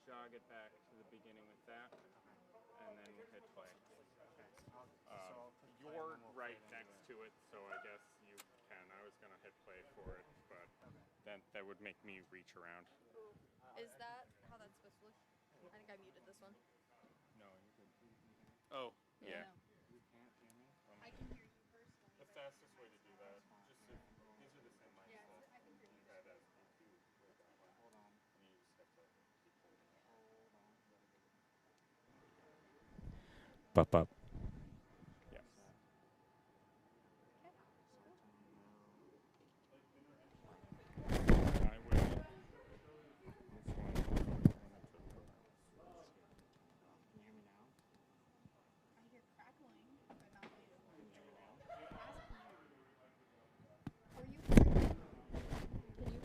jog it back to the beginning with that, and then hit play. Okay. So I'll click play and You're then we'll right fade into next it. to it, so I guess you can. I was gonna hit play for it, but Okay. that would make me reach around. Is that how that's supposed to look? I think I muted this one. No, you could. Oh, yeah. You can't hear me? I can hear you personally. The fastest way to do that, That's just fine. these are the same mics Yeah, that I can hear you you. had as you with that one. Hold on. And you just have to keep holding it. Hold on. Pop up. Yes. Okay. I will. This one. Can you hear me now? I hear crackling, but not you. Can you hear me now? Are you hearing? Can you hear?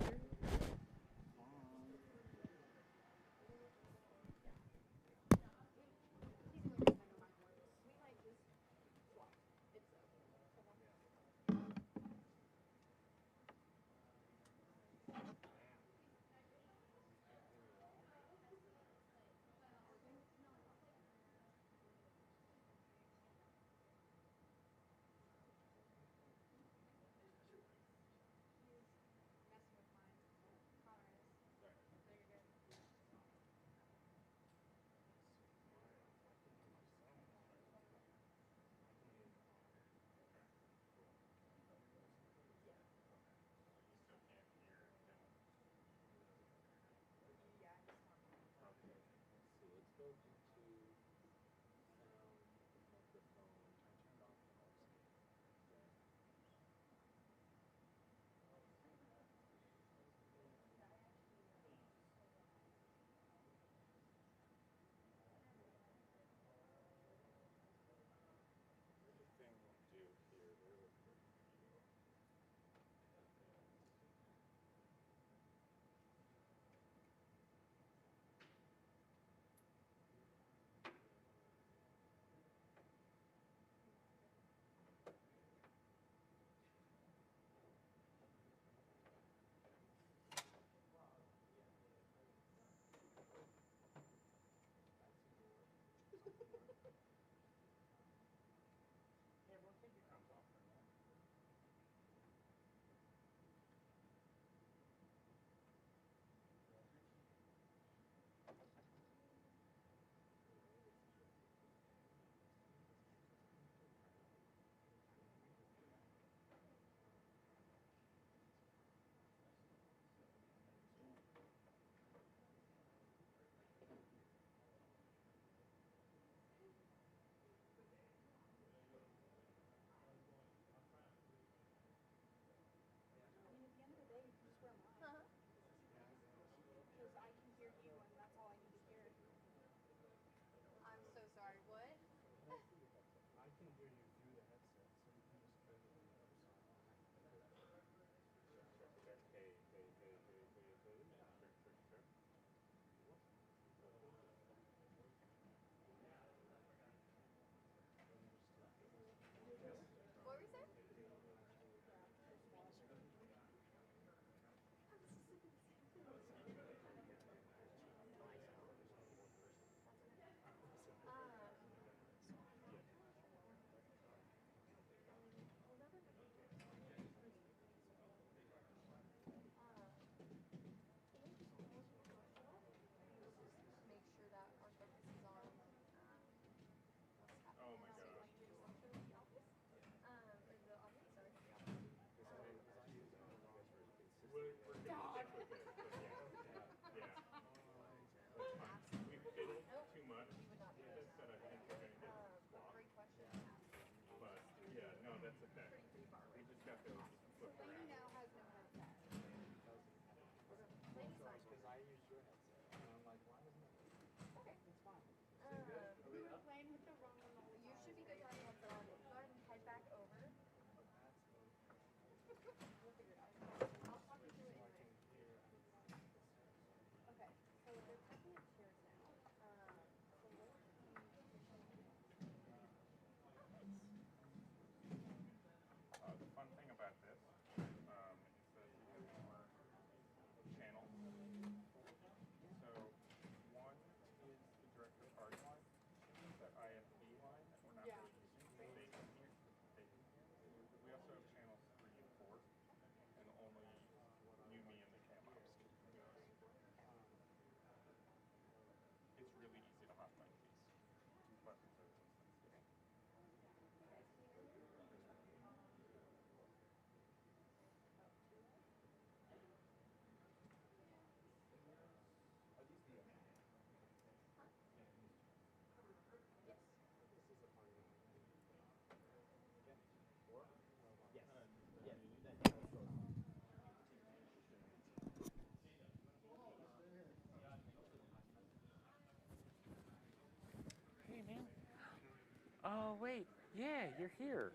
Oh, wait. Yeah, you're here.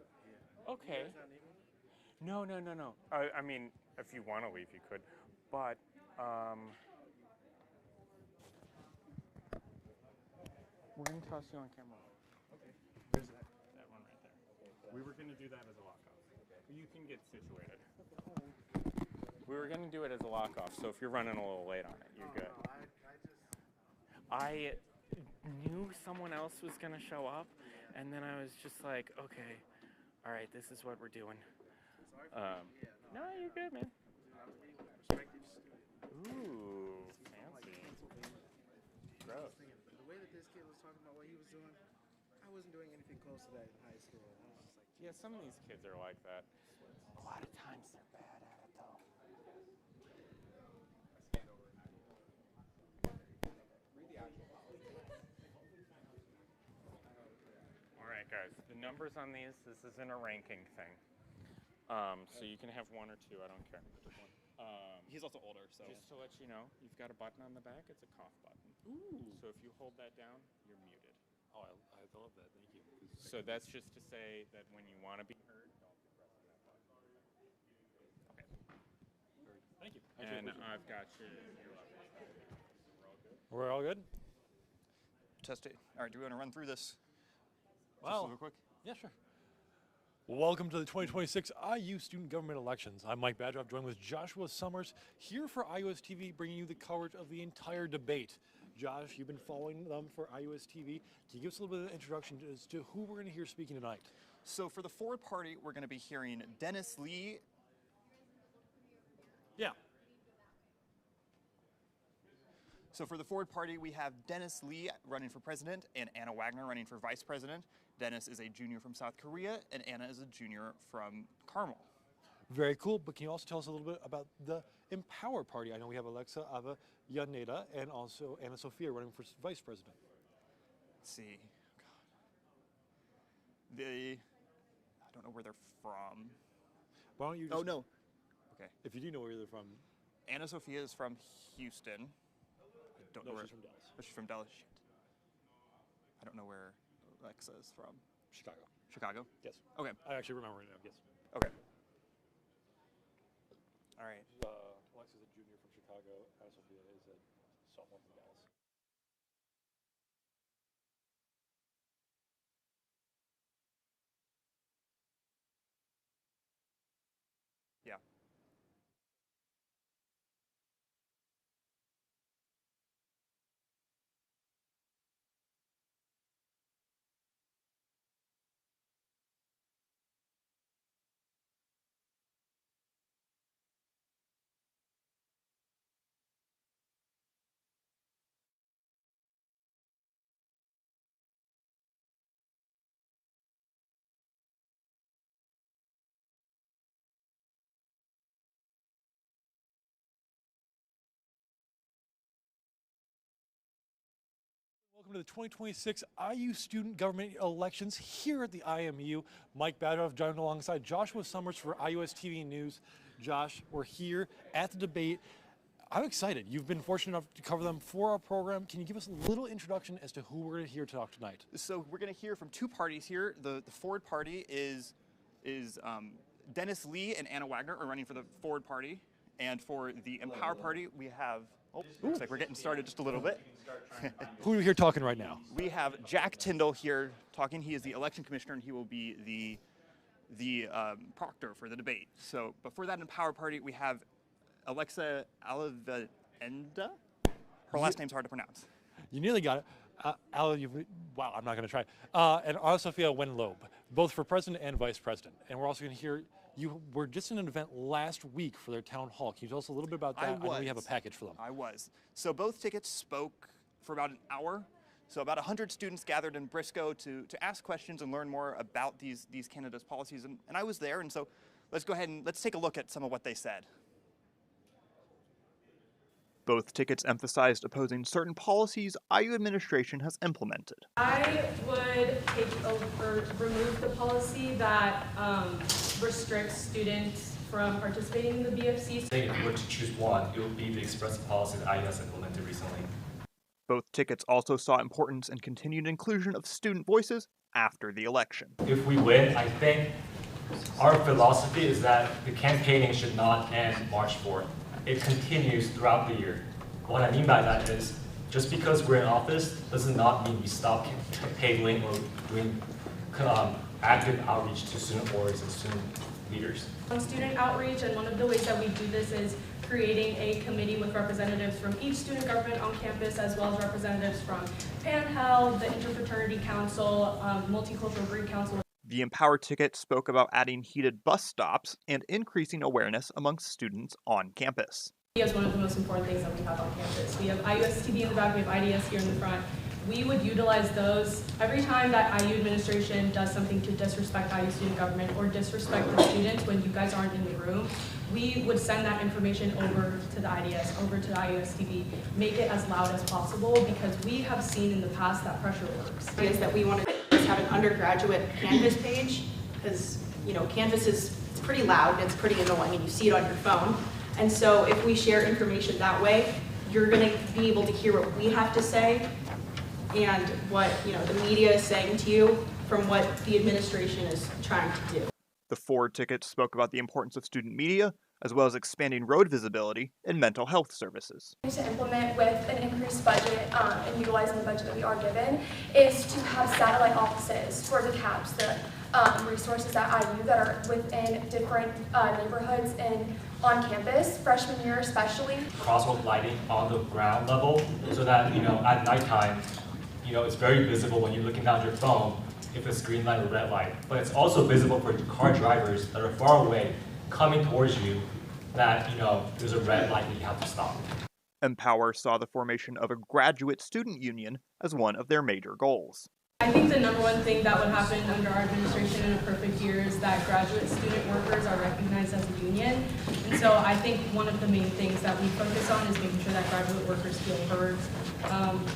Okay. No. I mean, if you want to leave, you could. But, we're going to toss you on camera. Okay. Where's that? That one right there. We were going to do that as a lock-off. You can get situated. We were going to do it as a lock-off, so if you're running a little late on it, you're good. I knew someone else was going to show up, and then I was just like, okay, all right, this is what we're doing. No, you're good, man. Ooh, fancy. Gross. The way that this kid was talking about what he was doing, I wasn't doing anything close to that in high school. I was just like, Yeah, some of these kids are like that. A lot of times they're bad at it, though. All right, guys. The numbers on these, this isn't a ranking thing. So you can have one or two. I don't care. He's also older, so. Just to let you know, you've got a button on the back. It's a cough button. Ooh. So if you hold that down, you're muted. Oh, I love that. Thank you. So that's just to say that when you want to be heard, don't be pressing that button. Okay. Thank you. And I've got you. We're all good? Test it. All right, do we want to run through this? Wow. Just real quick. Yeah, sure. Welcome to the 2026 IU Student Government Elections. I'm Mike Badroff, joined with Joshua Summers, here for IUS TV, bringing you the coverage of the entire debate. Josh, you've been following them for IUS TV. Can you give us a little bit of an introduction as to who we're going to hear speaking tonight? So for the Forward Party, we're going to be hearing Dennis Lee. Yeah. So for the Forward Party, we have Dennis Lee running for president and Anna Wagner running for vice president. Dennis is a junior from South Korea, and Anna is a junior from Carmel. Very cool, but can you also tell us a little bit about the Empower Party? I know we have Alexa Avellaneda and also Anna Sophia running for vice president. Let's see. God. I don't know where they're from. Why don't you just, Oh, no. Okay. if you do know where they're from, Anna Sophia is from Houston. I don't know no, where. she's from Dallas. Oh, she's from Dallas. Shit. I don't know where Alexa is from. Chicago. Chicago? Yes. Okay. I actually remember right now, yes. Okay. All right. Alexa's a junior from Chicago. Anna Sophia is a sophomore from Dallas. Yeah. Welcome to the 2026 IU Student Government Elections here at the IMU. Mike Badroff joined alongside Joshua Summers for IUS TV News. Josh, we're here at the debate. I'm excited. You've been fortunate enough to cover them for our program. Can you give us a little introduction as to who we're going to hear talk tonight? So we're going to hear from two parties here. The Forward Party is Dennis Lee and Anna Wagner are running for the Forward Party, and for the Empower Party we have. Oh, looks like we're getting started just a little bit. Who are we here talking right now? We have Jack Tyndall here talking. He is the election commissioner, and he will be the proctor for the debate. So, but for that Empower Party, we have Alexa Avellaneda. Her last name's hard to pronounce. You nearly got it. Wow, I'm not going to try. And Anna Sophia Wenlob, both for president and vice president. And we're also going to hear, you were just in an event last week for their town hall. Can you tell us a little bit about that? I know we have a package for them. I was. So both tickets spoke for about an hour. So about 100 students gathered in Briscoe to ask questions and learn more about these Canada's policies. And I was there, and so let's go ahead and let's take a look at some of what they said. Both tickets emphasized opposing certain policies IU administration has implemented. I would remove the policy that restricts students from participating in the BFC. If you were to choose one, it would be the express policy that IU has implemented recently. Both tickets also saw importance in continued inclusion of student voices after the election. If we win, I think our philosophy is that the campaigning should not end March 4th. It continues throughout the year. What I mean by that is, just because we're in office does not mean we stop campaigning or doing active outreach to student boards and student leaders. On student outreach, and one of the ways that we do this is creating a committee with representatives from each student government on campus, as well as representatives from PanHealth, the Interfraternity Council, Multicultural Greek Council. The Empower ticket spoke about adding heated bus stops and increasing awareness amongst students on campus. Is one of the most important things that we have on campus. We have IUS-TV in the back, we have IDS here in the front. We would utilize those every time that IU administration does something to disrespect IU student government or disrespect the students when you guys aren't in the room. We would send that information over to the IDS, over to the IUS-TV, make it as loud as possible, because we have seen in the past that pressure works. Is that we want to have an undergraduate Canvas page, because Canvas it's pretty loud and it's pretty annoying, and you see it on your phone. And so if we share information that way, you're going to be able to hear what we have to say and what the media is saying to you from what the administration is trying to do. The Ford ticket spoke about the importance of student media, as well as expanding road visibility and mental health services. To implement with an increased budget and utilizing the budget that we are given is to have satellite offices for the CAPS, the resources at IU that are within different neighborhoods and on campus, freshman year especially. Crosswalk lighting on the ground level, so that at nighttime, it's very visible when you're looking down your phone if it's green light or red light. But it's also visible for car drivers that are far away coming towards you that there's a red light that you have to stop. Empower saw the formation of a graduate student union as one of their major goals. I think the number one thing that would happen under our administration in a perfect year is that graduate student workers are recognized as a union. And so I think one of the main things that we focus on is making sure that graduate workers feel heard,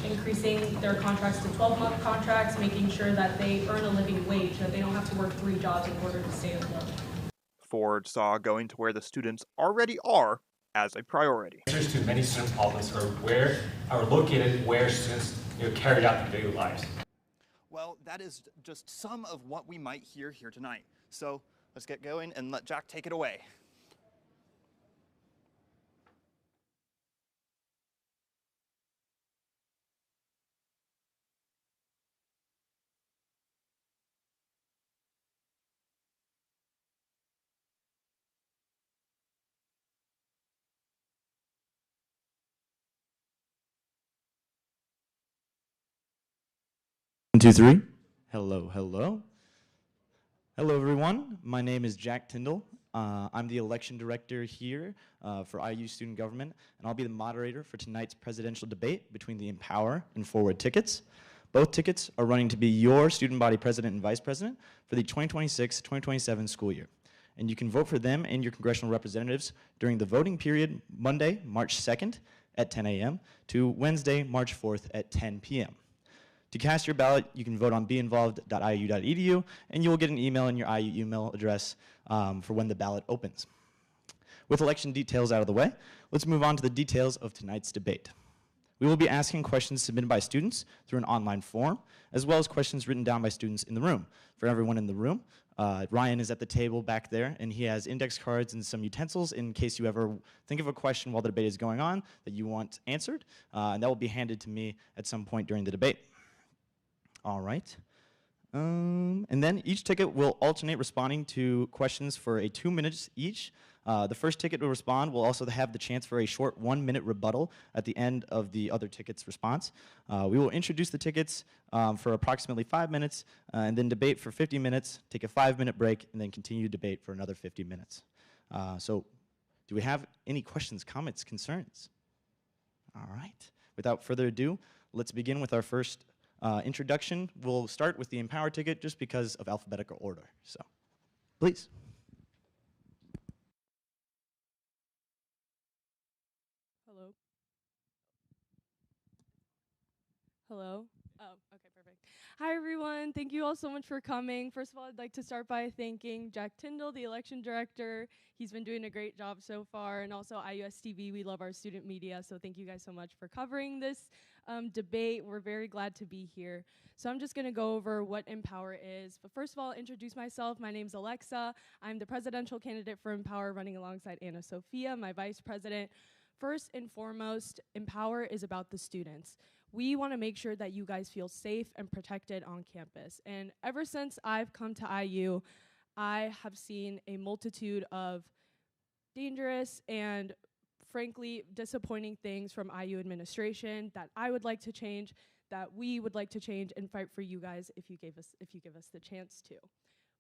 increasing their contracts to 12-month contracts, making sure that they earn a living wage, that they don't have to work 3 jobs in order to stay afloat. Ford saw going to where the students already are as a priority. Answers to many student problems are located where students carry out their daily lives. Well, that is just some of what we might hear here tonight. So let's get going and let Jack take it away. One, two, three. Hello, hello. Hello, everyone. My name is Jack Tyndall. I'm the election director here for IU Student Government, and I'll be the moderator for tonight's presidential debate between the Empower and Forward tickets. Both tickets are running to be your student body president and vice president for the 2026-2027 school year. And you can vote for them and your congressional representatives during the voting period Monday, March 2nd at 10 a.m. to Wednesday, March 4th at 10 p.m. To cast your ballot, you can vote on beinvolved.iu.edu, and you will get an email in your IU email address for when the ballot opens. With election details out of the way, let's move on to the details of tonight's debate. We will be asking questions submitted by students through an online form, as well as questions written down by students in the room. For everyone in the room, Ryan is at the table back there, and he has index cards and some utensils in case you ever think of a question while the debate is going on that you want answered, and that will be handed to me at some point during the debate. All right. And then each ticket will alternate responding to questions for 2 minutes each. The first ticket to respond will also have the chance for a short 1-minute rebuttal at the end of the other ticket's response. We will introduce the tickets for approximately 5 minutes, and then debate for 50 minutes, take a 5-minute break, and then continue debate for another 50 minutes. So do we have any questions, comments, concerns? All right. Without further ado, let's begin with our first introduction. We'll start with the Empower ticket just because of alphabetical order. So, please. Hello. Hello. Oh, okay, perfect. Hi, everyone. Thank you all so much for coming. First of all, I'd like to start by thanking Jack Tyndall, the election director. He's been doing a great job so far, and also IUS TV. We love our student media, so thank you guys so much for covering this debate. We're very glad to be here. So I'm just going to go over what Empower is. But first of all, introduce myself. My name's Alexa. I'm the presidential candidate for Empower, running alongside Anna Sophia, my vice president. First and foremost, Empower is about the students. We want to make sure that you guys feel safe and protected on campus. And ever since I've come to IU, I have seen a multitude of dangerous and frankly disappointing things from IU administration that I would like to change, that we would like to change and fight for you guys if you give us the chance to.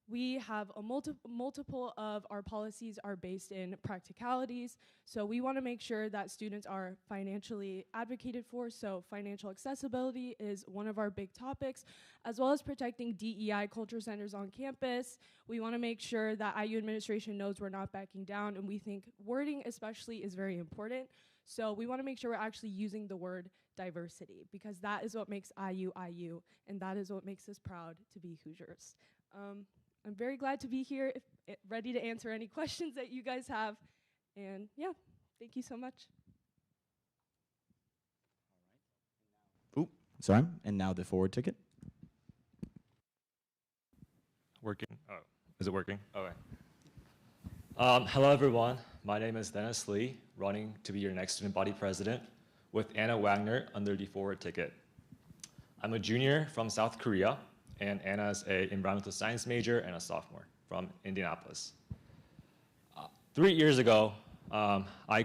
We have a multiple of our policies are based in practicalities, so we want to make sure that students are financially advocated for, so financial accessibility is one of our big topics, as well as protecting DEI culture centers on campus. We want to make sure that IU administration knows we're not backing down, and we think wording especially is very important. So we want to make sure we're actually using the word diversity, because that is what makes IU IU, and that is what makes us proud to be Hoosiers. I'm very glad to be here, ready to answer any questions that you guys have. And yeah, thank you so much. Ooh, sorry. And now the forward ticket. Working? Oh, is it working? Okay. Hello, everyone. My name is Dennis Lee, running to be your next student body president with Anna Wagner under the forward ticket. I'm a junior from South Korea, and Anna is an environmental science major and a sophomore from Indianapolis. 3 years ago, I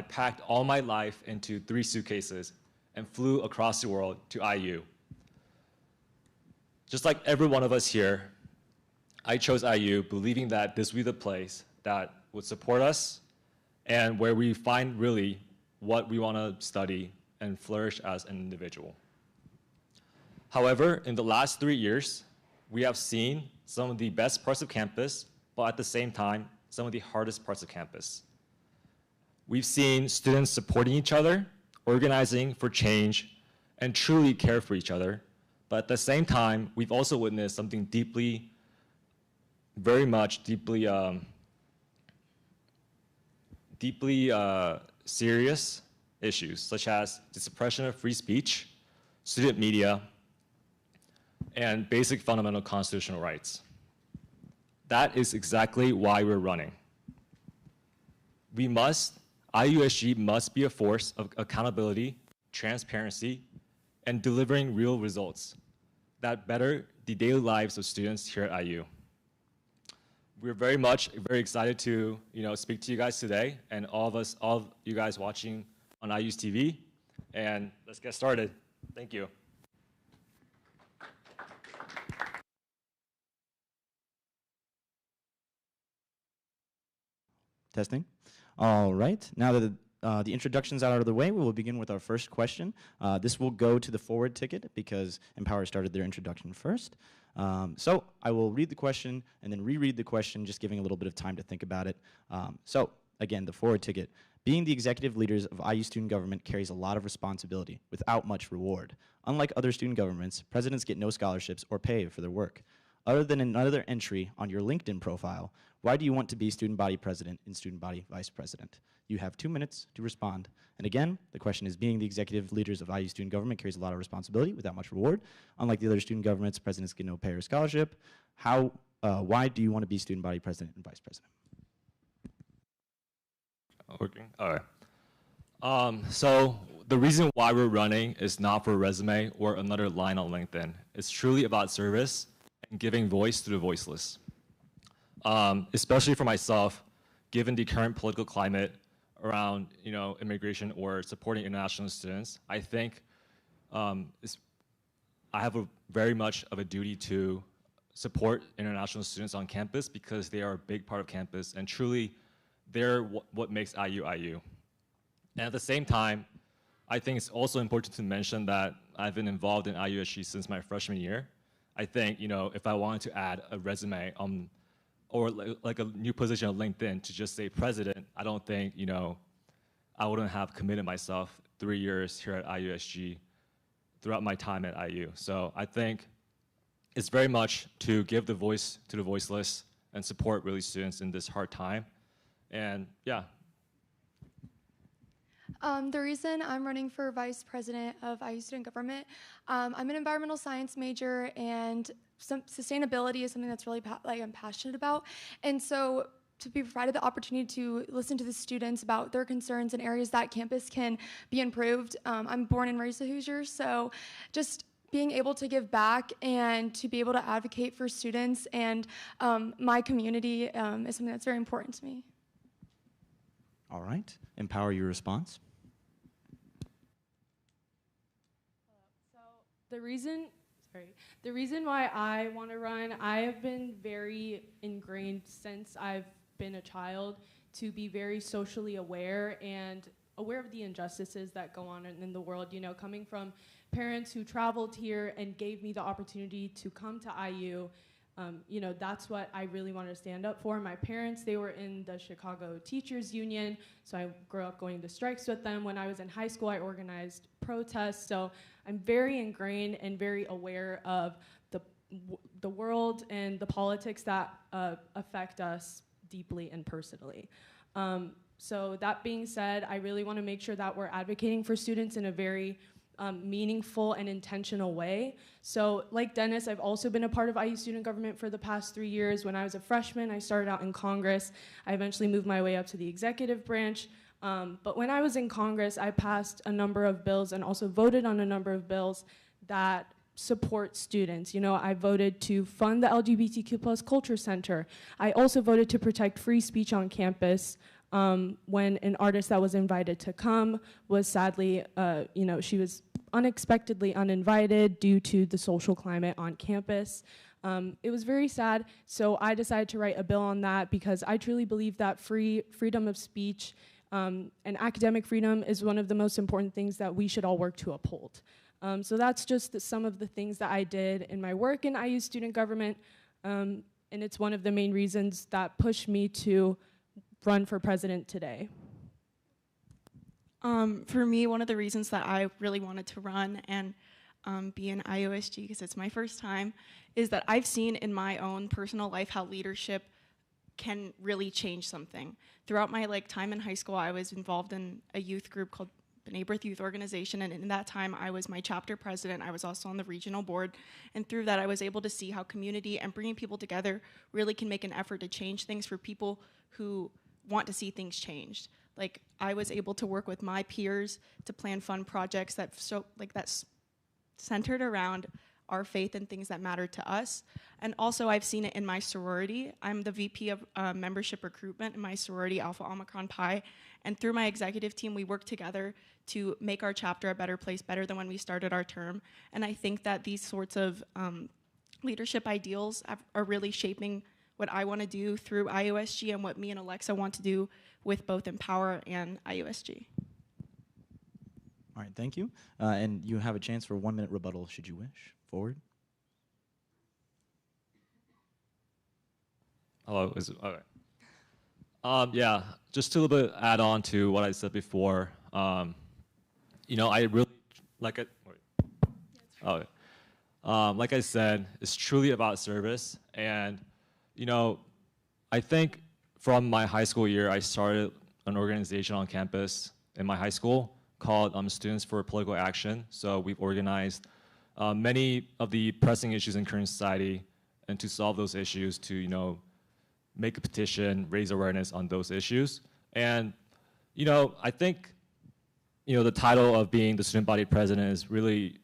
packed all my life into 3 suitcases and flew across the world to IU. Just like every one of us here, I chose IU believing that this would be the place that would support us and where we find really what we want to study and flourish as an individual. However, in the last 3 years, we have seen some of the best parts of campus, but at the same time, some of the hardest parts of campus. We've seen students supporting each other, organizing for change, and truly care for each other. But at the same time, we've also witnessed something deeply, very much deeply serious issues, such as the suppression of free speech, student media, and basic fundamental constitutional rights. That is exactly why we're running. IUSG must be a force of accountability, transparency, and delivering real results that better the daily lives of students here at IU. We're very excited to speak to you guys today, and all of you guys watching on IU's TV. And let's get started. Thank you. Testing. All right. Now that the introduction's out of the way, we will begin with our first question. This will go to the forward ticket because Empower started their introduction first. So I will read the question and then reread the question, just giving a little bit of time to think about it. So again, the forward ticket. Being the executive leaders of IU student government carries a lot of responsibility without much reward. Unlike other student governments, presidents get no scholarships or pay for their work. Other than another entry on your LinkedIn profile, why do you want to be student body president and student body vice president? You have 2 minutes to respond. And again, the question is, being the executive leaders of IU student government carries a lot of responsibility without much reward. Unlike the other student governments, presidents get no pay or scholarship. Why do you want to be student body president and vice president? Working? All right. So the reason why we're running is not for a resume or another line on LinkedIn. It's truly about service and giving voice to the voiceless. Especially for myself, given the current political climate around immigration or supporting international students, I think I have very much of a duty to support international students on campus because they are a big part of campus and truly they're what makes IU IU. And at the same time, I think it's also important to mention that I've been involved in IUSG since my freshman year. I think if I wanted to add a resume or like a new position on LinkedIn to just say president, I don't think I wouldn't have committed myself 3 years here at IUSG throughout my time at IU. So I think it's very much to give the voice to the voiceless and support really students in this hard time. And yeah. The reason I'm running for vice president of IU Student Government, I'm an environmental science major, and sustainability is something that's really I'm passionate about. And so to be provided the opportunity to listen to the students about their concerns and areas that campus can be improved. I'm born and raised a Hoosier, so just being able to give back and to be able to advocate for students and my community is something that's very important to me. All right. Empower, your response. The reason why I want to run, I have been very ingrained since I've been a child to be very socially aware and aware of the injustices that go on in the world. You know, coming from parents who traveled here and gave me the opportunity to come to IU, you know, that's what I really wanted to stand up for. My parents, they were in the Chicago Teachers Union, so I grew up going to strikes with them. When I was in high school, I organized protests, so I'm very ingrained and very aware of the world and the politics that affect us deeply and personally. So that being said, I really want to make sure that we're advocating for students in a very meaningful and intentional way. So like Dennis, I've also been a part of IU Student Government for the past 3 years. When I was a freshman, I started out in Congress. I eventually moved my way up to the executive branch. But when I was in Congress, I passed a number of bills and also voted on a number of bills that support students. You know, I voted to fund the LGBTQ+ Culture Center. I also voted to protect free speech on campus. When an artist that was invited to come was sadly, you know, she was unexpectedly uninvited due to the social climate on campus. It was very sad, so I decided to write a bill on that because I truly believe that freedom of speech and academic freedom is one of the most important things that we should all work to uphold. So that's just some of the things that I did in my work in IU Student Government, and it's one of the main reasons that pushed me to run for president today. For me, one of the reasons that I really wanted to run and be in IOSG, because it's my first time, is that I've seen in my own personal life how leadership can really change something. Throughout my time in high school, I was involved in a youth group called B'nai B'rith Youth Organization, and in that time I was my chapter president. I was also on the regional board, and through that I was able to see how community and bringing people together really can make an effort to change things for people who want to see things changed. Like, I was able to work with my peers to plan fun projects that's centered around our faith and things that matter to us. And also I've seen it in my sorority. I'm the VP of membership recruitment in my sorority, Alpha Omicron Pi. And through my executive team, we work together to make our chapter a better place, better than when we started our term. And I think that these sorts of leadership ideals are really shaping what I want to do through IOSG and what me and Alexa want to do with both Empower and IOSG. All right, thank you. And you have a chance for a 1-minute rebuttal, should you wish. Forward. Hello, is it, okay. Yeah, just a little bit add on to what I said before. You know, I really, like I said, it's truly about service. And, you know, I think from my high school year, I started an organization on campus in my high school called Students for Political Action. So we've organized many of the pressing issues in current society, and to solve those issues, to, you know, make a petition, raise awareness on those issues. And, you know, I think, you know, the title of being the student body president is really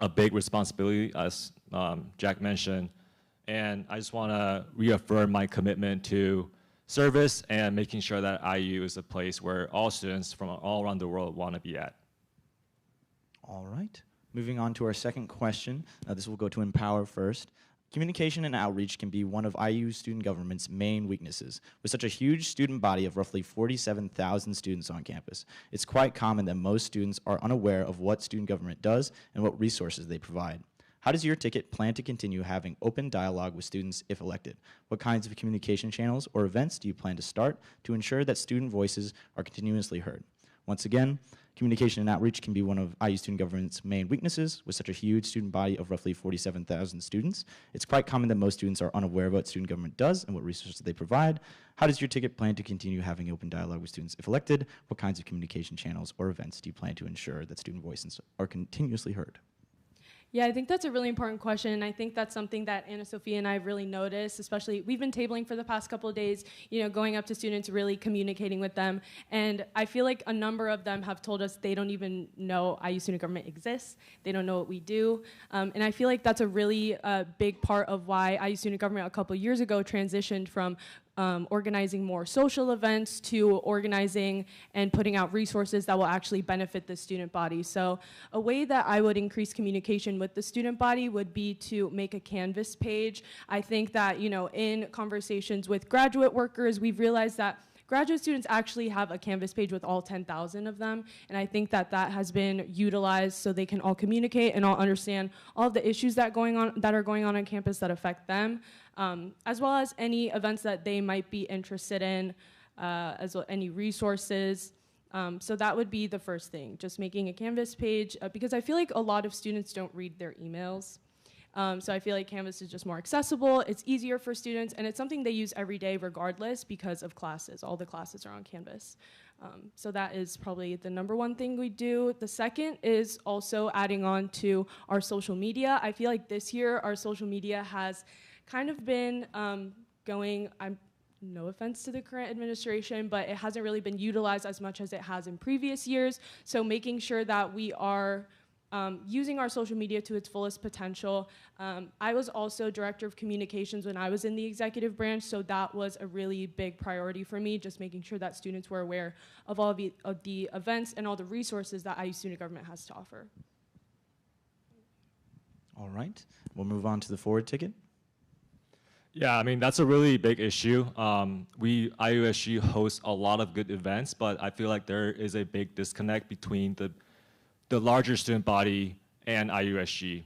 a big responsibility, as Jack mentioned. And I just want to reaffirm my commitment to service and making sure that IU is a place where all students from all around the world want to be at. All right. Moving on to our second question. This will go to Empower first. Communication and outreach can be one of IU Student Government's main weaknesses. With such a huge student body of roughly 47,000 students on campus, it's quite common that most students are unaware of what student government does and what resources they provide. How does your ticket plan to continue having open dialogue with students if elected? What kinds of communication channels or events do you plan to start to ensure that student voices are continuously heard? Once again, Communication and outreach can be one of IU student government's main weaknesses. With such a huge student body of roughly 47,000 students, it's quite common that most students are unaware of what student government does and what resources they provide. How does your ticket plan to continue having open dialogue with students if elected? What kinds of communication channels or events do you plan to ensure that student voices are continuously heard? Yeah, I think that's a really important question, and I think that's something that Anna Sophia and I have really noticed, especially we've been tabling for the past couple of days, going up to students, really communicating with them, and I feel like a number of them have told us they don't even know IU student government exists, they don't know what we do, and I feel like that's a really big part of why IU student government a couple years ago transitioned from organizing more social events to organizing and putting out resources that will actually benefit the student body. So a way that I would increase communication with the student body would be to make a Canvas page. I think that, in conversations with graduate workers, we've realized that graduate students actually have a Canvas page with all 10,000 of them, and I think that that has been utilized so they can all communicate and all understand all of the issues that are going on campus that affect them, as well as any events that they might be interested in, as well any resources. So that would be the first thing, just making a Canvas page, because I feel like a lot of students don't read their emails. So I feel like Canvas is just more accessible, it's easier for students, and it's something they use every day regardless because of classes. All the classes are on Canvas. So that is probably the number one thing we do. The second is also adding on to our social media. I feel like this year our social media has kind of been no offense to the current administration, but it hasn't really been utilized as much as it has in previous years. So making sure that we are using our social media to its fullest potential. I was also director of communications when I was in the executive branch, so that was a really big priority for me, just making sure that students were aware of all of the events and all the resources that IU student government has to offer. All right, we'll move on to the forward ticket. Yeah, I mean, that's a really big issue. IUSG hosts a lot of good events, but I feel like there is a big disconnect between the larger student body and IUSG.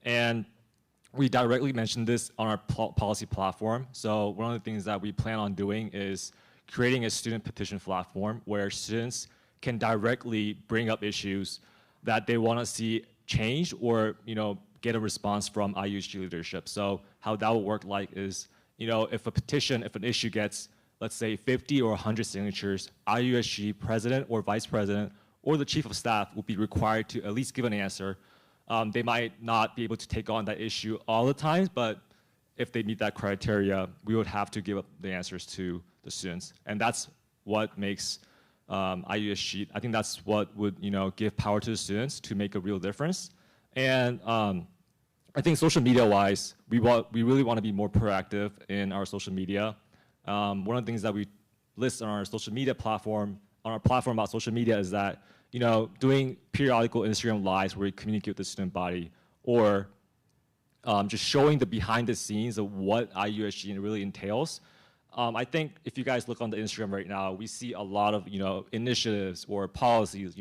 And we directly mentioned this on our policy platform. So one of the things that we plan on doing is creating a student petition platform where students can directly bring up issues that they want to see changed or get a response from IUSG leadership. So how that will work like is, if an issue gets, let's say 50 or 100 signatures, IUSG president or vice president or the chief of staff will be required to at least give an answer. They might not be able to take on that issue all the time, but if they meet that criteria, we would have to give up the answers to the students. And that's what makes IUSG, I think that's what would give power to the students to make a real difference. And I think social media-wise, we really want to be more proactive in our social media. One of the things that we list on our social media platform, on our platform about social media is that, doing periodical Instagram lives where we communicate with the student body, or just showing the behind the scenes of what IUSG really entails. I think if you guys look on the Instagram right now, we see a lot of, initiatives or policies,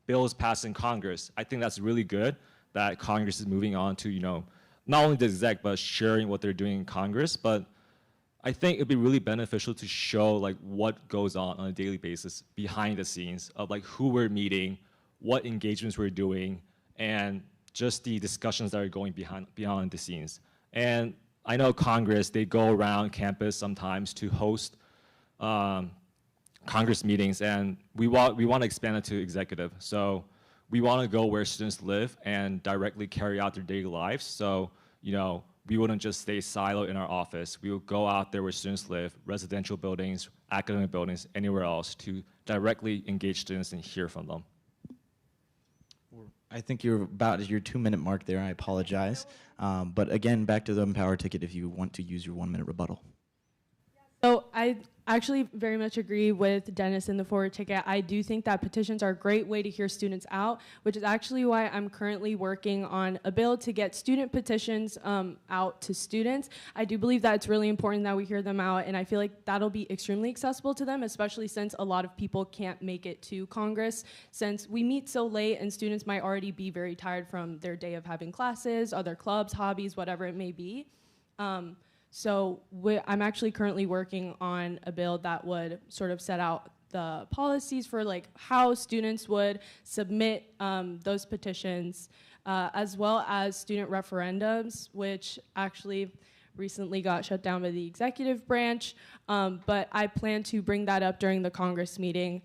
bills passed in Congress. I think that's really good that Congress is moving on to, not only the exec, but sharing what they're doing in Congress. But I think it'd be really beneficial to show what goes on a daily basis behind the scenes of who we're meeting, what engagements we're doing, and just the discussions that are going behind the scenes. And I know Congress, they go around campus sometimes to host Congress meetings, and we want to expand it to executive. So we want to go where students live and directly carry out their daily lives. So, we wouldn't just stay siloed in our office. We would go out there where students live, residential buildings, academic buildings, anywhere else, to directly engage students and hear from them. I think you're about at your 2-minute mark there. I apologize. But again, back to the Empower ticket if you want to use your 1-minute rebuttal. So I actually very much agree with Dennis in the forward ticket. I do think that petitions are a great way to hear students out, which is actually why I'm currently working on a bill to get student petitions out to students. I do believe that it's really important that we hear them out, and I feel like that'll be extremely accessible to them, especially since a lot of people can't make it to Congress, since we meet so late and students might already be very tired from their day of having classes, other clubs, hobbies, whatever it may be. So I'm actually currently working on a bill that would sort of set out the policies for like how students would submit those petitions, as well as student referendums, which actually recently got shut down by the executive branch, but I plan to bring that up during the Congress meeting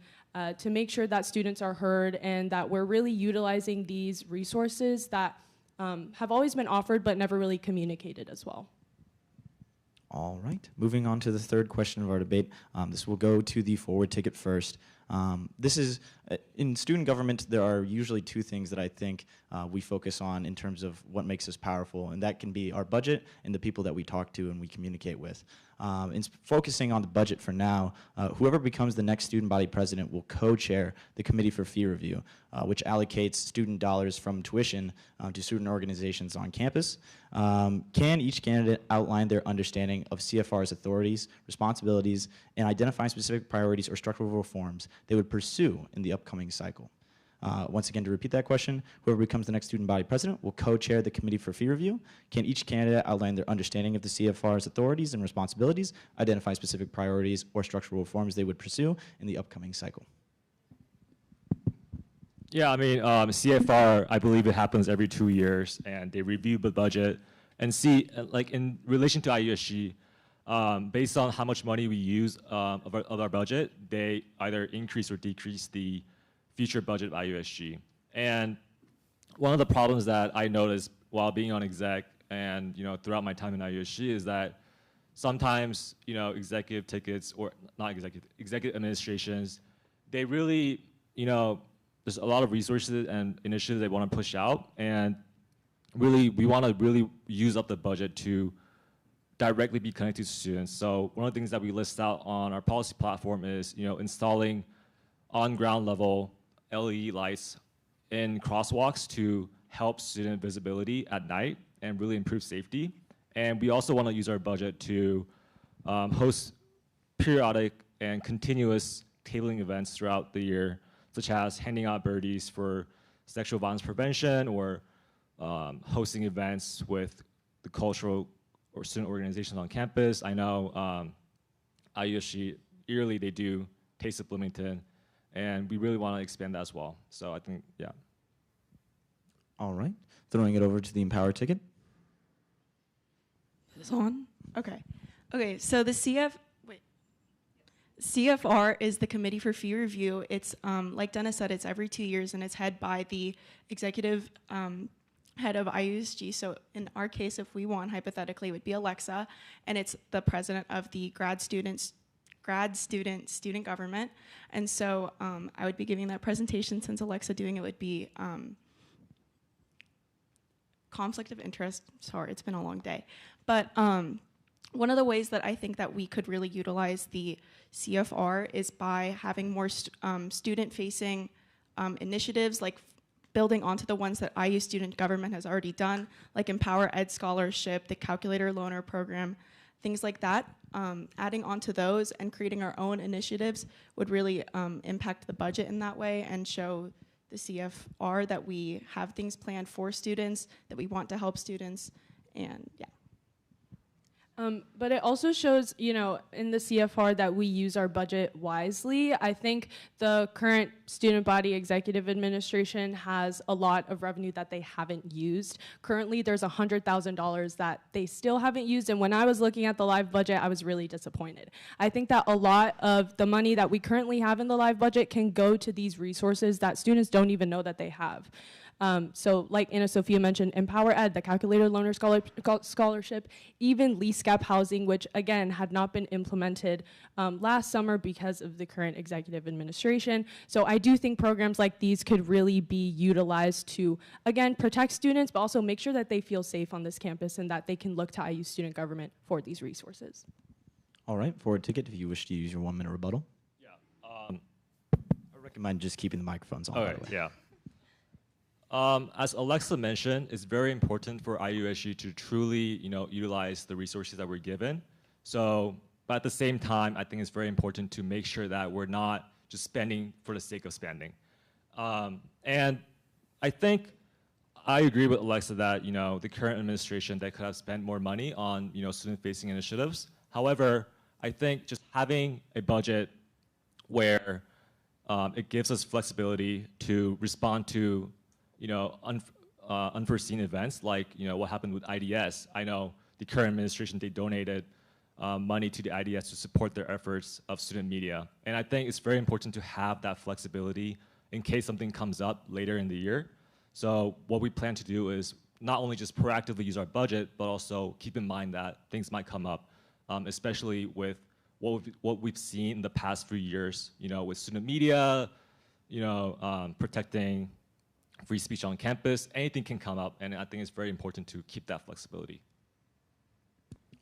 to make sure that students are heard and that we're really utilizing these resources that have always been offered but never really communicated as well. All right, moving on to the third question of our debate. This will go to the forward ticket first. This is, in student government, there are usually two things that I think we focus on in terms of what makes us powerful, and that can be our budget and the people that we talk to and we communicate with. Focusing on the budget for now, whoever becomes the next student body president will co-chair the Committee for Fee Review, which allocates student dollars from tuition to student organizations on campus. Can each candidate outline their understanding of CFR's authorities, responsibilities, and identify specific priorities or structural reforms they would pursue in the upcoming cycle? Once again, to repeat that question, whoever becomes the next student body president will co-chair the Committee for Fee Review. Can each candidate outline their understanding of the CFR's authorities and responsibilities, identify specific priorities or structural reforms they would pursue in the upcoming cycle? Yeah, I mean, CFR, I believe it happens every 2 years, and they review the budget and see, like in relation to IUSG, based on how much money we use of our budget, they either increase or decrease the future budget of IUSG. And one of the problems that I noticed while being on exec and throughout my time in IUSG is that sometimes executive tickets, or not executive administrations, they really there's a lot of resources and initiatives they want to push out, and really we want to really use up the budget to directly be connected to students. So one of the things that we list out on our policy platform is installing on ground level LED lights in crosswalks to help student visibility at night and really improve safety. And we also want to use our budget to host periodic and continuous tabling events throughout the year, such as handing out birdies for sexual violence prevention, or hosting events with the cultural or student organizations on campus. I know IUSG, yearly they do Taste of Bloomington, and we really want to expand that as well. So I think, yeah. All right, throwing it over to the Empower ticket. Is this on? Okay. Okay, so the CFR is the Committee for Fee Review. It's, like Dennis said, it's every 2 years, and it's head by the executive head of IUSG. So in our case, if we won, hypothetically, it would be Alexa, and it's the president of the grad student student government. And so I would be giving that presentation. Since Alexa doing it would be conflict of interest. Sorry, it's been a long day. But one of the ways that I think that we could really utilize the CFR is by having more student-facing initiatives, like building onto the ones that IU Student Government has already done, like Empower Ed Scholarship, the Calculator Loaner Program, things like that. Adding onto those and creating our own initiatives would really impact the budget in that way and show the CFR that we have things planned for students, that we want to help students, and yeah. But it also shows, in the CFR that we use our budget wisely. I think the current student body executive administration has a lot of revenue that they haven't used. Currently, there's $100,000 that they still haven't used, and when I was looking at the live budget, I was really disappointed. I think that a lot of the money that we currently have in the live budget can go to these resources that students don't even know that they have. So like Anna Sophia mentioned, Empower Ed, the Calculator Loaner Scholarship, even lease gap housing, which again had not been implemented last summer because of the current executive administration. So I do think programs like these could really be utilized to, again, protect students, but also make sure that they feel safe on this campus and that they can look to IU student government for these resources. All right, forward ticket, if you wish to use your 1 minute rebuttal. Yeah. I recommend just keeping the microphones on. Okay, yeah. As Alexa mentioned, it's very important for IUSG to truly, utilize the resources that we're given. So, but at the same time, I think it's very important to make sure that we're not just spending for the sake of spending. And I think I agree with Alexa that, the current administration, they could have spent more money on, student-facing initiatives. However, I think just having a budget where it gives us flexibility to respond to, unforeseen events like, what happened with IDS. I know the current administration, they donated money to the IDS to support their efforts of student media. And I think it's very important to have that flexibility in case something comes up later in the year. So what we plan to do is not only just proactively use our budget, but also keep in mind that things might come up, especially with what we've seen in the past few years, with student media, protecting free speech on campus. Anything can come up, and I think it's very important to keep that flexibility.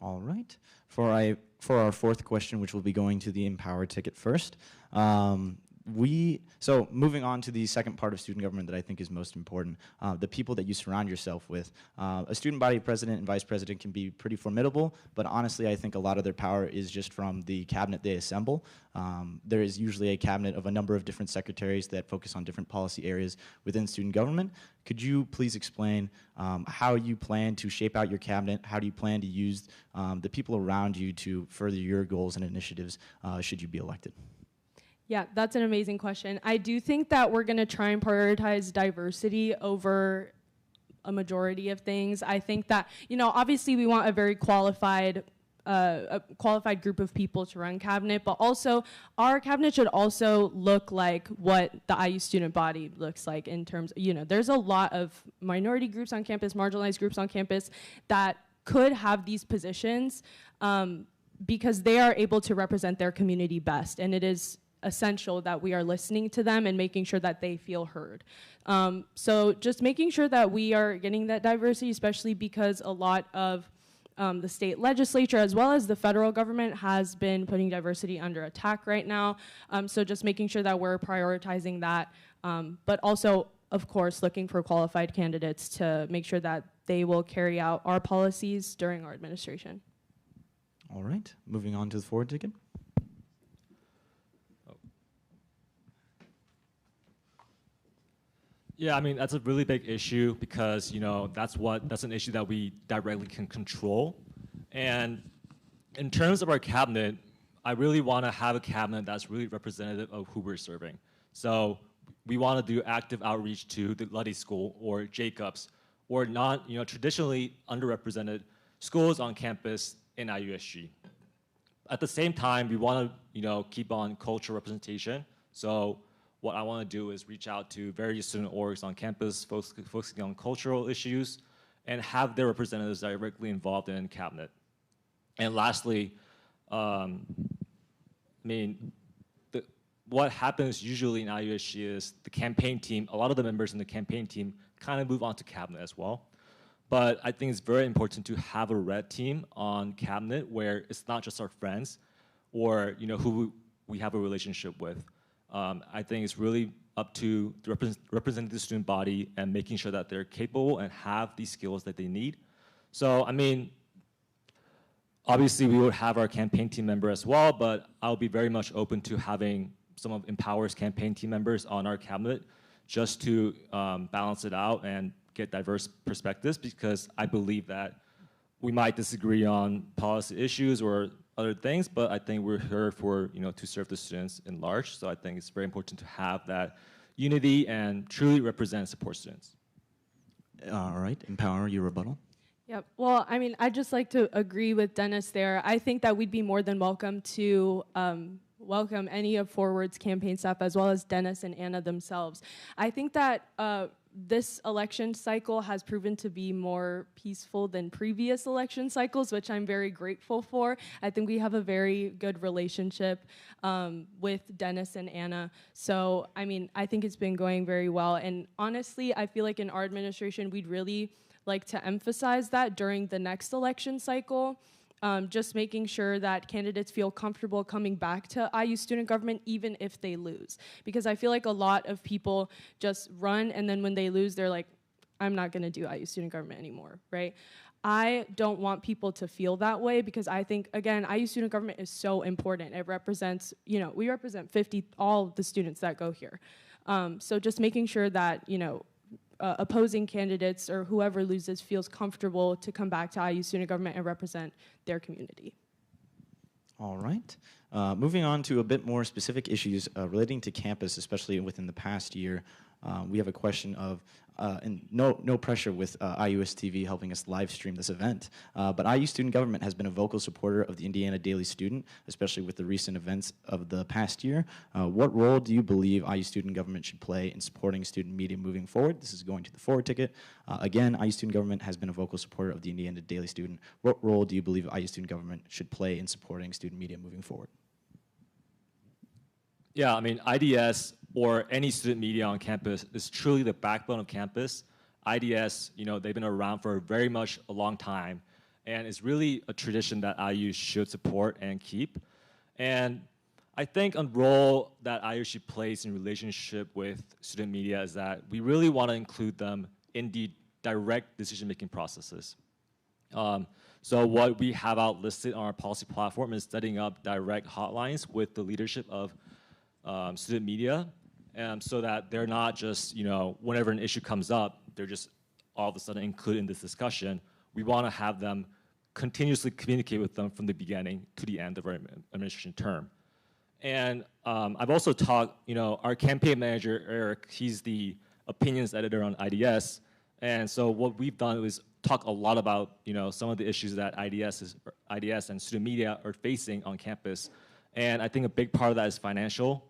All right. For our fourth question, which will be going to the Empower ticket first, so moving on to the second part of student government that I think is most important, the people that you surround yourself with. A student body president and vice president can be pretty formidable, but honestly, I think a lot of their power is just from the cabinet they assemble. There is usually a cabinet of a number of different secretaries that focus on different policy areas within student government. Could you please explain how you plan to shape out your cabinet? How do you plan to use the people around you to further your goals and initiatives should you be elected? Yeah, that's an amazing question. I do think that we're going to try and prioritize diversity over a majority of things. I think that, obviously we want a very qualified group of people to run cabinet, but also our cabinet should also look like what the IU student body looks like in terms, there's a lot of minority groups on campus, marginalized groups on campus that could have these positions because they are able to represent their community best, and it is essential that we are listening to them and making sure that they feel heard. So just making sure that we are getting that diversity, especially because a lot of the state legislature as well as the federal government has been putting diversity under attack right now. So just making sure that we're prioritizing that, but also, of course, looking for qualified candidates to make sure that they will carry out our policies during our administration. All right, moving on to the forward ticket. Yeah, I mean, that's a really big issue because, that's an issue that we directly can control. And in terms of our cabinet, I really want to have a cabinet that's really representative of who we're serving. So we want to do active outreach to the Luddy School or Jacobs or traditionally underrepresented schools on campus in IUSG. At the same time, we want to, keep on cultural representation. So what I want to do is reach out to various student orgs on campus, focusing on cultural issues, and have their representatives directly involved in cabinet. And lastly, what happens usually in IUSG is the campaign team, a lot of the members in the campaign team kind of move on to cabinet as well. But I think it's very important to have a red team on cabinet where it's not just our friends or who we have a relationship with. I think it's really up to the representative student body and making sure that they're capable and have these skills that they need. So, obviously we would have our campaign team member as well, but I'll be very much open to having some of Empower's campaign team members on our cabinet just to balance it out and get diverse perspectives, because I believe that we might disagree on policy issues or other things, but I think we're here for, to serve the students in large. So I think it's very important to have that unity and truly represent and support students. All right, Empower, your rebuttal. Yep. Well, I'd just like to agree with Dennis there. I think that we'd be more than welcome to welcome any of Forward's campaign staff as well as Dennis and Anna themselves. I think that this election cycle has proven to be more peaceful than previous election cycles, which I'm very grateful for. I think we have a very good relationship with Dennis and Anna. So, I think it's been going very well. And honestly, I feel like in our administration, we'd really like to emphasize that during the next election cycle. Just making sure that candidates feel comfortable coming back to IU student government even if they lose. Because I feel like a lot of people just run and then when they lose, they're like, I'm not gonna do IU student government anymore, right? I don't want people to feel that way because I think, again, IU student government is so important. It represents, we represent all the students that go here. So just making sure that, opposing candidates or whoever loses feels comfortable to come back to IU student government and represent their community. All right. Moving on to a bit more specific issues relating to campus, especially within the past year. We have a question of, and no pressure with IUS TV helping us live stream this event, but IU Student Government has been a vocal supporter of the Indiana Daily Student, especially with the recent events of the past year. What role do you believe IU Student Government should play in supporting student media moving forward? This is going to the forward ticket. Again, IU Student Government has been a vocal supporter of the Indiana Daily Student. What role do you believe IU Student Government should play in supporting student media moving forward? Yeah, I mean, IDS or any student media on campus is truly the backbone of campus. IDS, you know, they've been around for very much a long time, and it's really a tradition that IU should support and keep. And I think a role that IU should play in relationship with student media is that we really want to include them in the direct decision-making processes. So what we have out listed on our policy platform is setting up direct hotlines with the leadership of student media, so that they're not just, you know, whenever an issue comes up, they're just all of a sudden included in this discussion. We want to have them continuously communicate with them from the beginning to the end of our administration term. And I've also talked, you know, our campaign manager, Eric, he's the opinions editor on IDS, and so what we've done is talk a lot about, you know, some of the issues that IDS and student media are facing on campus. And I think a big part of that is financial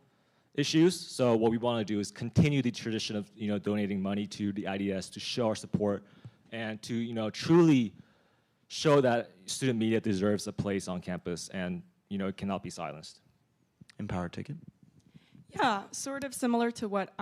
issues. So what we want to do is continue the tradition of, you know, donating money to the IDS to show our support and to, you know, truly show that student media deserves a place on campus and, you know, it cannot be silenced. Empower Ticket. Yeah, sort of similar to what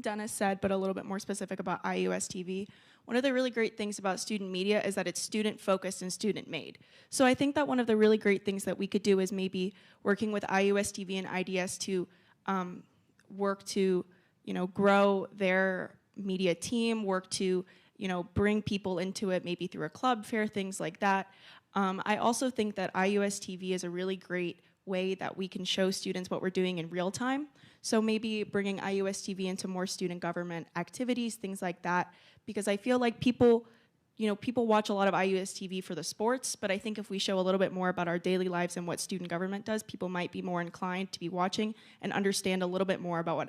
Dennis said, but a little bit more specific about IUS TV. One of the really great things about student media is that it's student-focused and student-made. So I think that one of the really great things that we could do is maybe working with IUS TV and IDS to work to, you know, grow their media team, work to, you know, bring people into it, maybe through a club fair, things like that. I also think that IUS TV is a really great way that we can show students what we're doing in real time. So maybe bringing IUS TV into more student government activities, things like that, because I feel like people watch a lot of IUS TV for the sports, but I think if we show a little bit more about our daily lives and what student government does, people might be more inclined to be watching and understand a little bit more about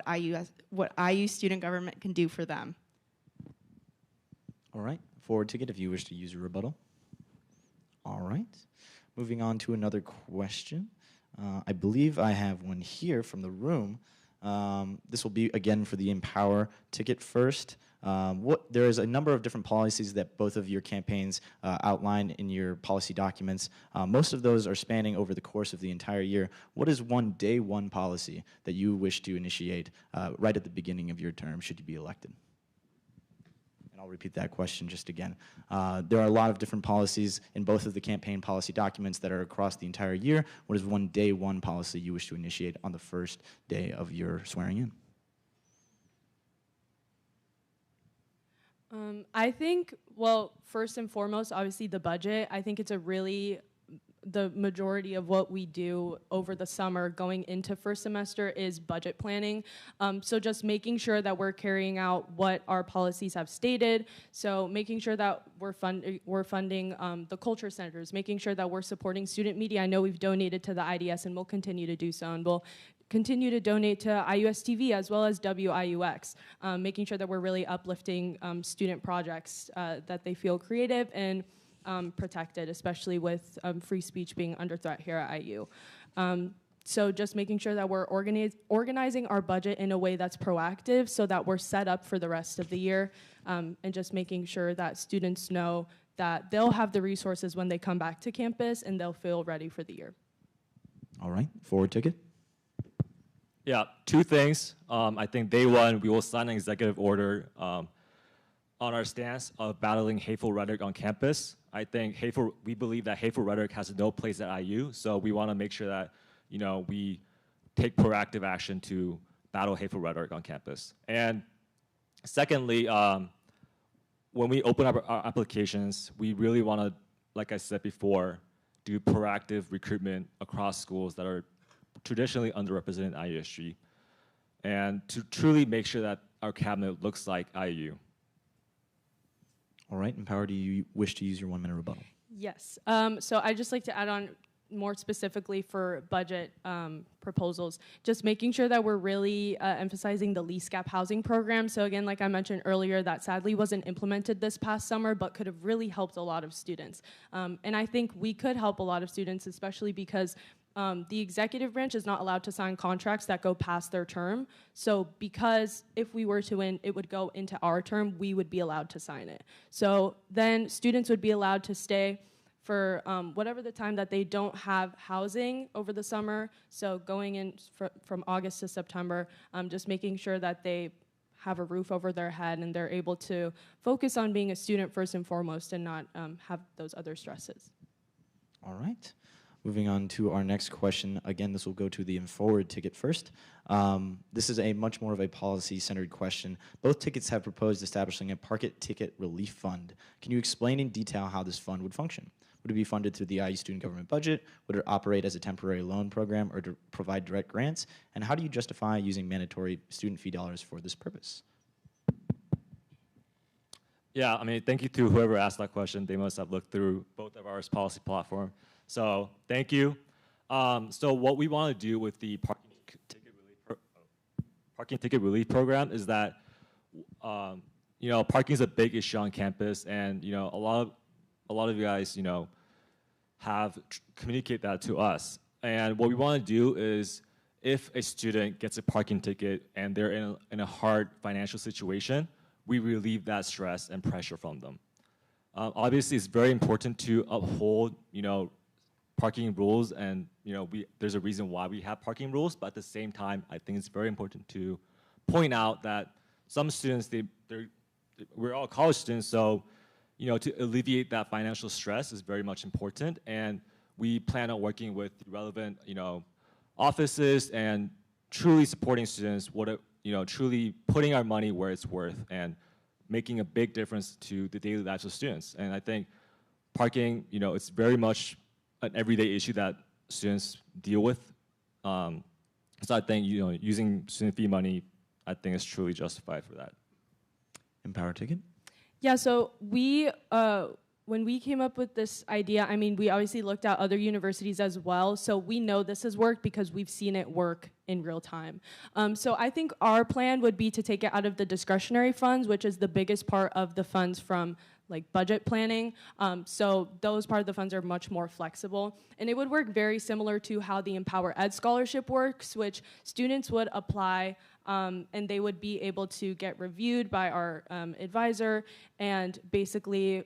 what IU student government can do for them. All right, forward ticket if you wish to use your rebuttal. All right, moving on to another question. I believe I have one here from the room. This will be, again, for the Empower ticket first. There is a number of different policies that both of your campaigns outline in your policy documents. Most of those are spanning over the course of the entire year. What is one day one policy that you wish to initiate right at the beginning of your term, should you be elected? And I'll repeat that question just again. There are a lot of different policies in both of the campaign policy documents that are across the entire year. What is one day one policy you wish to initiate on the first day of your swearing in? I think, well, first and foremost, obviously the budget. I think it's the majority of what we do over the summer going into first semester is budget planning. So just making sure that we're carrying out what our policies have stated. So making sure that we're funding the culture centers, making sure that we're supporting student media. I know we've donated to the IDS and we'll continue to do so, and we'll continue to donate to IUS TV as well as WIUX, making sure that we're really uplifting student projects that they feel creative and protected, especially with free speech being under threat here at IU. So just making sure that we're organizing our budget in a way that's proactive so that we're set up for the rest of the year, and just making sure that students know that they'll have the resources when they come back to campus and they'll feel ready for the year. All right, forward ticket. Yeah, two things. I think day one, we will sign an executive order on our stance of battling hateful rhetoric on campus. I think we believe that hateful rhetoric has no place at IU, so we want to make sure that, you know, we take proactive action to battle hateful rhetoric on campus. And secondly, when we open up our applications, we really want to, like I said before, do proactive recruitment across schools that are traditionally underrepresented in IUSG, and to truly make sure that our cabinet looks like IU. All right, Empower, do you wish to use your 1 minute rebuttal? Yes, so I'd just like to add on more specifically for budget proposals, just making sure that we're really emphasizing the lease gap housing program. So again, like I mentioned earlier, that sadly wasn't implemented this past summer, but could have really helped a lot of students. And I think we could help a lot of students, especially because the executive branch is not allowed to sign contracts that go past their term. So because if we were to win, it would go into our term, we would be allowed to sign it. So then students would be allowed to stay for whatever the time that they don't have housing over the summer. So going in from August to September, just making sure that they have a roof over their head and they're able to focus on being a student first and foremost and not have those other stresses. All right. Moving on to our next question. Again, this will go to the Forward ticket first. This is a much more of a policy-centered question. Both tickets have proposed establishing a parking ticket relief fund. Can you explain in detail how this fund would function? Would it be funded through the IU student government budget? Would it operate as a temporary loan program or to provide direct grants? And how do you justify using mandatory student fee dollars for this purpose? Yeah, I mean, thank you to whoever asked that question. They must have looked through both of our policy platform. So thank you. So what we want to do with the parking ticket relief program is that, you know, parking is a big issue on campus, and you know, a lot of you guys, you know, have communicate that to us. And what we want to do is, if a student gets a parking ticket and they're in a hard financial situation, we relieve that stress and pressure from them. Obviously, it's very important to uphold, you know, parking rules, and you know, there's a reason why we have parking rules. But at the same time, I think it's very important to point out that some students, we're all college students, so you know, to alleviate that financial stress is very much important. And we plan on working with relevant, you know, offices and truly supporting students. You know, truly putting our money where it's worth and making a big difference to the daily lives of students. And I think parking, you know, it's very much an everyday issue that students deal with. So I think, you know, using student fee money, I think is truly justified for that. Empower ticket? Yeah, so we, when we came up with this idea, I mean, we obviously looked at other universities as well, so we know this has worked because we've seen it work in real time. So I think our plan would be to take it out of the discretionary funds, which is the biggest part of the funds from like budget planning. So those part of the funds are much more flexible. And it would work very similar to how the Empower Ed scholarship works, which students would apply and they would be able to get reviewed by our advisor, and basically,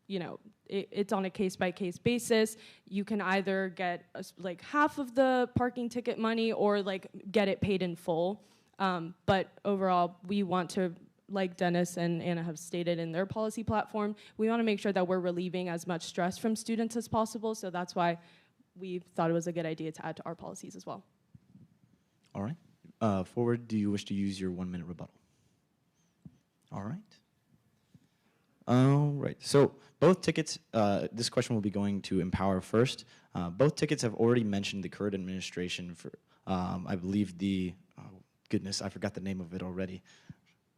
you know, it's on a case-by-case basis. You can either get like half of the parking ticket money or like get it paid in full. But overall, we want to, like Dennis and Anna have stated in their policy platform, we want to make sure that we're relieving as much stress from students as possible. So that's why we thought it was a good idea to add to our policies as well. All right. Forward, do you wish to use your 1 minute rebuttal? All right. All right. So both tickets, this question will be going to Empower first. Both tickets have already mentioned the current administration for, I believe the, oh goodness, I forgot the name of it already.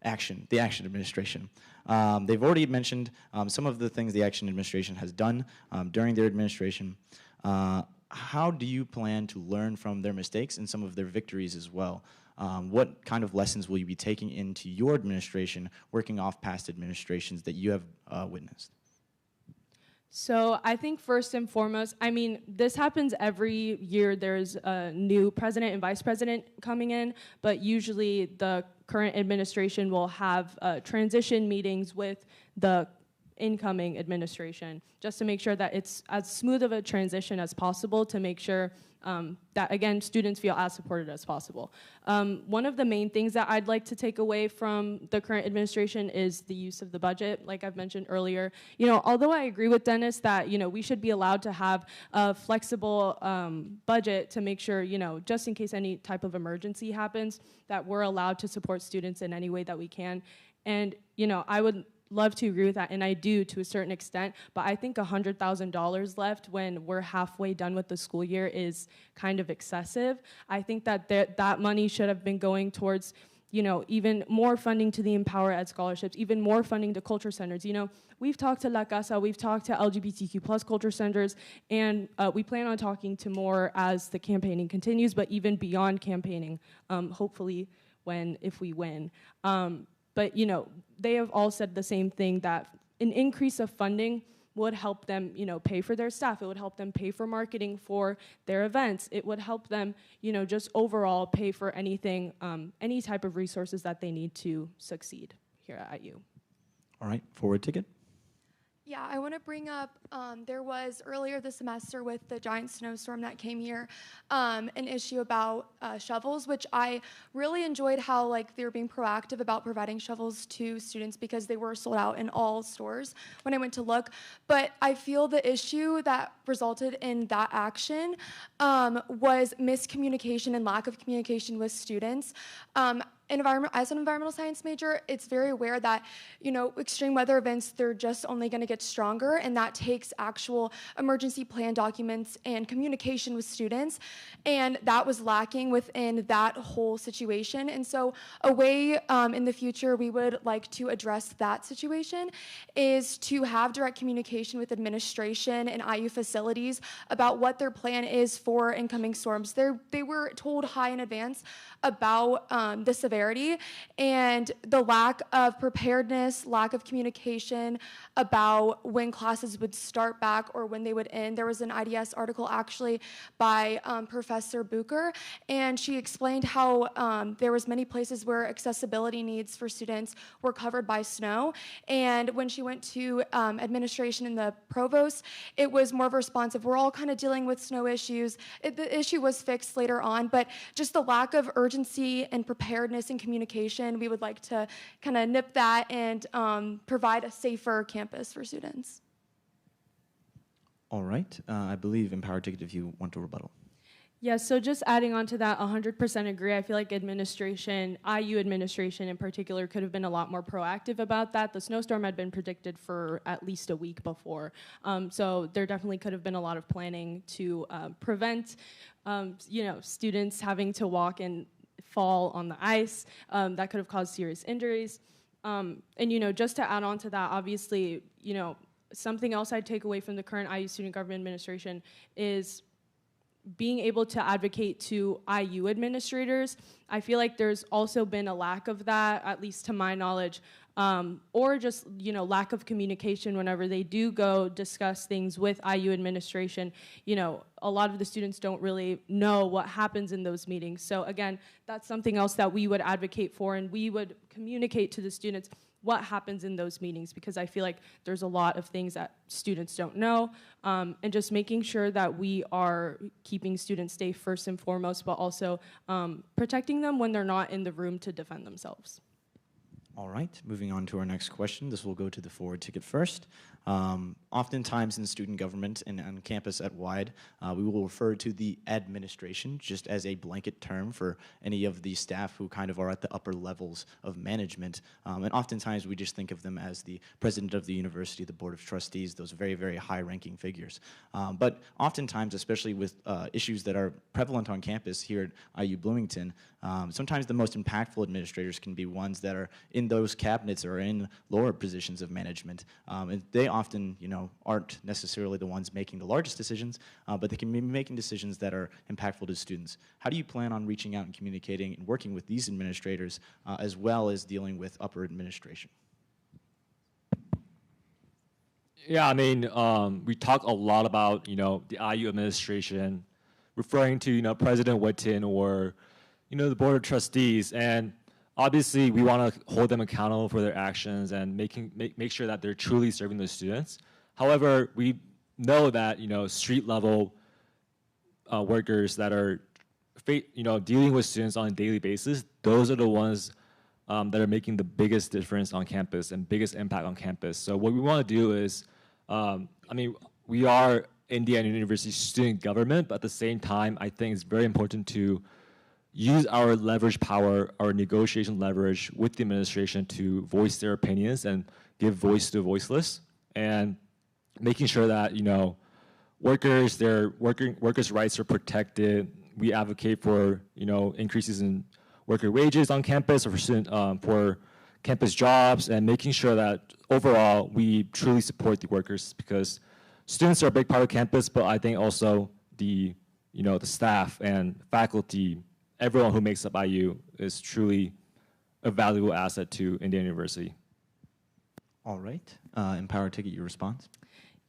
The Action Administration. They've already mentioned some of the things the Action Administration has done during their administration. How do you plan to learn from their mistakes and some of their victories as well? What kind of lessons will you be taking into your administration, working off past administrations that you have witnessed? So I think first and foremost, I mean, this happens every year. There's a new president and vice president coming in, but usually the current administration will have transition meetings with the incoming administration just to make sure that it's as smooth of a transition as possible, to make sure that, again, students feel as supported as possible. One of the main things that I'd like to take away from the current administration is the use of the budget. Like I've mentioned earlier, you know, although I agree with Dennis that, you know, we should be allowed to have a flexible budget to make sure, you know, just in case any type of emergency happens, that we're allowed to support students in any way that we can. And, you know, I would love to agree with that, and I do to a certain extent, but I think $100,000 left when we're halfway done with the school year is kind of excessive. I think that that money should have been going towards even more funding to the Empower Ed scholarships, even more funding to culture centers. We've talked to La Casa, we've talked to LGBTQ plus culture centers, and we plan on talking to more as the campaigning continues, but even beyond campaigning, hopefully if we win. But they have all said the same thing, that an increase of funding would help them, pay for their staff. It would help them pay for marketing for their events. It would help them, just overall pay for anything, any type of resources that they need to succeed here at IU. All right, forward ticket. Yeah, I want to bring up, there was earlier this semester with the giant snowstorm that came here, an issue about shovels, which I really enjoyed how they were being proactive about providing shovels to students because they were sold out in all stores when I went to look. But I feel the issue that resulted in that action was miscommunication and lack of communication with students. As an environmental science major, it's very aware that, extreme weather events, they're just only going to get stronger, and that takes actual emergency plan documents and communication with students, and that was lacking within that whole situation. And so a way in the future we would like to address that situation is to have direct communication with administration and IU facilities about what their plan is for incoming storms. They were told high in advance about the severity and the lack of preparedness, lack of communication about when classes would start back or when they would end. There was an IDS article actually by Professor Bucher, and she explained how there was many places where accessibility needs for students were covered by snow, and when she went to administration and the provost, it was more of a responsive, we're all kind of dealing with snow issues. The issue was fixed later on, but just the lack of urgency and preparedness and communication, we would like to kind of nip that and provide a safer campus for students. All right, I believe Empower Ticket, if you want to rebuttal. Yeah, so just adding on to that, 100% agree. I feel like administration, IU administration in particular, could have been a lot more proactive about that. The snowstorm had been predicted for at least a week before. So there definitely could have been a lot of planning to prevent, students having to walk and fall on the ice. That could have caused serious injuries. And, just to add on to that, obviously, something else I'd take away from the current IU Student Government Administration is being able to advocate to IU administrators. I feel like there's also been a lack of that, at least to my knowledge, or just lack of communication whenever they do go discuss things with IU administration. A lot of the students don't really know what happens in those meetings. So again, that's something else that we would advocate for, and we would communicate to the students what happens in those meetings, because I feel like there's a lot of things that students don't know, and just making sure that we are keeping students safe first and foremost, but also protecting them when they're not in the room to defend themselves. All right, moving on to our next question. This will go to the forward ticket first. Oftentimes in student government and on campus at Wide, we will refer to the administration just as a blanket term for any of the staff who kind of are at the upper levels of management. And oftentimes we just think of them as the president of the university, the board of trustees, those very, very high-ranking figures. But oftentimes, especially with issues that are prevalent on campus here at IU Bloomington, sometimes the most impactful administrators can be ones that are in those cabinets or in lower positions of management. And they often, aren't necessarily the ones making the largest decisions, but they can be making decisions that are impactful to students. How do you plan on reaching out and communicating and working with these administrators as well as dealing with upper administration? Yeah, we talk a lot about, the IU administration, referring to, President Whitten or, the board of trustees, and obviously we want to hold them accountable for their actions and make sure that they're truly serving the students. However, we know that, street level workers that are, dealing with students on a daily basis, those are the ones that are making the biggest difference on campus and biggest impact on campus. So what we want to do is, we are Indiana University student government, but at the same time, I think it's very important to use our leverage power, our negotiation leverage with the administration to voice their opinions and give voice to the voiceless, and making sure that workers' rights are protected. We advocate for increases in worker wages on campus or for campus jobs, and making sure that overall we truly support the workers, because students are a big part of campus, but I think also the staff and faculty, everyone who makes up IU is truly a valuable asset to Indiana University. All right. Empower Ticket, your response?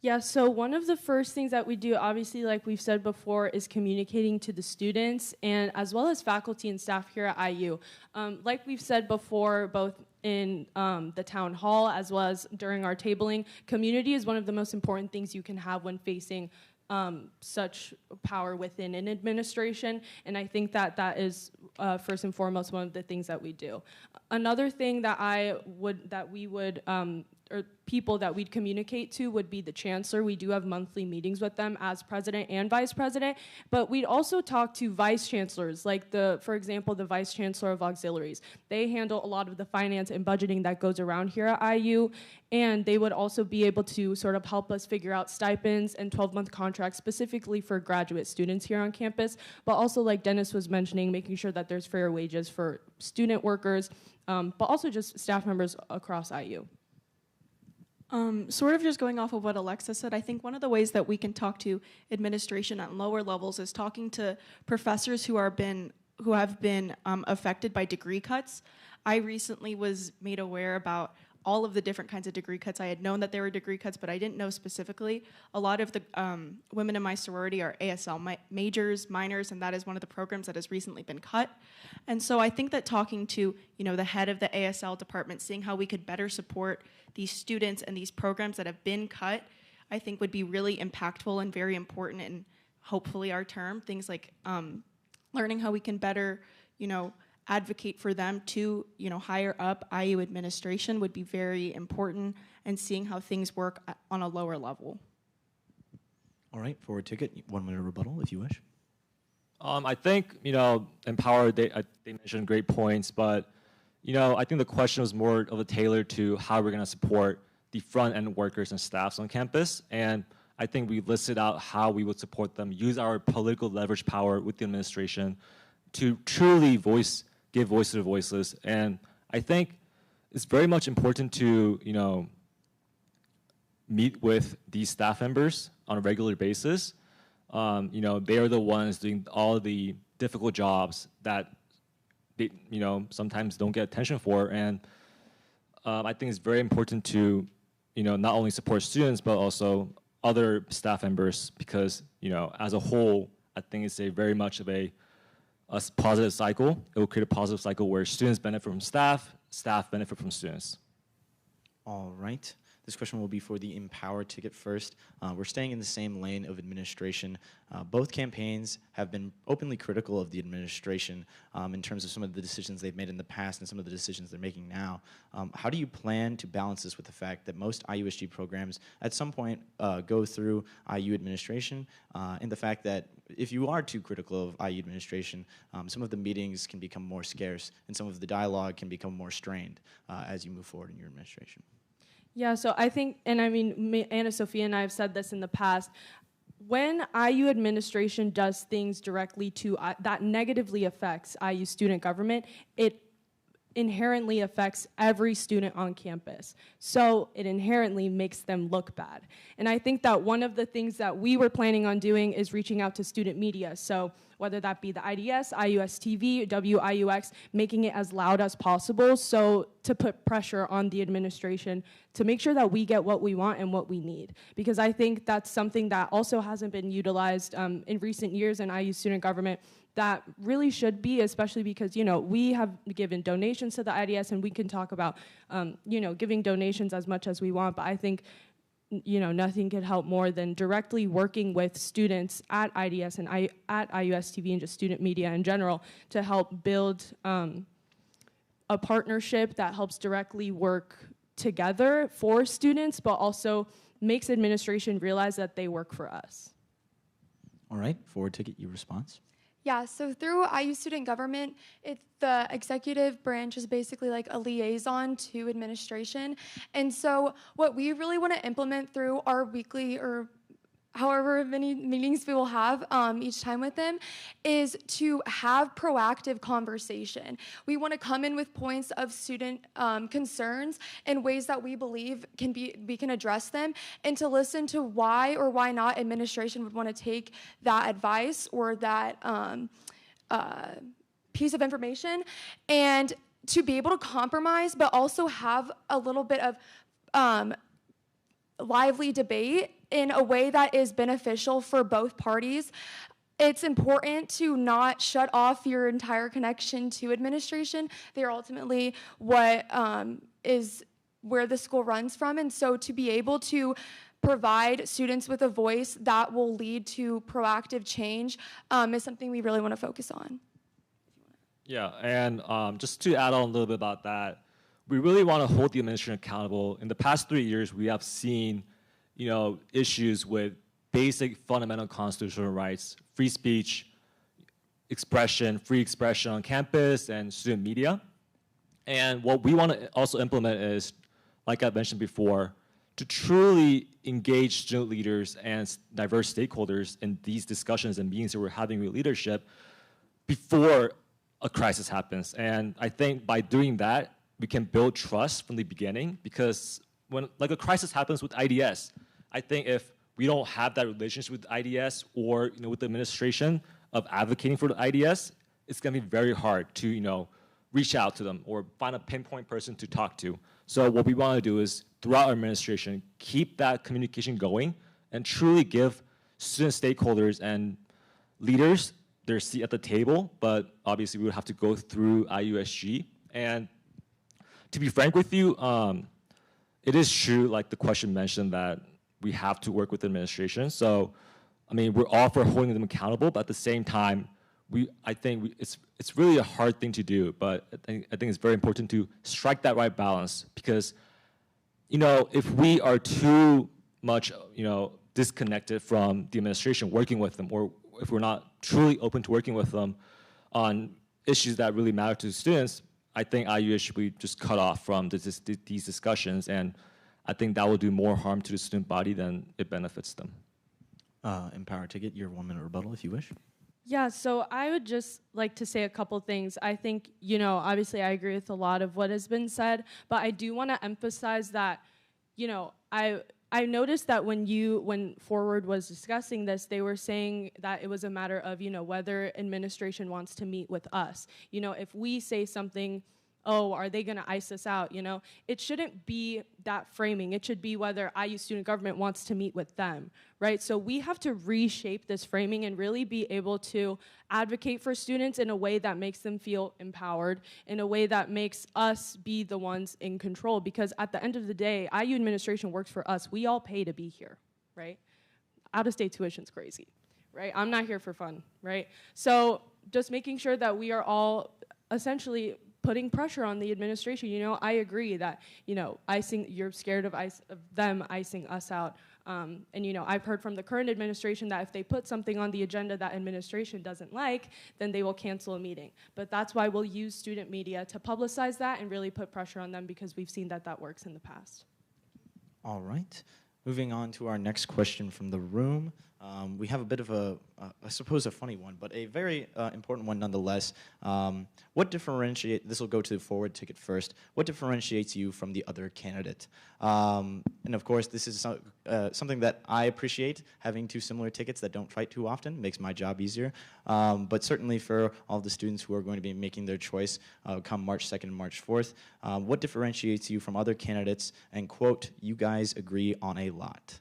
Yeah, so one of the first things that we do, obviously, like we've said before, is communicating to the students and as well as faculty and staff here at IU. Like we've said before, both in the town hall as well as during our tabling, community is one of the most important things you can have when facing such power within an administration, and I think that that is first and foremost one of the things that we do. Another thing that or people that we'd communicate to would be the chancellor. We do have monthly meetings with them as president and vice president, but we'd also talk to vice chancellors, like for example, the vice chancellor of auxiliaries. They handle a lot of the finance and budgeting that goes around here at IU, and they would also be able to sort of help us figure out stipends and 12-month contracts specifically for graduate students here on campus, but also, like Dennis was mentioning, making sure that there's fair wages for student workers, but also just staff members across IU. Sort of just going off of what Alexa said, I think one of the ways that we can talk to administration at lower levels is talking to professors who have been affected by degree cuts. I recently was made aware about all of the different kinds of degree cuts. I had known that there were degree cuts, but I didn't know specifically. A lot of the women in my sorority are ASL majors, minors, and that is one of the programs that has recently been cut. And so I think that talking to the head of the ASL department, seeing how we could better support these students and these programs that have been cut, I think would be really impactful and very important in hopefully our term. Things like learning how we can better, advocate for them to, higher up IU administration would be very important, and seeing how things work on a lower level. All right, Forward Ticket, 1 minute rebuttal if you wish. I think, Empower, they mentioned great points, but, I think the question was more of a tailor to how we're going to support the front-end workers and staffs on campus, and I think we listed out how we would support them, use our political leverage power with the administration to truly give voice to the voiceless. And I think it's very much important to, meet with these staff members on a regular basis. They are the ones doing all the difficult jobs that they, sometimes don't get attention for. And I think it's very important to, not only support students, but also other staff members, because, as a whole, I think it's a very much of a positive cycle. It will create a positive cycle where students benefit from staff, staff benefit from students. All right. This question will be for the Empower Ticket first. We're staying in the same lane of administration. Both campaigns have been openly critical of the administration in terms of some of the decisions they've made in the past and some of the decisions they're making now. How do you plan to balance this with the fact that most IUSG programs at some point go through IU administration, and the fact that if you are too critical of IU administration, some of the meetings can become more scarce and some of the dialogue can become more strained as you move forward in your administration? Yeah, so I think, and I mean, Anna Sophia and I have said this in the past, when IU administration does things directly to, that negatively affects IU student government, it inherently affects every student on campus. So it inherently makes them look bad. And I think that one of the things that we were planning on doing is reaching out to student media. So whether that be the IDS, IUS TV, WIUX, making it as loud as possible, so to put pressure on the administration to make sure that we get what we want and what we need. Because I think that's something that also hasn't been utilized in recent years in IU student government that really should be, especially because, we have given donations to the IDS, and we can talk about, giving donations as much as we want, but I think, nothing could help more than directly working with students at IDS and at IUS TV and just student media in general to help build a partnership that helps directly work together for students, but also makes administration realize that they work for us. All right, Forward Ticket, your response? Yeah, so through IU student government, the executive branch is basically like a liaison to administration. And so what we really want to implement through our weekly or however many meetings we will have each time with them, is to have proactive conversation. We want to come in with points of student concerns in ways that we believe we can address them, and to listen to why or why not administration would want to take that advice or that piece of information, and to be able to compromise, but also have a little bit of lively debate in a way that is beneficial for both parties. It's important to not shut off your entire connection to administration. They're ultimately what is where the school runs from, and so to be able to provide students with a voice that will lead to proactive change is something we really want to focus on. Yeah, and just to add on a little bit about that, we really want to hold the administration accountable. In the past 3 years, we have seen, issues with basic fundamental constitutional rights, free speech, free expression on campus, and student media. And what we want to also implement is, like I mentioned before, to truly engage student leaders and diverse stakeholders in these discussions and meetings that we're having with leadership before a crisis happens. And I think by doing that, we can build trust from the beginning, because when a crisis happens with IDS, I think if we don't have that relationship with IDS or with the administration of advocating for the IDS, it's going to be very hard to reach out to them or find a pinpoint person to talk to. So what we want to do is, throughout our administration, keep that communication going and truly give student stakeholders and leaders their seat at the table, but obviously we would have to go through IUSG. And to be frank with you, it is true, like the question mentioned, that we have to work with the administration. So, we're all for holding them accountable, but at the same time, I think it's really a hard thing to do, but I think it's very important to strike that right balance, because, if we are too much, disconnected from the administration working with them, or if we're not truly open to working with them on issues that really matter to students, I think IU should be just cut off from these discussions, and I think that will do more harm to the student body than it benefits them. Empower Ticket, your 1 minute rebuttal if you wish. Yeah, so I would just like to say a couple things. I think, obviously I agree with a lot of what has been said, but I do want to emphasize that, I noticed that when Forward was discussing this, they were saying that it was a matter of, whether administration wants to meet with us. If we say something, oh, are they going to ice us out? It shouldn't be that framing. It should be whether IU student government wants to meet with them, right? So we have to reshape this framing and really be able to advocate for students in a way that makes them feel empowered, in a way that makes us be the ones in control. Because at the end of the day, IU administration works for us. We all pay to be here, right? Out-of-state tuition's crazy, right? I'm not here for fun, right? So just making sure that we are all essentially putting pressure on the administration. I agree that, you're scared of them icing us out. And, I've heard from the current administration that if they put something on the agenda that administration doesn't like, then they will cancel a meeting. But that's why we'll use student media to publicize that and really put pressure on them, because we've seen that works in the past. All right. Moving on to our next question from the room. We have a bit of I suppose a funny one, but a very important one nonetheless. This will go to the Forward Ticket first. What differentiates you from the other candidate? And of course, this is something that I appreciate. Having two similar tickets that don't fight too often makes my job easier. But certainly for all the students who are going to be making their choice come March 2nd and March 4th, what differentiates you from other candidates? And quote, you guys agree on a lot.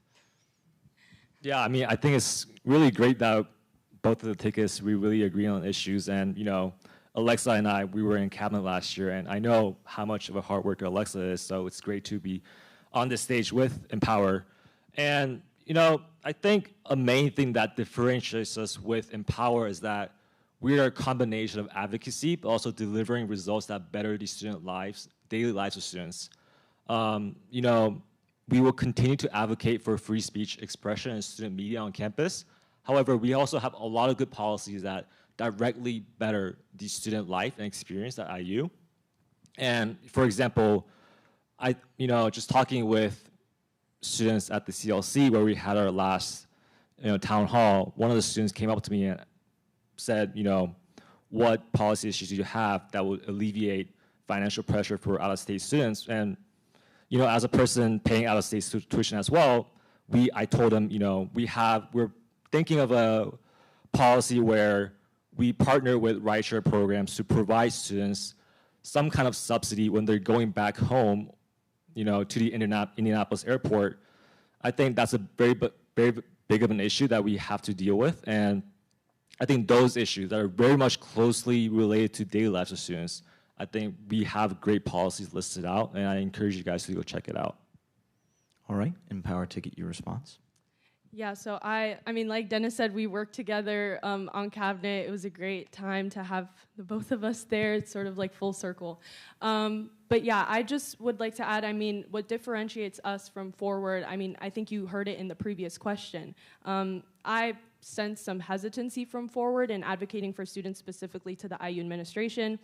Yeah, I think it's really great that both of the tickets, we really agree on issues. And, Alexa and I, we were in cabinet last year, and I know how much of a hard worker Alexa is, so it's great to be on this stage with Empower. And, I think a main thing that differentiates us with Empower is that we are a combination of advocacy, but also delivering results that better the student lives, daily lives of students. We will continue to advocate for free speech expression and student media on campus. However, we also have a lot of good policies that directly better the student life and experience at IU. And for example, just talking with students at the CLC where we had our last town hall, one of the students came up to me and said, what policy issues do you have that would alleviate financial pressure for out-of-state students? And as a person paying out-of-state tuition as well, I told them, we're thinking of a policy where we partner with rideshare programs to provide students some kind of subsidy when they're going back home, to the Indianapolis airport. I think that's a very big of an issue that we have to deal with. And I think those issues that are very much closely related to daily lives of students, I think we have great policies listed out, and I encourage you guys to go check it out. All right, Empower Ticket, your response. Yeah, so I mean, like Dennis said, we worked together on Cabinet. It was a great time to have the both of us there. It's sort of like full circle. But yeah, I just would like to add, I mean, what differentiates us from Forward, I mean, I think you heard it in the previous question. I sense some hesitancy from Forward in advocating for students specifically to the IU administration.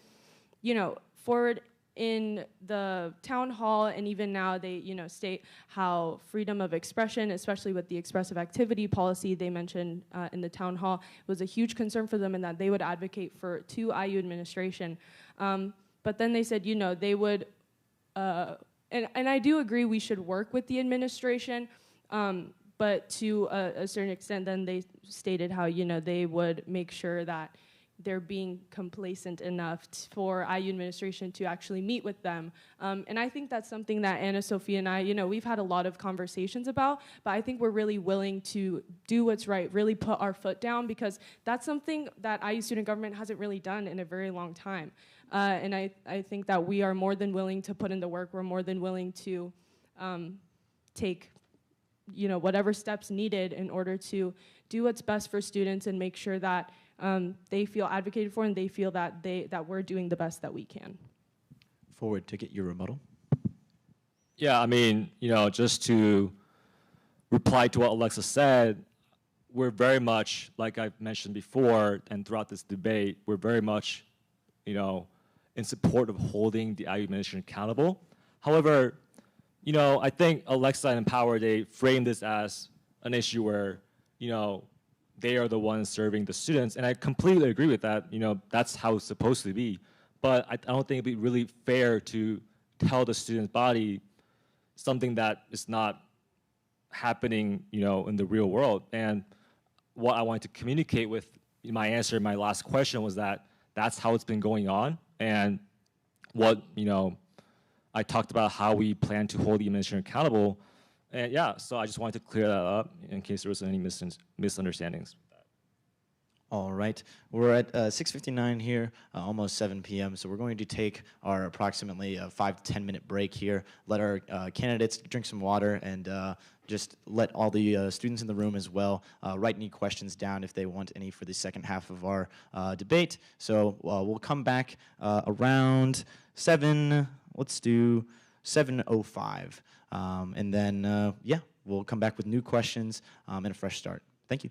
Forward in the town hall and even now they state how freedom of expression, especially with the expressive activity policy they mentioned in the town hall, was a huge concern for them and that they would advocate to IU administration. But then they said they would, and I do agree we should work with the administration, but to a certain extent then they stated how they would make sure that they're being complacent enough for IU administration to actually meet with them. And I think that's something that Anna Sophia and I, we've had a lot of conversations about, but I think we're really willing to do what's right, really put our foot down, because that's something that IU student government hasn't really done in a very long time. And I think that we are more than willing to put in the work. We're more than willing to take whatever steps needed in order to do what's best for students and make sure that they feel advocated for and they feel that we're doing the best that we can. Forward Ticket, your rebuttal. Yeah, I mean, just to reply to what Alexa said, we're very much, like I've mentioned before and throughout this debate, we're very much, in support of holding the IU administration accountable. However, I think Alexa and Empower, they frame this as an issue where, they are the ones serving the students, and I completely agree with that. That's how it's supposed to be. But I don't think it'd be really fair to tell the student body something that is not happening, in the real world. And what I wanted to communicate with my answer, my last question, was that that's how it's been going on. And what, I talked about how we plan to hold the administration accountable. And yeah, so I just wanted to clear that up in case there was any misunderstandings. All right, we're at 6:59 here, almost 7 p.m. So we're going to take our approximately 5 to 10 minute break here, let our candidates drink some water, and just let all the students in the room as well write any questions down if they want any for the second half of our debate. So we'll come back around 7, let's do 7:05. And then, yeah, we'll come back with new questions and a fresh start. Thank you.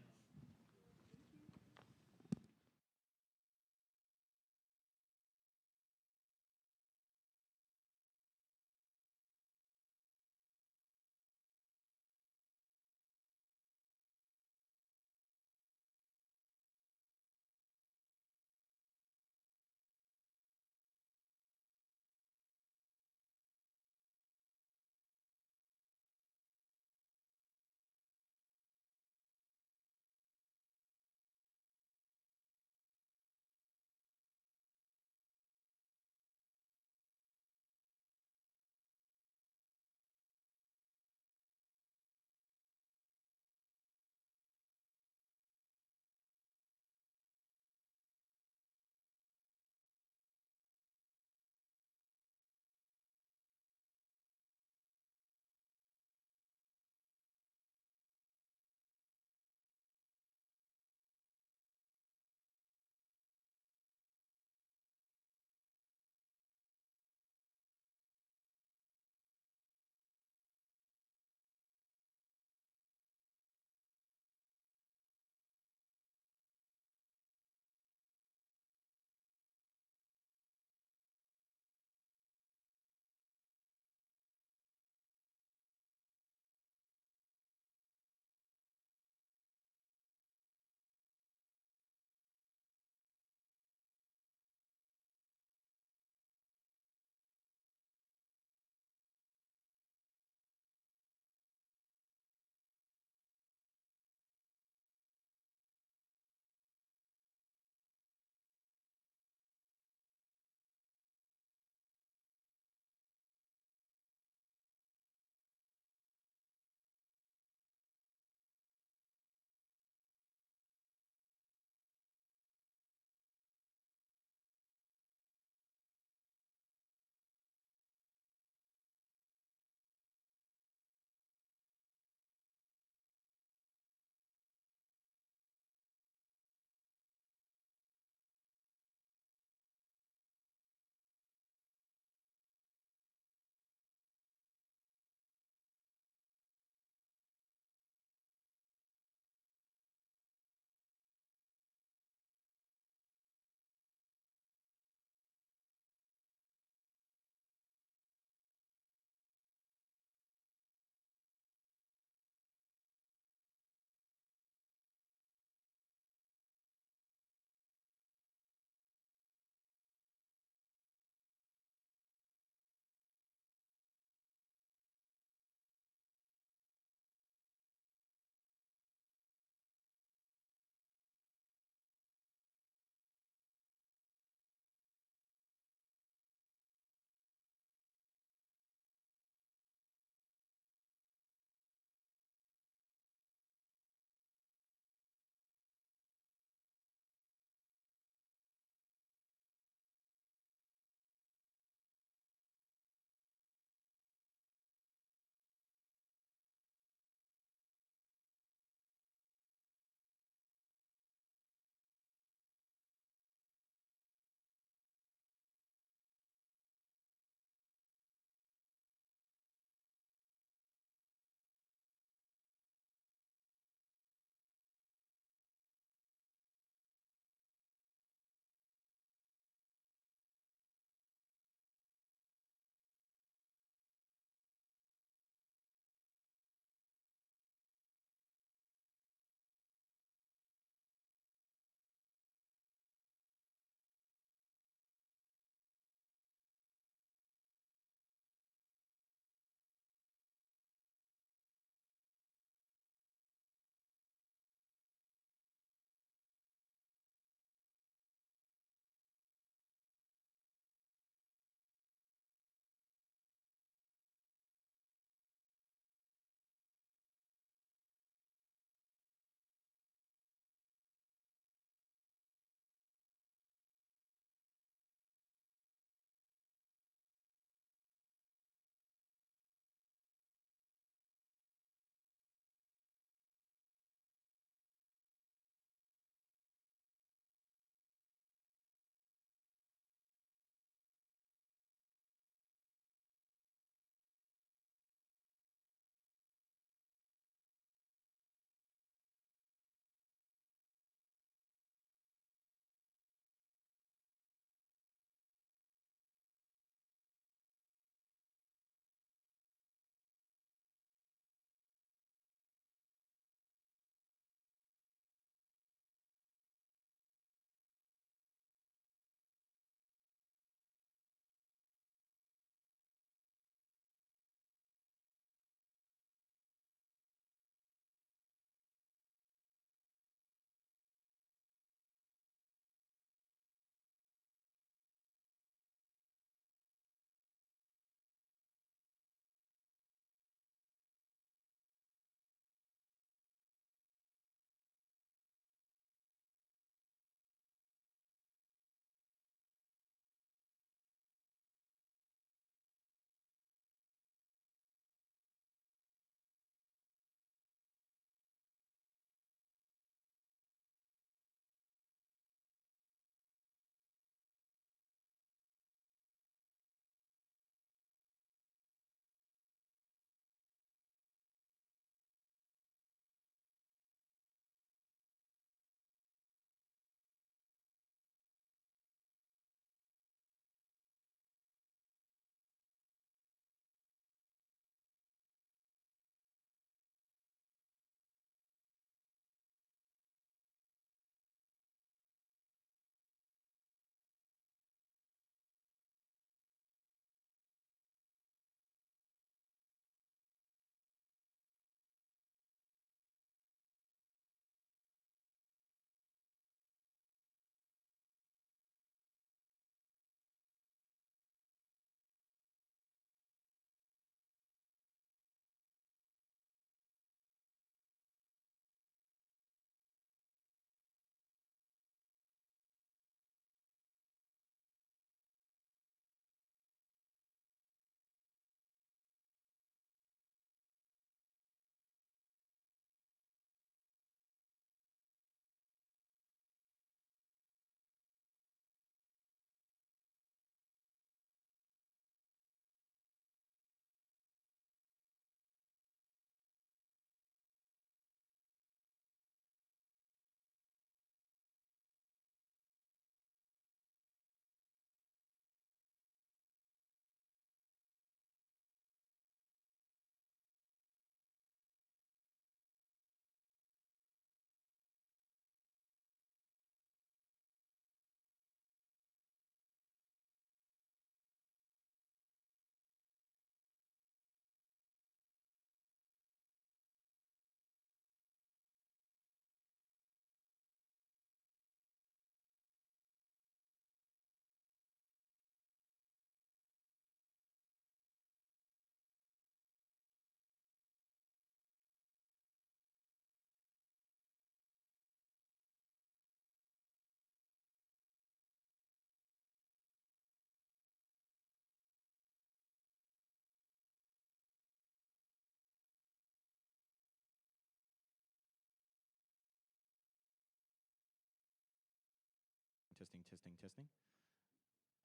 testing, testing.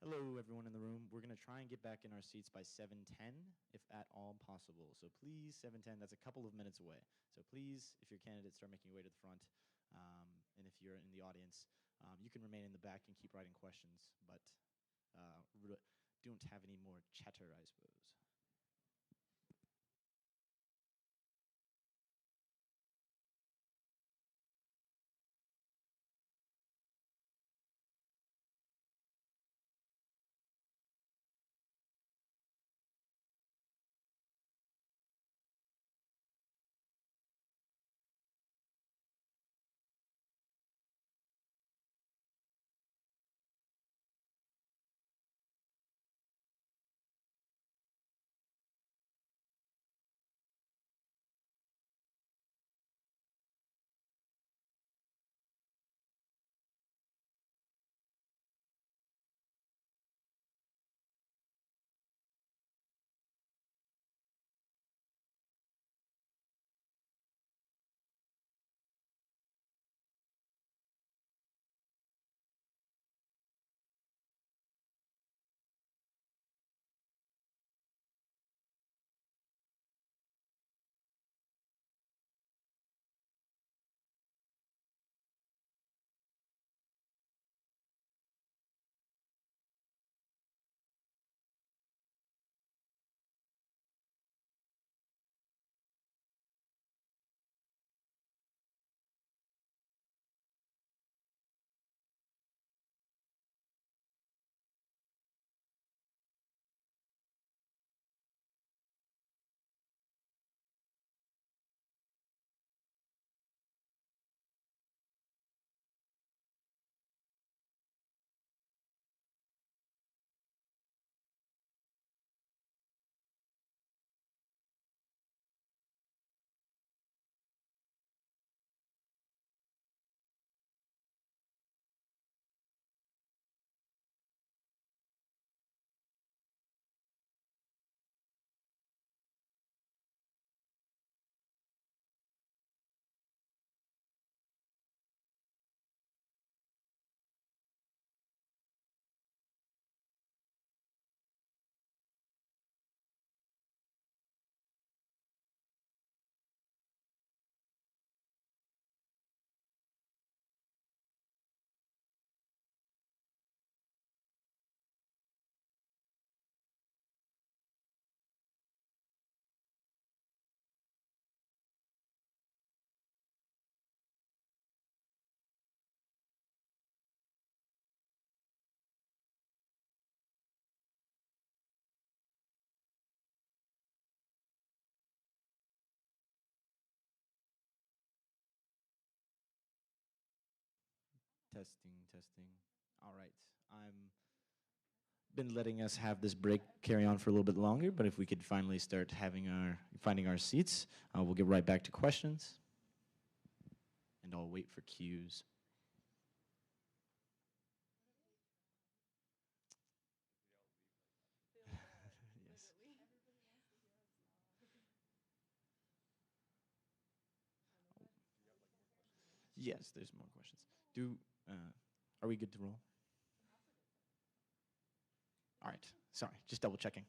Hello, everyone in the room. We're going to try and get back in our seats by 7:10, if at all possible. So please, 7:10, that's a couple of minutes away. So please, if you're candidates, start making your way to the front. And if you're in the audience, you can remain in the back and keep writing questions, but don't have any more chatter, I suppose. Testing, testing. All right. I'm been letting us have this break carry on for a little bit longer, but if we could finally start finding our seats, we'll get right back to questions. And I'll wait for cues. Yes. Yes, there's more questions. Are we good to roll? All right, sorry, just double checking.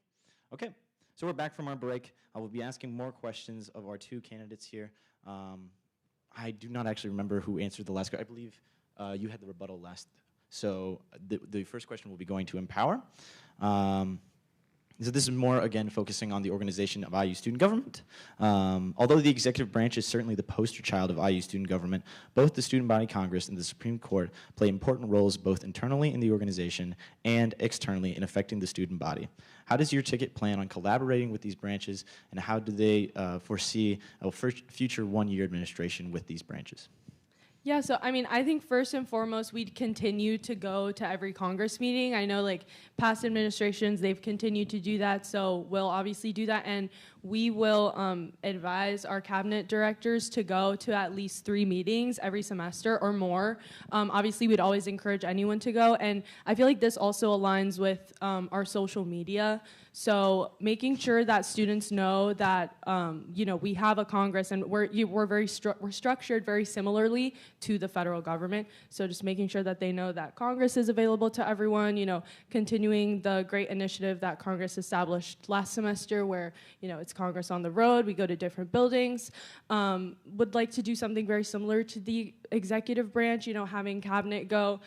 Okay, so we're back from our break. I will be asking more questions of our two candidates here. I do not actually remember who answered the last question. I believe you had the rebuttal last. So the first question will be going to Empower. So this is more, again, focusing on the organization of IU student government. Although the executive branch is certainly the poster child of IU student government, both the Student Body Congress and the Supreme Court play important roles both internally in the organization and externally in affecting the student body. How does your ticket plan on collaborating with these branches, and how do they foresee a future one-year administration with these branches? Yeah, so I mean, I think first and foremost, we'd continue to go to every Congress meeting. I know like past administrations, they've continued to do that, so we'll obviously do that. And we will advise our cabinet directors to go to at least 3 meetings every semester or more. Obviously, we'd always encourage anyone to go. And I feel like this also aligns with our social media. So making sure that students know that we have a Congress, and we're structured very similarly to the federal government. So just making sure that they know that Congress is available to everyone. Continuing the great initiative that Congress established last semester, where it's Congress on the road. We go to different buildings. Would like to do something very similar to the executive branch. Having cabinet go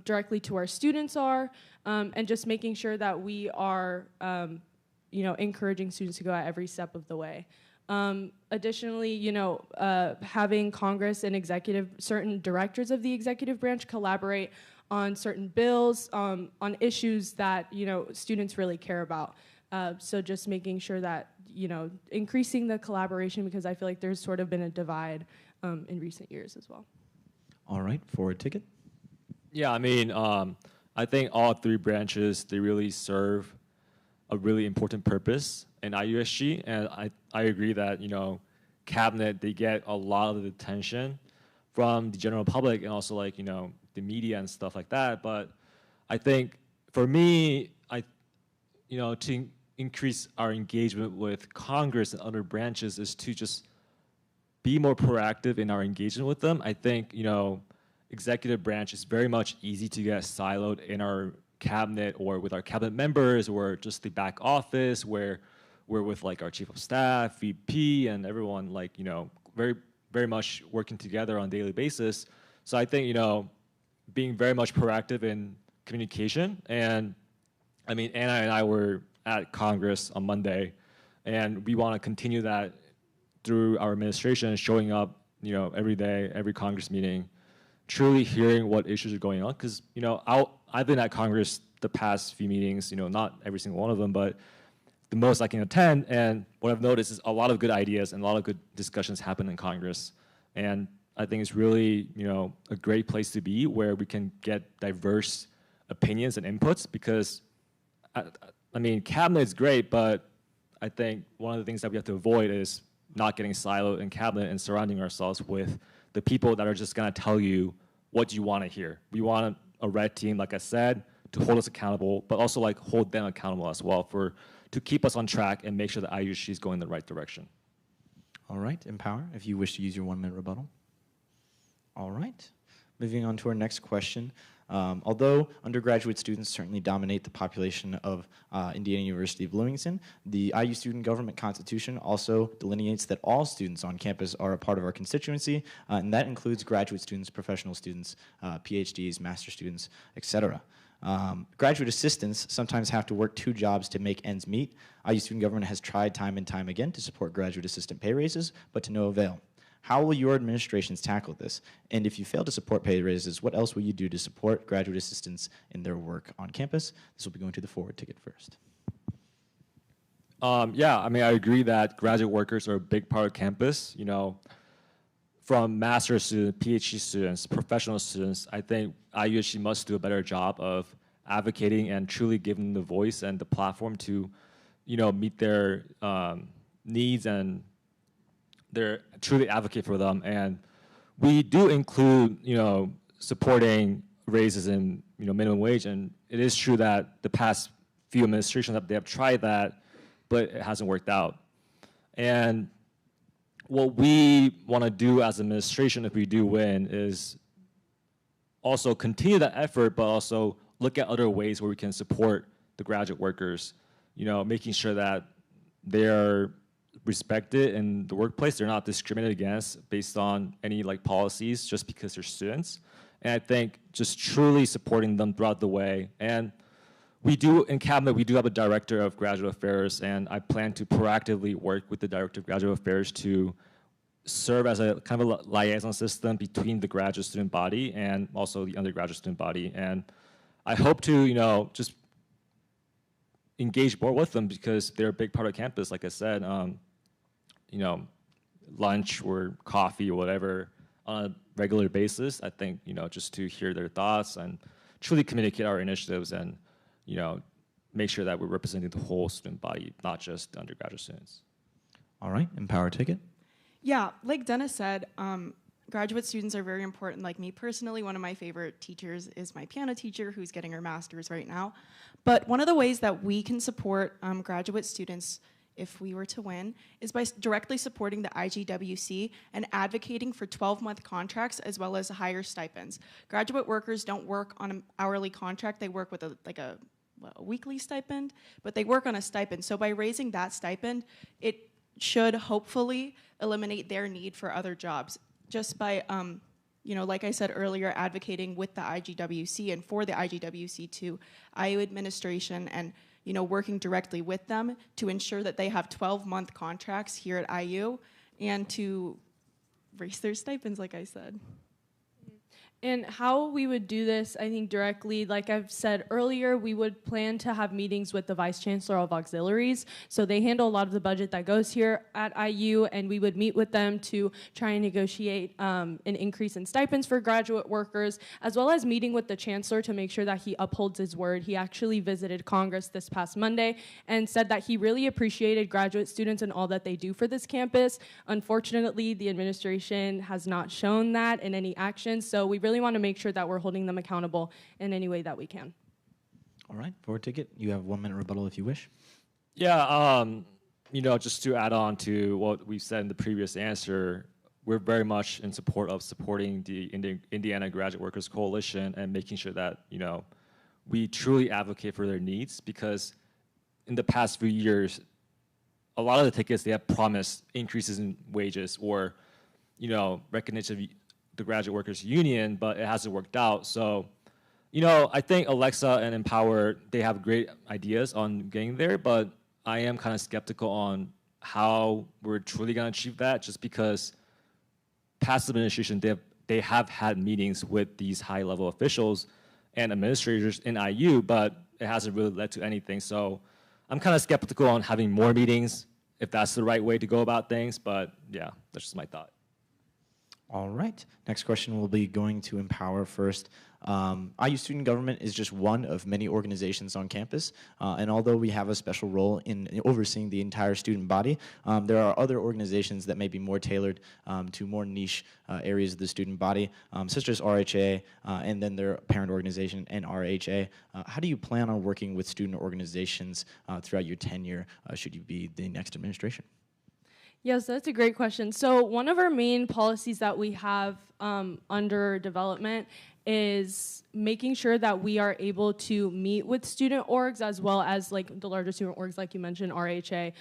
directly to where students are. And just making sure that we are, encouraging students to go at every step of the way. Additionally, having Congress and certain directors of the executive branch collaborate on certain bills, on issues that, students really care about. So just making sure that, increasing the collaboration, because I feel like there's sort of been a divide in recent years as well. All right, forward ticket. Yeah, I think all three branches, they really serve a really important purpose in IUSG, and I agree that, cabinet, they get a lot of the attention from the general public and also the media and stuff like that. But I think for me, to increase our engagement with Congress and other branches is to just be more proactive in our engagement with them. I think, executive branch is very much easy to get siloed in our cabinet or with our cabinet members or just the back office where we're with our chief of staff, VP, and everyone very, very much working together on a daily basis. So I think, being very much proactive in communication. And Anna and I were at Congress on Monday, and we want to continue that through our administration, showing up, every day, every Congress meeting, truly hearing what issues are going on. Because, I've been at Congress the past few meetings, not every single one of them, but the most I can attend. And what I've noticed is a lot of good ideas and a lot of good discussions happen in Congress. And I think it's really, a great place to be where we can get diverse opinions and inputs, because, cabinet is great, but I think one of the things that we have to avoid is not getting siloed in cabinet and surrounding ourselves with the people that are just going to tell you what you want to hear. We want a red team, like I said, to hold us accountable, but also hold them accountable as well to keep us on track and make sure that IUSG is going in the right direction. All right, Empower, if you wish to use your 1 minute rebuttal. All right, moving on to our next question. Although undergraduate students certainly dominate the population of Indiana University of Bloomington, the IU Student Government Constitution also delineates that all students on campus are a part of our constituency, and that includes graduate students, professional students, PhDs, master students, etc. Graduate assistants sometimes have to work 2 jobs to make ends meet. IU Student Government has tried time and time again to support graduate assistant pay raises, but to no avail. How will your administrations tackle this? And if you fail to support pay raises, what else will you do to support graduate assistants in their work on campus? This will be going to the forward ticket first. I agree that graduate workers are a big part of campus. From master's students, PhD students, professional students, I think IUSG must do a better job of advocating and truly giving the voice and the platform to, meet their needs and truly advocate for them. And we do include, supporting raises in, minimum wage. And it is true that the past few administrations, they have tried that, but it hasn't worked out. And what we want to do as administration, if we do win, is also continue that effort, but also look at other ways where we can support the graduate workers, making sure that they're respected in the workplace. They're not discriminated against based on any policies just because they're students. And I think just truly supporting them throughout the way. And in cabinet, we do have a director of graduate affairs, and I plan to proactively work with the director of graduate affairs to serve as a kind of a liaison system between the graduate student body and also the undergraduate student body. And I hope to, just engage more with them because they're a big part of campus, like I said. Lunch or coffee or whatever on a regular basis. I think, just to hear their thoughts and truly communicate our initiatives and, make sure that we're representing the whole student body, not just the undergraduate students. All right, Empower ticket. Yeah, like Dennis said, graduate students are very important. Like me personally, one of my favorite teachers is my piano teacher who's getting her master's right now. But one of the ways that we can support graduate students if we were to win is by directly supporting the IGWC and advocating for 12-month contracts as well as higher stipends. Graduate workers don't work on an hourly contract, they work with a weekly stipend, but they work on a stipend. So by raising that stipend, it should hopefully eliminate their need for other jobs. Just by, like I said earlier, advocating with the IGWC and for the IGWC to IU administration and working directly with them to ensure that they have 12-month contracts here at IU and to raise their stipends, like I said. And how we would do this, I think directly, like I've said earlier, we would plan to have meetings with the Vice Chancellor of Auxiliaries. So they handle a lot of the budget that goes here at IU, and we would meet with them to try and negotiate an increase in stipends for graduate workers, as well as meeting with the Chancellor to make sure that he upholds his word. He actually visited Congress this past Monday and said that he really appreciated graduate students and all that they do for this campus. Unfortunately, the administration has not shown that in any action, so we really want to make sure that we're holding them accountable in any way that we can. All right, Forward Ticket, you have 1 minute rebuttal if you wish. Yeah, just to add on to what we said in the previous answer, we're very much in support of supporting the Indiana Graduate Workers Coalition and making sure that, we truly advocate for their needs, because in the past few years, a lot of the tickets, they have promised increases in wages or, recognition of the Graduate Workers Union, but it hasn't worked out. So, I think Alexa and Empower, they have great ideas on getting there, but I am kind of skeptical on how we're truly going to achieve that, just because past administration, they have had meetings with these high-level officials and administrators in IU, but it hasn't really led to anything. So I'm kind of skeptical on having more meetings, if that's the right way to go about things, but yeah, that's just my thought. All right. Next question will be going to Empower first. IU Student Government is just one of many organizations on campus, and although we have a special role in overseeing the entire student body, there are other organizations that may be more tailored to more niche areas of the student body, such as RHA, and then their parent organization, NRHA. How do you plan on working with student organizations throughout your tenure, should you be the next administration? Yes, that's a great question. So one of our main policies that we have under development is making sure that we are able to meet with student orgs as well as like the larger student orgs, like you mentioned, RHA,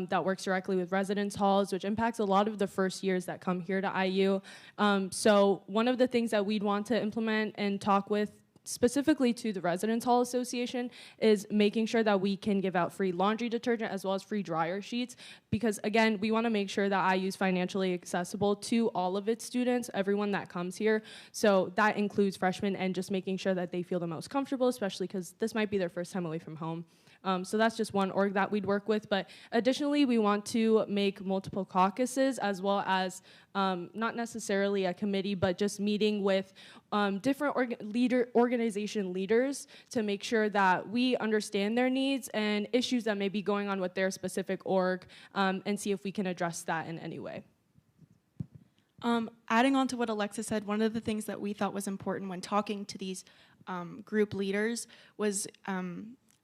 that works directly with residence halls, which impacts a lot of the first years that come here to IU. So one of the things that we'd want to implement and talk with specifically to the Residence Hall Association is making sure that we can give out free laundry detergent as well as free dryer sheets, because again, we want to make sure that IU is financially accessible to all of its students, everyone that comes here. So that includes freshmen, and just making sure that they feel the most comfortable, especially because this might be their first time away from home. So that's just one org that we'd work with. But additionally, we want to make multiple caucuses as well as not necessarily a committee, but just meeting with different organization leaders to make sure that we understand their needs and issues that may be going on with their specific org, and see if we can address that in any way. Adding on to what Alexa said, one of the things that we thought was important when talking to these group leaders was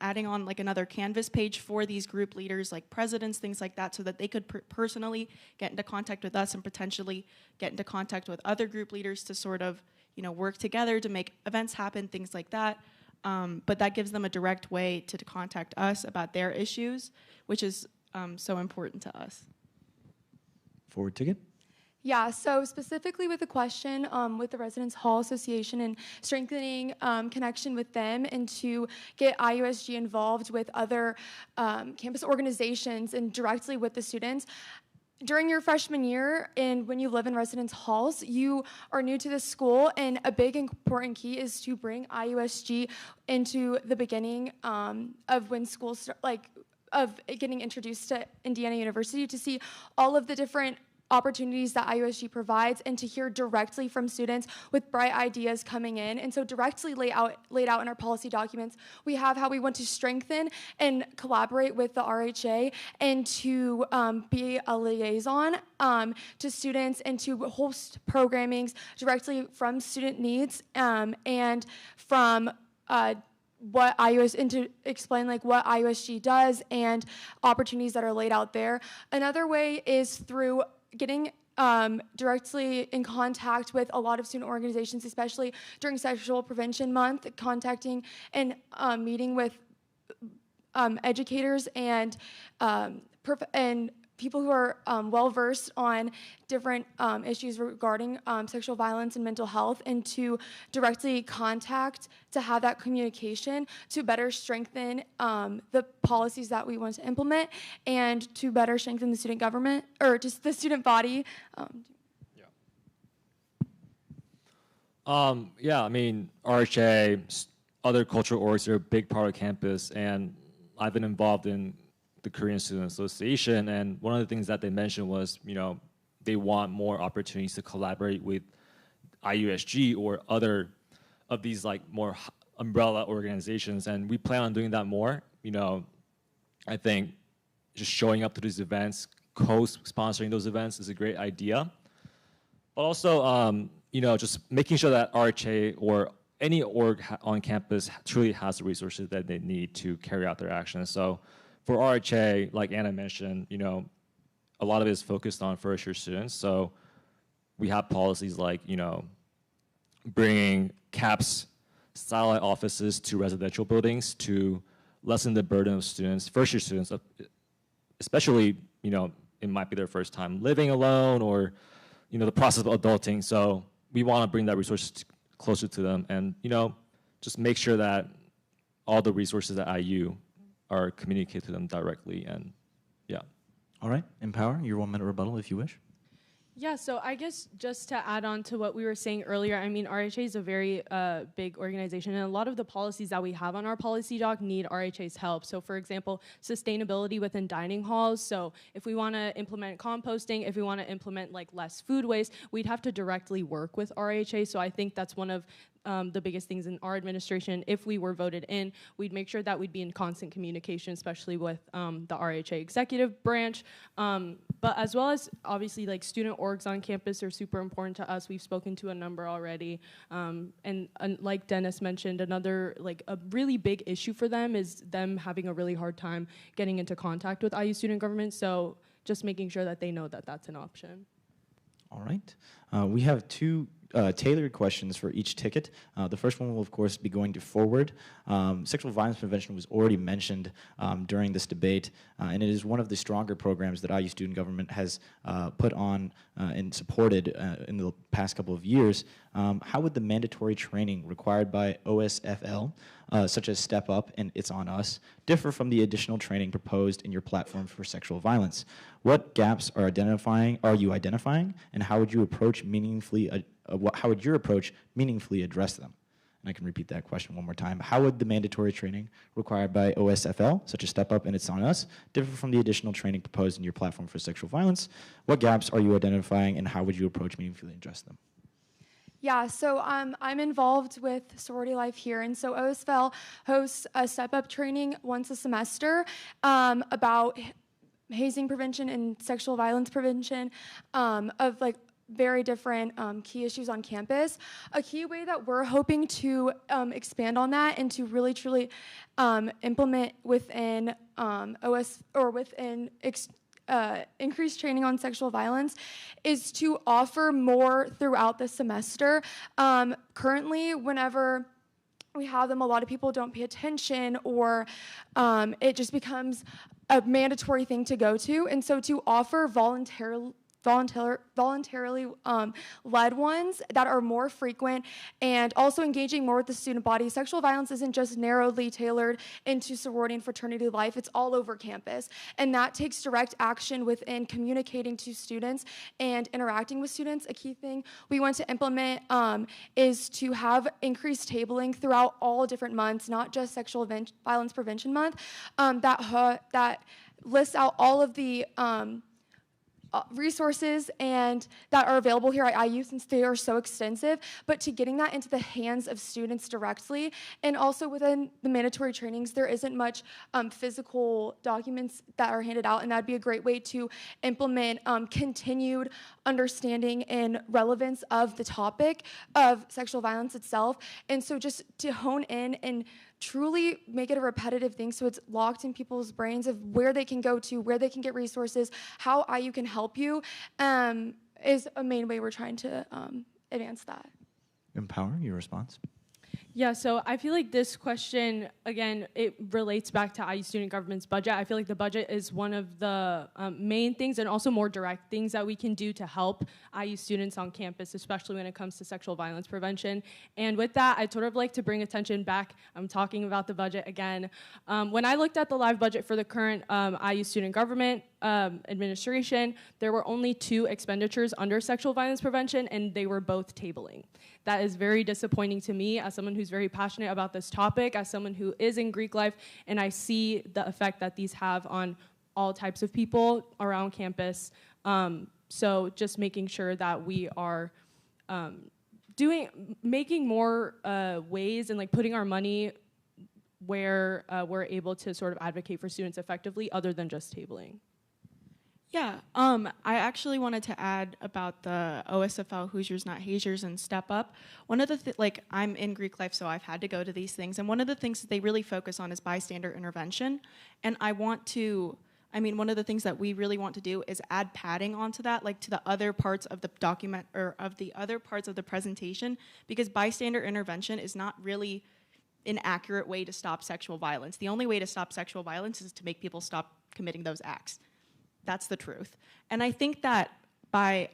adding on like another Canvas page for these group leaders, like presidents, things like that, so that they could personally get into contact with us and potentially get into contact with other group leaders to sort of, work together to make events happen, things like that. But that gives them a direct way to contact us about their issues, which is so important to us. Forward Ticket. Yeah, so specifically with the question with the Residence Hall Association and strengthening connection with them, and to get IUSG involved with other campus organizations and directly with the students. During your freshman year and when you live in residence halls, you are new to the school, and a big important key is to bring IUSG into the beginning of when schools start, of getting introduced to Indiana University, to see all of the different opportunities that IUSG provides and to hear directly from students with bright ideas coming in. And so directly laid out in our policy documents, we have how we want to strengthen and collaborate with the RHA and to be a liaison to students and to host programmings directly from student needs and from and to explain like what IUSG does and opportunities that are laid out there. Another way is through getting directly in contact with a lot of student organizations, especially during Sexual Prevention Month, contacting and meeting with educators and people who are well-versed on different issues regarding sexual violence and mental health, and to directly contact, to have that communication, to better strengthen the policies that we want to implement, and to better strengthen the student government, or just the student body. Yeah, I mean, RHA, other cultural orgs are a big part of campus, and I've been involved in the Korean Student Association, and one of the things that they mentioned was, they want more opportunities to collaborate with IUSG or other of these like more umbrella organizations, and we plan on doing that more. I think just showing up to these events, co-sponsoring those events is a great idea. But also, just making sure that RHA or any org on campus truly has the resources that they need to carry out their actions. So for RHA, like Anna mentioned, a lot of it is focused on first-year students. So we have policies like, bringing CAPS satellite offices to residential buildings to lessen the burden of students, first-year students, especially, it might be their first time living alone or, the process of adulting. So we want to bring that resource closer to them and, just make sure that all the resources at IU are communicated to them directly, and yeah. All right, Empower, your 1 minute rebuttal if you wish. Yeah, so I guess just to add on to what we were saying earlier, I mean, RHA is a very big organization, and a lot of the policies that we have on our policy doc need RHA's help. So for example, sustainability within dining halls. So if we want to implement composting, if we want to implement like less food waste, we'd have to directly work with RHA. So I think that's one of the biggest things in our administration. If we were voted in, we'd make sure that we'd be in constant communication, especially with the RHA executive branch, but as well as obviously like student orgs on campus are super important to us. We've spoken to a number already, and like Dennis mentioned, another like a really big issue for them is them having a really hard time getting into contact with IU student government. So just making sure that they know that that's an option. All right, we have two tailored questions for each ticket. The first one will, of course, be going to Forward. Sexual violence prevention was already mentioned during this debate, and it is one of the stronger programs that IU Student Government has put on and supported in the past couple of years. How would the mandatory training required by OSFL, such as Step Up and It's On Us, differ from the additional training proposed in your platform for sexual violence? What gaps are you identifying, and how would you approach how would your approach meaningfully address them? And I can repeat that question one more time. How would the mandatory training required by OSFL, such as Step Up and It's On Us, differ from the additional training proposed in your platform for sexual violence? What gaps are you identifying, and how would you approach meaningfully address them? Yeah, so I'm involved with Sorority Life here, and so OSFL hosts a step-up training once a semester about hazing prevention and sexual violence prevention of like very different key issues on campus. A key way that we're hoping to expand on that and to really truly implement within increased training on sexual violence is to offer more throughout the semester. Currently, whenever we have them, a lot of people don't pay attention, or it just becomes a mandatory thing to go to. And so to offer voluntarily led ones that are more frequent and also engaging more with the student body. Sexual violence isn't just narrowly tailored into sorority and fraternity life, it's all over campus. And that takes direct action within communicating to students and interacting with students. A key thing we want to implement is to have increased tabling throughout all different months, not just Sexual Violence Prevention Month, that lists out all of the resources and that are available here at IU since they are so extensive, but to getting that into the hands of students directly. And also within the mandatory trainings, there isn't much physical documents that are handed out, and that'd be a great way to implement continued understanding and relevance of the topic of sexual violence itself. And so just to hone in and truly make it a repetitive thing so it's locked in people's brains of where they can go to, where they can get resources, how IU can help you, is a main way we're trying to advance that. Empower, your response. Yeah, so I feel like this question, again, it relates back to IU student government's budget. I feel like the budget is one of the main things and also more direct things that we can do to help IU students on campus, especially when it comes to sexual violence prevention. And with that, I'd sort of like to bring attention back. I'm talking about the budget again. When I looked at the live budget for the current IU student government administration, there were only 2 expenditures under sexual violence prevention, and they were both tabling. That is very disappointing to me as someone who's very passionate about this topic, as someone who is in Greek life, and I see the effect that these have on all types of people around campus. So just making sure that we are making more ways and like putting our money where we're able to sort of advocate for students effectively other than just tabling. Yeah, I actually wanted to add about the OSFL Hoosiers Not Hazers and Step Up. One of the I'm in Greek life, so I've had to go to these things, and one of the things that they really focus on is bystander intervention. And one of the things that we really want to do is add padding onto that, like to the other parts of the document or of the other parts of the presentation, because bystander intervention is not really an accurate way to stop sexual violence. The only way to stop sexual violence is to make people stop committing those acts. That's the truth. And I think that by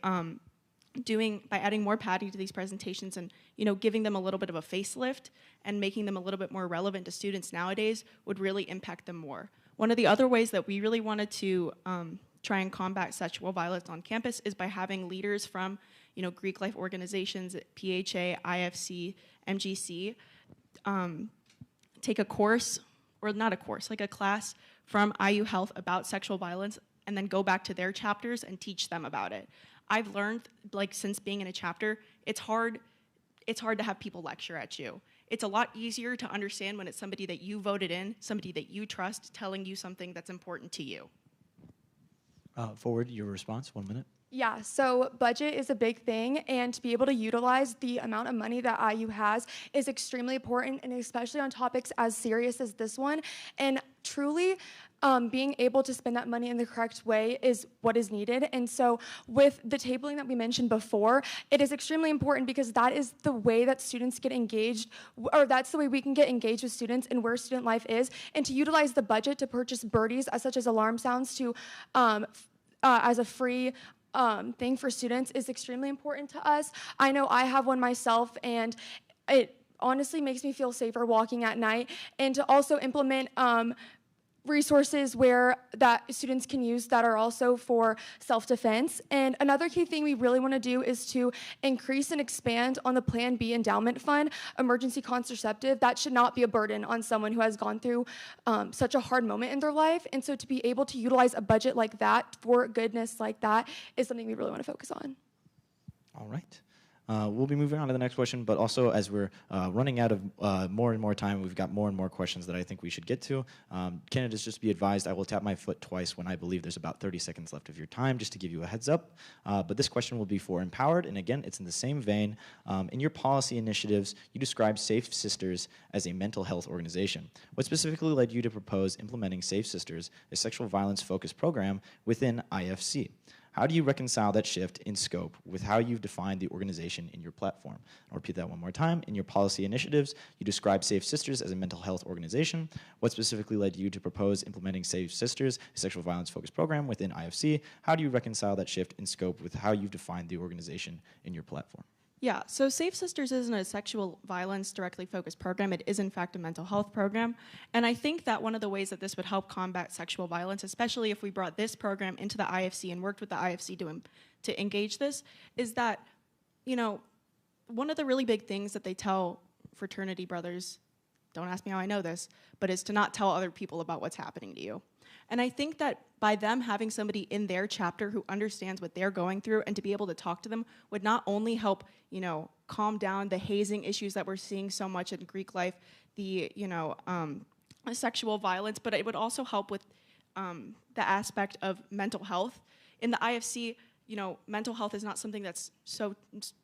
adding more padding to these presentations and giving them a little bit of a facelift and making them a little bit more relevant to students nowadays would really impact them more. One of the other ways that we really wanted to try and combat sexual violence on campus is by having leaders from Greek life organizations, PHA, IFC, MGC, take a course, or not a course, like a class from IU Health about sexual violence, and then go back to their chapters and teach them about it. I've learned, since being in a chapter, it's hard to have people lecture at you. It's a lot easier to understand when it's somebody that you voted in, somebody that you trust, telling you something that's important to you. Forward, your response, 1 minute. Yeah, so budget is a big thing, and to be able to utilize the amount of money that IU has is extremely important, and especially on topics as serious as this one. And truly, being able to spend that money in the correct way is what is needed. And so with the tabling that we mentioned before, it is extremely important because that is the way that students get engaged, or that's the way we can get engaged with students and where student life is, and to utilize the budget to purchase birdies, such as alarm sounds, to as a free thing for students is extremely important to us. I know I have one myself, and it honestly makes me feel safer walking at night. And to also implement resources where that students can use that are also for self-defense. And another key thing we really want to do is to increase and expand on the Plan B endowment fund, emergency contraceptive. That should not be a burden on someone who has gone through such a hard moment in their life. And so to be able to utilize a budget like that for goodness like that is something we really want to focus on. All right. We'll be moving on to the next question, but also as we're running out of more and more time, we've got more and more questions that I think we should get to. Candidates, just be advised, I will tap my foot twice when I believe there's about 30 seconds left of your time, just to give you a heads up. But this question will be for Empowered, and again, it's in the same vein. In your policy initiatives, you describe Safe Sisters as a mental health organization. What specifically led you to propose implementing Safe Sisters, a sexual violence-focused program within IFC? How do you reconcile that shift in scope with how you've defined the organization in your platform? I'll repeat that one more time. In your policy initiatives, you describe Safe Sisters as a mental health organization. What specifically led you to propose implementing Safe Sisters, a sexual violence-focused program within IFC? How do you reconcile that shift in scope with how you've defined the organization in your platform? Yeah, so Safe Sisters isn't a sexual violence directly focused program. It is in fact a mental health program. And I think that one of the ways that this would help combat sexual violence, especially if we brought this program into the IFC and worked with the IFC to engage this, is that, one of the really big things that they tell fraternity brothers don't ask me how I know this, but is to not tell other people about what's happening to you. And I think that by them having somebody in their chapter who understands what they're going through and to be able to talk to them would not only help, calm down the hazing issues that we're seeing so much in Greek life, the, sexual violence, but it would also help with the aspect of mental health. In the IFC, mental health is not something that's so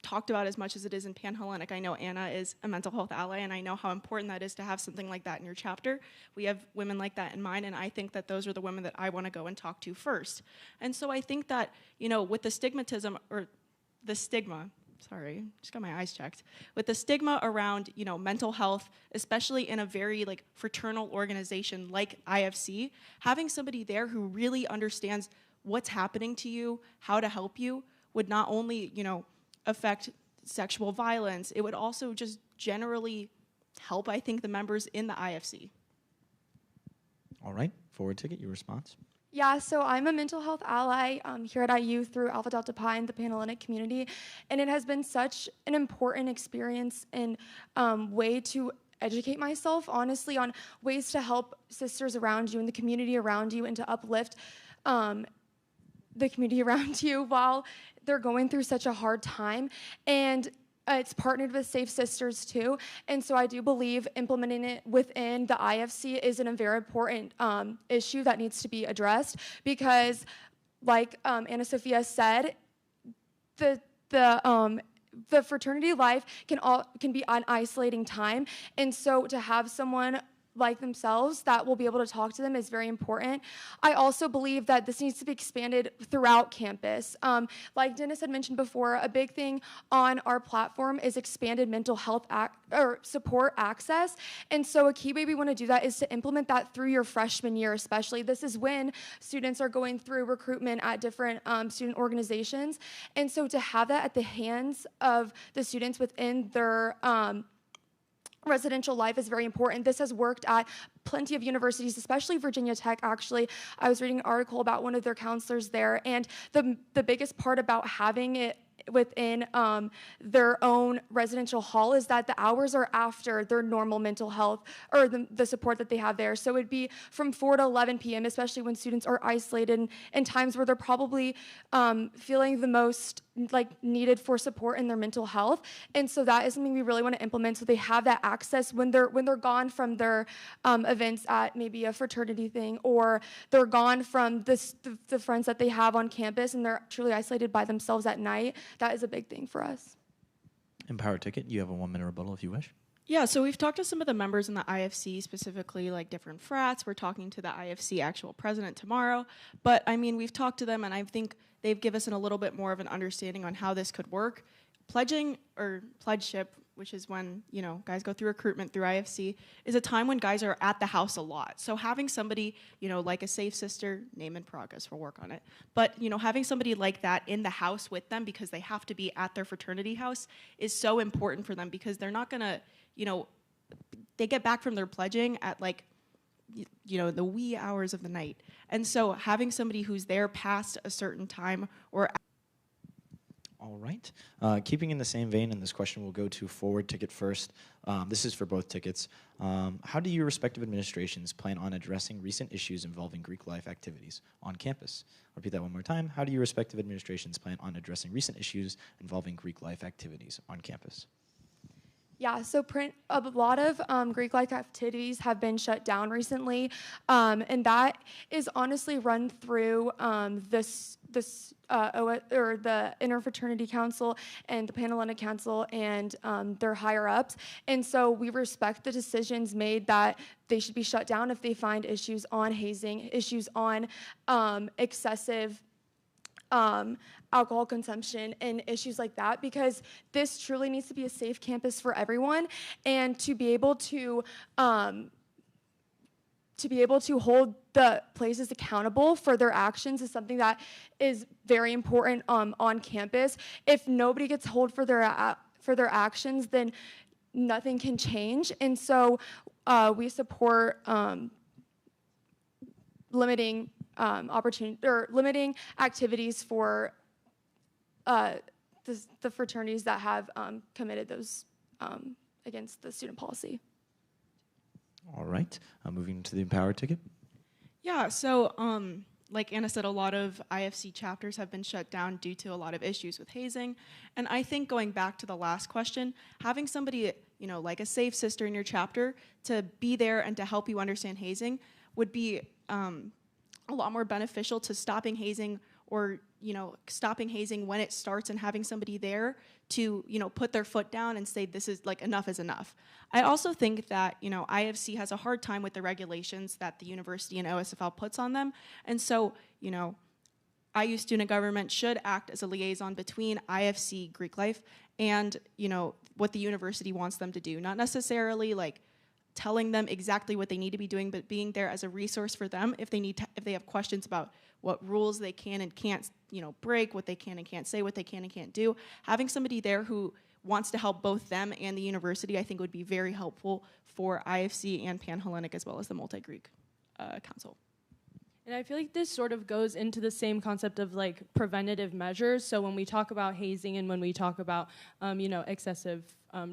talked about as much as it is in Panhellenic. I know Anna is a mental health ally, and I know how important that is to have something like that in your chapter. We have women like that in mine, and I think that those are the women that I want to go and talk to first. And so I think that, with the stigmatism, or the stigma, sorry, just got my eyes checked. With the stigma around, mental health, especially in a very fraternal organization like IFC, having somebody there who really understands what's happening to you, how to help you, would not only, affect sexual violence, it would also just generally help, I think, the members in the IFC. All right, Forward Ticket, your response? Yeah, so I'm a mental health ally here at IU through Alpha Delta Pi and the Panhellenic community, and it has been such an important experience and way to educate myself, honestly, on ways to help sisters around you and the community around you and to uplift the community around you while they're going through such a hard time. And it's partnered with Safe Sisters too. And so I do believe implementing it within the IFC is a very important issue that needs to be addressed because, like Anna Sophia said, the fraternity life can be an isolating time. And so to have someone like themselves that will be able to talk to them is very important. I also believe that this needs to be expanded throughout campus. Like Dennis had mentioned before, a big thing on our platform is expanded mental health support access. And so a key way we want to do that is to implement that through your freshman year especially. This is when students are going through recruitment at different student organizations. And so to have that at the hands of the students within their residential life is very important. This has worked at plenty of universities, especially Virginia Tech, actually. I was reading an article about one of their counselors there, and the biggest part about having it within their own residential hall is that the hours are after their normal mental health or the support that they have there. So it'd be from 4 to 11 p.m., especially when students are isolated and times where they're probably feeling the most needed for support in their mental health. And so that is something we really want to implement so they have that access when they're gone from their events at maybe a fraternity thing, or they're gone from the friends that they have on campus and they're truly isolated by themselves at night. That is a big thing for us. Empower Ticket, you have a 1-minute rebuttal if you wish. Yeah, so we've talked to some of the members in the IFC, specifically different frats. We're talking to the IFC actual president tomorrow. But I mean, we've talked to them, and I think they've given us a little bit more of an understanding on how this could work. Pledging or pledgeship, which is when, guys go through recruitment through IFC, is a time when guys are at the house a lot. So having somebody, like a Safe Sister, name in progress, we'll work on it. But, having somebody like that in the house with them because they have to be at their fraternity house is so important for them because they're not going to, they get back from their pledging at the wee hours of the night. And so having somebody who's there past a certain time or all right. Keeping in the same vein, and this question will go to Forward Ticket first. This is for both tickets. How do your respective administrations plan on addressing recent issues involving Greek life activities on campus? I'll repeat that one more time. How do your respective administrations plan on addressing recent issues involving Greek life activities on campus? Yeah, so a lot of Greek life activities have been shut down recently, and that is honestly run through the Interfraternity Council and the Panhellenic Council and their higher ups. And so we respect the decisions made that they should be shut down if they find issues on hazing, issues on excessive alcohol consumption and issues like that, because this truly needs to be a safe campus for everyone, and to be able to hold the places accountable for their actions is something that is very important on campus. If nobody gets held for their actions, then nothing can change. And so we support limiting limiting activities for the fraternities that have committed those against the student policy. All right, moving to the Empower ticket. Yeah, so like Anna said, a lot of IFC chapters have been shut down due to a lot of issues with hazing. And I think going back to the last question, having somebody, like a safe sister in your chapter to be there and to help you understand hazing would be a lot more beneficial to stopping hazing, or stopping hazing when it starts, and having somebody there to put their foot down and say, this is enough is enough. I also think that IFC has a hard time with the regulations that the university and OSFL puts on them, and so IU student government should act as a liaison between IFC Greek Life and what the university wants them to do, not necessarily telling them exactly what they need to be doing, but being there as a resource for them if they have questions about what rules they can and can't break, what they can and can't say, what they can and can't do. Having somebody there who wants to help both them and the university, I think would be very helpful for IFC and Pan-Hellenic, as well as the Multi-Greek Council. And I feel like this sort of goes into the same concept of preventative measures. So when we talk about hazing and when we talk about excessive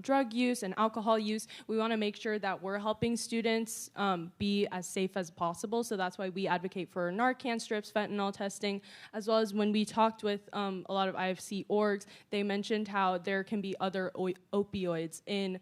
drug use and alcohol use, we want to make sure that we're helping students be as safe as possible. So that's why we advocate for Narcan strips, fentanyl testing, as well as when we talked with a lot of IFC orgs, they mentioned how there can be other opioids in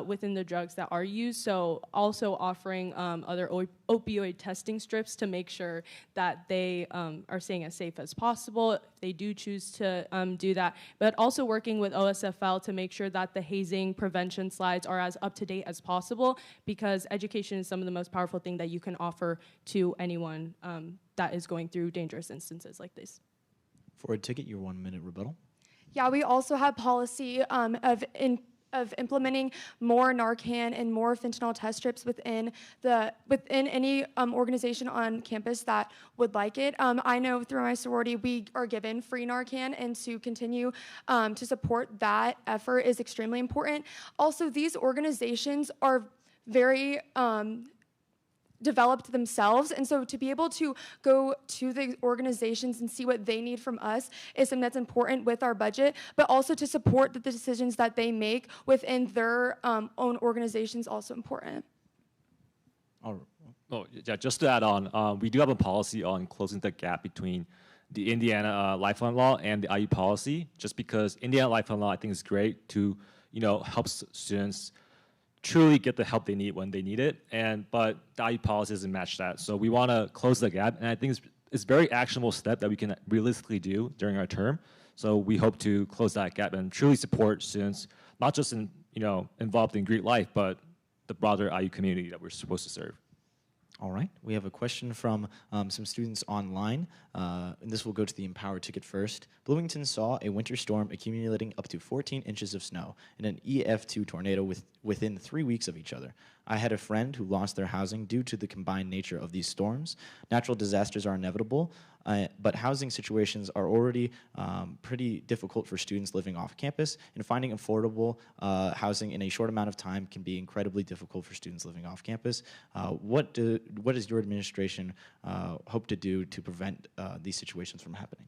within the drugs that are used. So also offering other opioid testing strips to make sure that they are staying as safe as possible if they do choose to do that. But also working with OSFL to make sure that the hazing prevention slides are as up to date as possible, because education is some of the most powerful thing that you can offer to anyone that is going through dangerous instances like this. For a ticket, your 1 minute rebuttal. Yeah, we also have policy of implementing more Narcan and more fentanyl test strips within any organization on campus that would like it. I know through my sorority we are given free Narcan, and to continue to support that effort is extremely important. Also, these organizations are very developed themselves, and so to be able to go to the organizations and see what they need from us is something that's important with our budget, but also to support the decisions that they make within their own organizations also important. Oh, yeah, just to add on, we do have a policy on closing the gap between the Indiana Lifeline Law and the IU policy, just because Indiana Lifeline Law I think is great to help students truly get the help they need when they need it, but the IU policy doesn't match that. So we want to close the gap, and I think it's a very actionable step that we can realistically do during our term. So we hope to close that gap and truly support students, not just involved in Greek life, but the broader IU community that we're supposed to serve. All right, we have a question from some students online, and this will go to the Empower ticket first. Bloomington saw a winter storm accumulating up to 14 inches of snow and an EF2 tornado within 3 weeks of each other. I had a friend who lost their housing due to the combined nature of these storms. Natural disasters are inevitable, but housing situations are already pretty difficult for students living off campus, and finding affordable housing in a short amount of time can be incredibly difficult for students living off campus. What does your administration hope to do to prevent these situations from happening?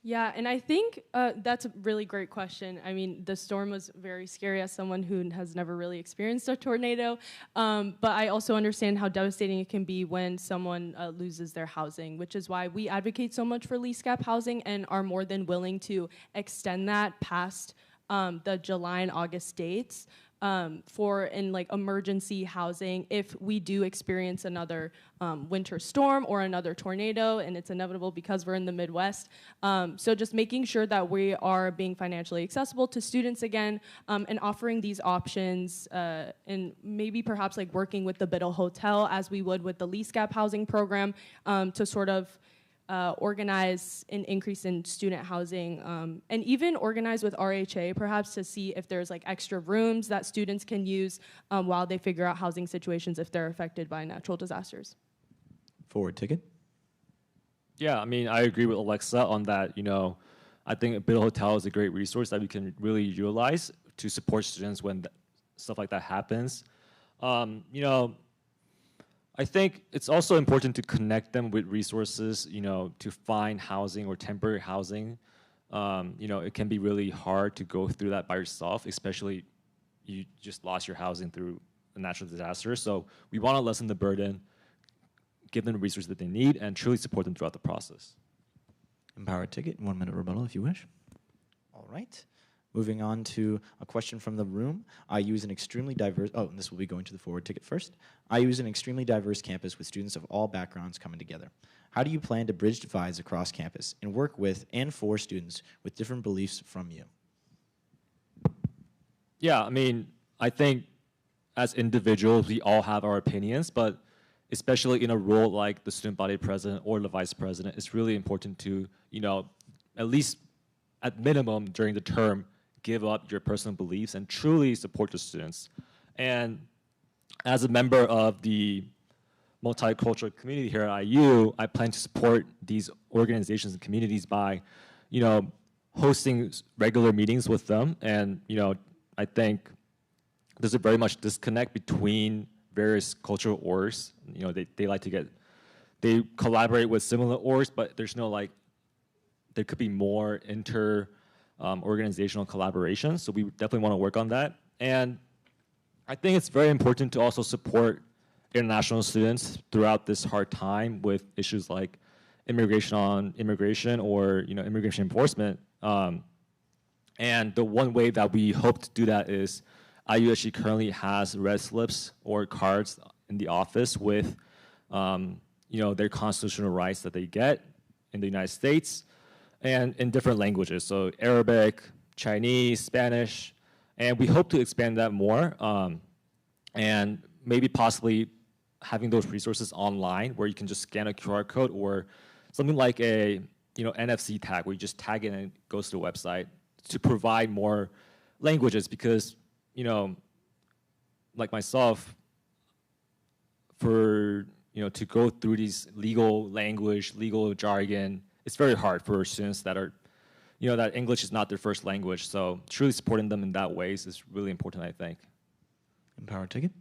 Yeah, and I think that's a really great question. I mean, the storm was very scary as someone who has never really experienced a tornado, but I also understand how devastating it can be when someone loses their housing, which is why we advocate so much for lease gap housing and are more than willing to extend that past the July and August dates for emergency housing if we do experience another winter storm or another tornado, and it's inevitable because we're in the Midwest. So just making sure that we are being financially accessible to students again, and offering these options, and maybe perhaps working with the Biddle Hotel as we would with the lease gap housing program, to sort of organize an increase in student housing, and even organize with RHA perhaps to see if there's extra rooms that students can use while they figure out housing situations if they're affected by natural disasters. Forward ticket. Yeah, I mean, I agree with Alexa on that. I think Biddle Hotel is a great resource that we can really utilize to support students when stuff like that happens. I think it's also important to connect them with resources, to find housing or temporary housing. It can be really hard to go through that by yourself, especially you just lost your housing through a a natural disaster. So we want to lessen the burden, give them the resources that they need, and truly support them throughout the process. Empower ticket, 1 minute rebuttal if you wish. All right. Moving on to a question from the room. IU is an extremely diverse, and this will be going to the forward ticket first. IU is an extremely diverse campus with students of all backgrounds coming together. How do you plan to bridge divides across campus and work with and for students with different beliefs from you? Yeah, I mean, I think as individuals, we all have our opinions, but especially in a role like the student body president or the vice president, it's really important to, at least at minimum during the term, give up your personal beliefs and truly support the students. And as a member of the multicultural community here at IU, I plan to support these organizations and communities by, hosting regular meetings with them. And, I think there's a very much disconnect between various cultural orgs. They like to they collaborate with similar orgs, but there's no there could be more organizational collaboration. So we definitely want to work on that. And I think it's very important to also support international students throughout this hard time with issues like immigration or immigration enforcement. And the one way that we hope to do that is IU actually currently has red slips or cards in the office with their constitutional rights that they get in the United States and in different languages, so Arabic, Chinese, Spanish, and we hope to expand that more and maybe possibly having those resources online where you can just scan a QR code or something like a NFC tag where you just tag it and it goes to the website to provide more languages because, like myself, to go through these legal language, legal jargon, it's very hard for students that are, that English is not their first language. So truly supporting them in that ways is really important, I think. Empower ticket.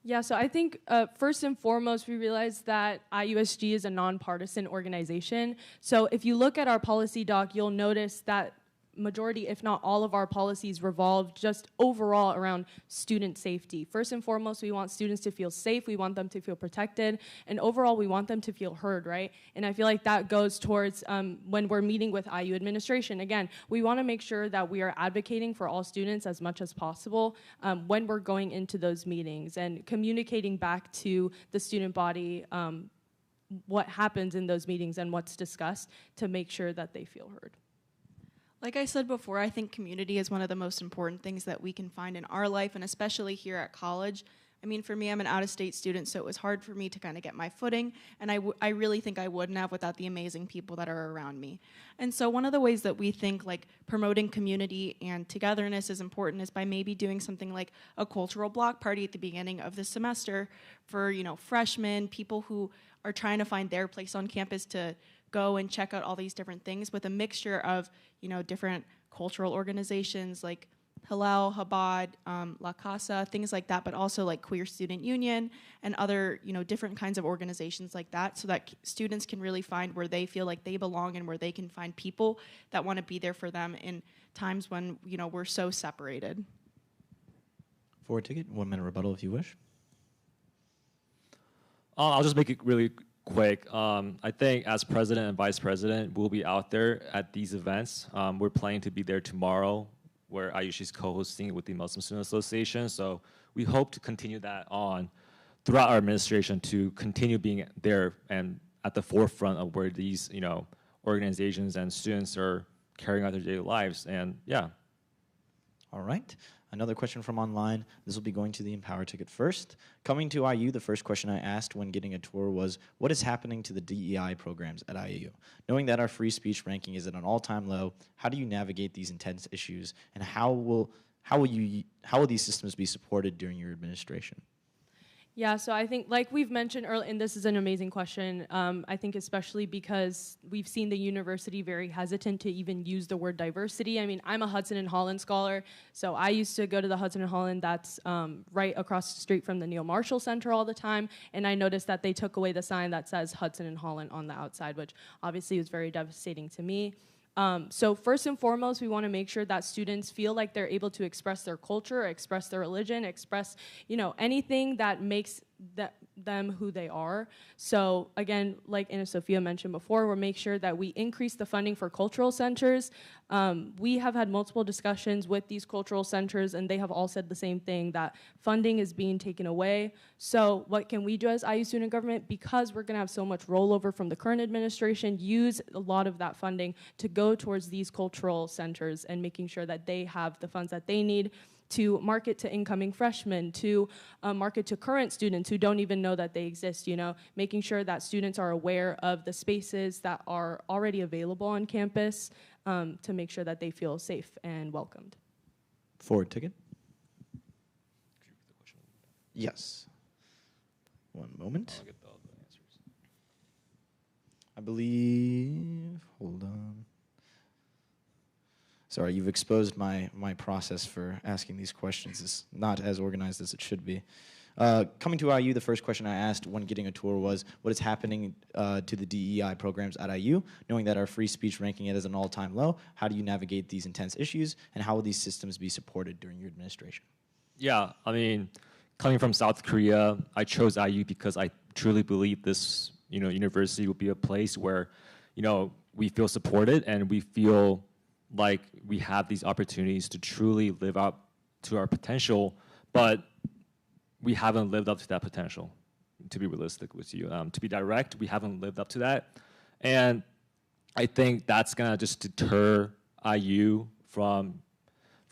Yeah, so I think first and foremost, we realize that IUSG is a nonpartisan organization. So if you look at our policy doc, you'll notice that majority, if not all of our policies revolve just overall around student safety. First and foremost, we want students to feel safe, we want them to feel protected, and overall we want them to feel heard, right? And I feel like that goes towards when we're meeting with IU administration. Again, we want to make sure that we are advocating for all students as much as possible when we're going into those meetings and communicating back to the student body what happens in those meetings and what's discussed to make sure that they feel heard. Like I said before, I think community is one of the most important things that we can find in our life, and especially here at college. I mean, for me, I'm an out-of-state student, so it was hard for me to kind of get my footing, and I really think I wouldn't have without the amazing people that are around me. And so one of the ways that we think like promoting community and togetherness is important is by maybe doing something like a cultural block party at the beginning of the semester for, freshmen, people who are trying to find their place on campus to go and check out all these different things with a mixture of, different cultural organizations like Hillel, Chabad, La Casa, things like that, but also like Queer Student Union and other, different kinds of organizations like that so that students can really find where they feel like they belong and where they can find people that want to be there for them in times when, we're so separated. Forward ticket, 1 minute rebuttal if you wish. I'll just make it really quick. I think as president and vice president, we'll be out there at these events. We're planning to be there tomorrow, where IUSG is co-hosting with the Muslim Student Association. So we hope to continue that on throughout our administration to continue being there and at the forefront of where these, organizations and students are carrying out their daily lives. And yeah. All right. Another question from online. This will be going to the Empower ticket first. Coming to IU, the first question I asked when getting a tour was, what is happening to the DEI programs at IU? Knowing that our free speech ranking is at an all-time low, how do you navigate these intense issues, and how will these systems be supported during your administration? Yeah, so I think, like we've mentioned earlier, and this is an amazing question, I think especially because we've seen the university very hesitant to even use the word diversity. I mean, I'm a Hudson and Holland scholar, so I used to go to the Hudson and Holland that's right across the street from the Neil Marshall Center all the time, and I noticed that they took away the sign that says Hudson and Holland on the outside, which obviously was very devastating to me. So first and foremost, we want to make sure that students feel like they're able to express their culture, express their religion, express, anything that makes them who they are. So again, like Anna Sophia mentioned before, we'll make sure that we increase the funding for cultural centers. We have had multiple discussions with these cultural centers, and they have all said the same thing, that funding is being taken away. So what can we do as IU student government? Because we're going to have so much rollover from the current administration, use a lot of that funding to go towards these cultural centers and making sure that they have the funds that they need to market to incoming freshmen, to market to current students who don't even know that they exist, making sure that students are aware of the spaces that are already available on campus, to make sure that they feel safe and welcomed. Forward ticket. Yes. One moment. I'll get the answers. I believe, hold on. Sorry, you've exposed my process for asking these questions. It's not as organized as it should be. Coming to IU, the first question I asked when getting a tour was, what is happening to the DEI programs at IU? Knowing that our free speech ranking it as an all-time low, how do you navigate these intense issues, and how will these systems be supported during your administration? Yeah, I mean, coming from South Korea, I chose IU because I truly believe this, university will be a place where, we feel supported and we feel like we have these opportunities to truly live up to our potential, but we haven't lived up to that potential, to be realistic with you. To be direct, we haven't lived up to that. And I think that's gonna just deter IU from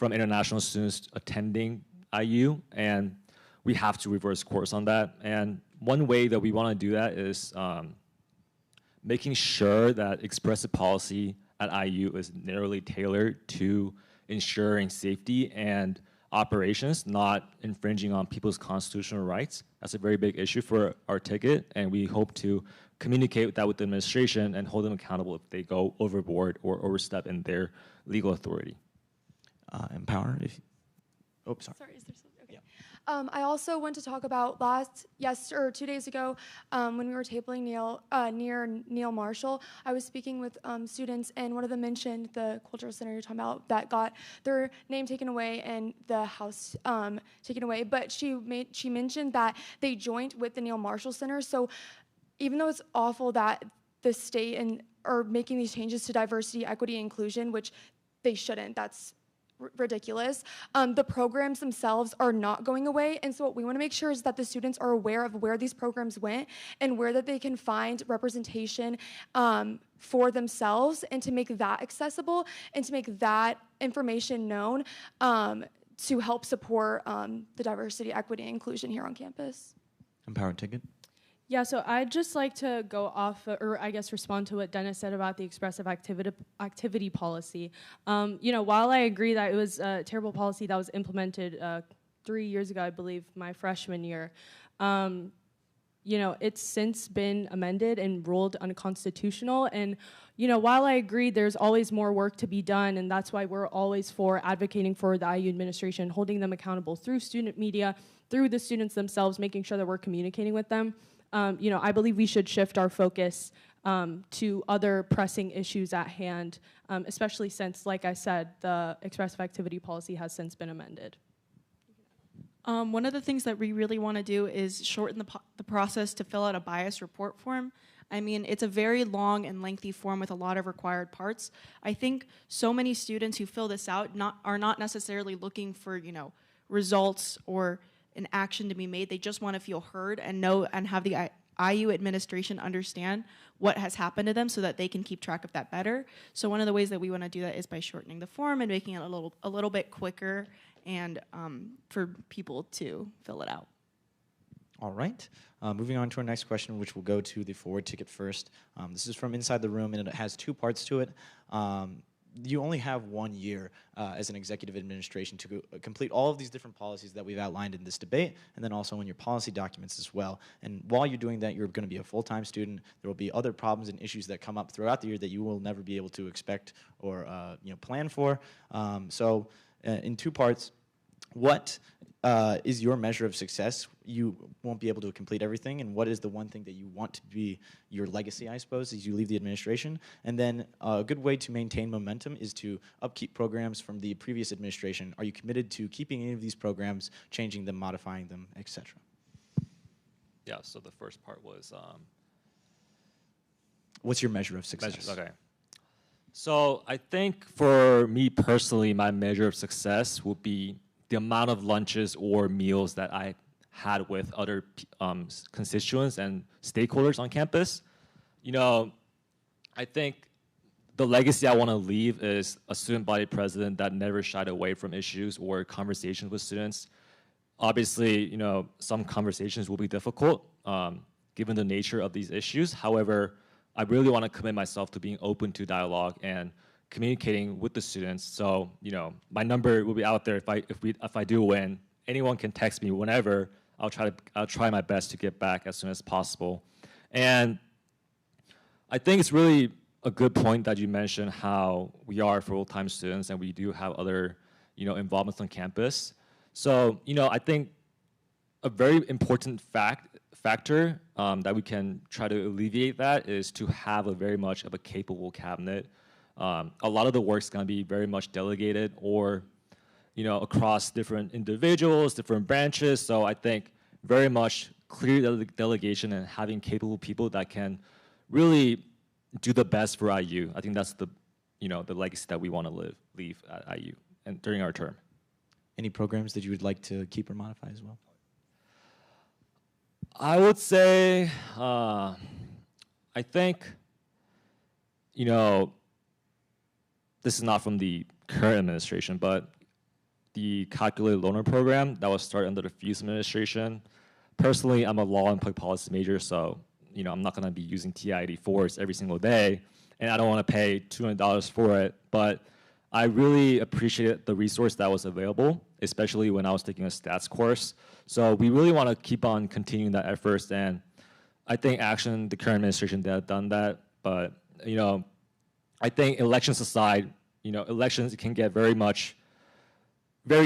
international students attending IU, and we have to reverse course on that. And one way that we wanna do that is making sure that expressive policy at IU is narrowly tailored to ensuring safety and operations, not infringing on people's constitutional rights. That's a very big issue for our ticket, and we hope to communicate that with the administration and hold them accountable if they go overboard or overstep in their legal authority. Empower, if you, sorry. Sorry, is there something? Okay. I also want to talk about 2 days ago, when we were tabling near Neil Marshall. I was speaking with students, and one of them mentioned the cultural center you're talking about that got their name taken away and the house taken away. But she mentioned that they joined with the Neil Marshall Center. So even though it's awful that the state are making these changes to diversity, equity, and inclusion, which they shouldn't, that's ridiculous. The programs themselves are not going away, and so what we want to make sure is that the students are aware of where these programs went and where that they can find representation for themselves, and to make that accessible and to make that information known to help support the diversity, equity, and inclusion here on campus. Empower ticket. Yeah, so I'd just like to go off, or I guess respond to what Dennis said about the expressive activity policy. While I agree that it was a terrible policy that was implemented 3 years ago, I believe, my freshman year, it's since been amended and ruled unconstitutional. And, while I agree there's always more work to be done, and that's why we're always for advocating for the IU administration, holding them accountable through student media, through the students themselves, making sure that we're communicating with them. I believe we should shift our focus to other pressing issues at hand, especially since, like I said, the expressive activity policy has since been amended. One of the things that we really want to do is shorten the process to fill out a bias report form. I mean, it's a very long and lengthy form with a lot of required parts. I think so many students who fill this out are not necessarily looking for, results or an action to be made. They just want to feel heard and know and have the IU administration understand what has happened to them so that they can keep track of that better. So one of the ways that we want to do that is by shortening the form and making it a little bit quicker and for people to fill it out. All right. Moving on to our next question, which will go to the forward ticket first. This is from inside the room, and it has two parts to it. You only have 1 year as an executive administration to complete all of these different policies that we've outlined in this debate, and then also in your policy documents as well. And while you're doing that, you're going to be a full-time student. There will be other problems and issues that come up throughout the year that you will never be able to expect or plan for. So in two parts, what is your measure of success you won't be able to complete everything, and what is the one thing that you want to be your legacy, I suppose, as you leave the administration. And then a good way to maintain momentum is to upkeep programs from the previous administration. Are you committed to keeping any of these programs, changing them, modifying them, etc.? Yeah, so the first part was... What's your measure of success? Measures, okay. So I think for me personally, my measure of success would be the amount of lunches or meals that I had with other constituents and stakeholders on campus. You know, I think the legacy I want to leave is a student body president that never shied away from issues or conversations with students. Obviously, you know, some conversations will be difficult given the nature of these issues. However, I really want to commit myself to being open to dialogue and communicating with the students. So, you know, my number will be out there if I do win. Anyone can text me whenever. I'll try my best to get back as soon as possible. And I think it's really a good point that you mentioned how we are full-time students and we do have other, you know, involvements on campus. So, you know, I think a very important factor that we can try to alleviate that is to have a very much of a capable cabinet. A lot of the work's going to be very much delegated or, you know, across different individuals, different branches. So I think very much clear delegation and having capable people that can really do the best for IU. I think that's the, you know, the legacy that we want to leave at IU and during our term. Any programs that you would like to keep or modify as well? I would say, I think, you know, this is not from the current administration, but the calculated loaner program that was started under the Fuse administration. Personally, I'm a law and public policy major, so, you know, I'm not going to be using TI-84s every single day, and I don't want to pay $200 for it, but I really appreciated the resource that was available, especially when I was taking a stats course. So we really want to keep on continuing that effort, and I think the current administration, they have done that, but, you know, I think elections aside, you know, elections can get very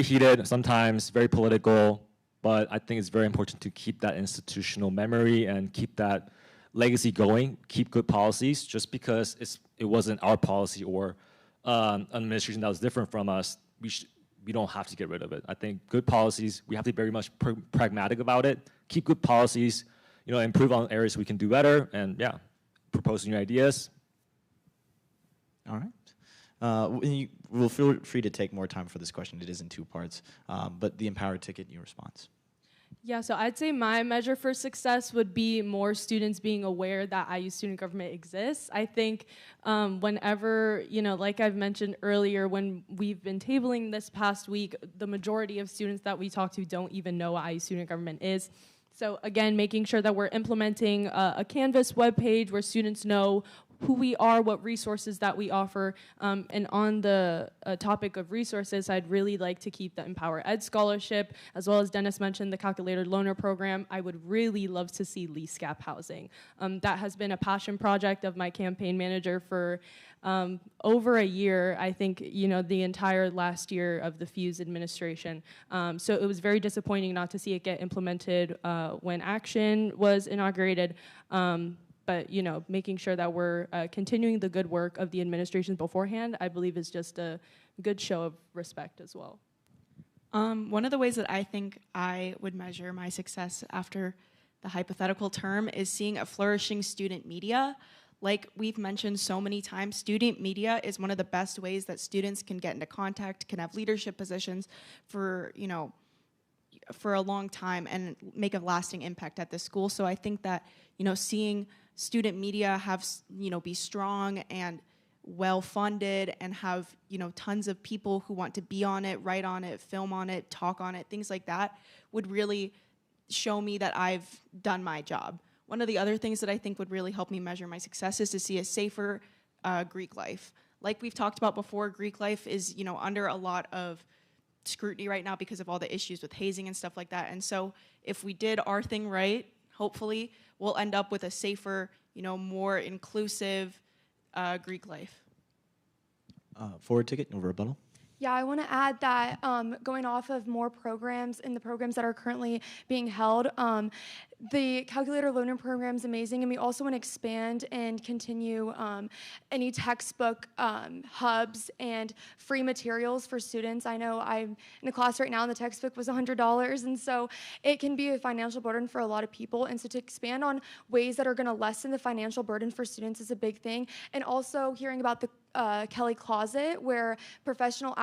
heated, sometimes very political, but I think it's very important to keep that institutional memory and keep that legacy going, keep good policies. Just because it wasn't our policy or an administration that was different from us, we don't have to get rid of it. I think good policies, we have to be very much pragmatic about it, keep good policies, you know, improve on areas we can do better, and yeah, propose new ideas. All right. We'll feel free to take more time for this question. It is in two parts, but the Empower ticket, your response. Yeah, so I'd say my measure for success would be more students being aware that IU student government exists. I think whenever, you know, like I've mentioned earlier, when we've been tabling this past week, the majority of students that we talk to don't even know what IU student government is. So again, making sure that we're implementing a Canvas webpage where students know who we are, what resources that we offer. And on the topic of resources, I'd really like to keep the Empower Ed Scholarship, as well as Dennis mentioned, the Calculator Loaner Program. I would really love to see lease gap housing. That has been a passion project of my campaign manager for over a year, I think, you know, the entire last year of the Fuse administration. So it was very disappointing not to see it get implemented when Action was inaugurated. But, you know, making sure that we're continuing the good work of the administration beforehand, I believe is just a good show of respect as well. One of the ways that I think I would measure my success after the hypothetical term is seeing a flourishing student media. Like we've mentioned so many times, student media is one of the best ways that students can get into contact, can have leadership positions for, you know, for a long time and make a lasting impact at the school. So I think that, you know, seeing student media have, you know, be strong and well-funded and have, you know, tons of people who want to be on it, write on it, film on it, talk on it, things like that would really show me that I've done my job. One of the other things that I think would really help me measure my success is to see a safer Greek life. Like we've talked about before, Greek life is, you know, under a lot of scrutiny right now because of all the issues with hazing and stuff like that. And so if we did our thing right, hopefully we'll end up with a safer, you know, more inclusive Greek life. Forward ticket, no rebuttal. Yeah, I want to add that going off of more programs and the programs that are currently being held, the calculator loaner program is amazing, and we also want to expand and continue any textbook hubs and free materials for students. I know I'm in a class right now, and the textbook was $100, and so it can be a financial burden for a lot of people. And so to expand on ways that are going to lessen the financial burden for students is a big thing. And also hearing about the Kelly Closet, where professional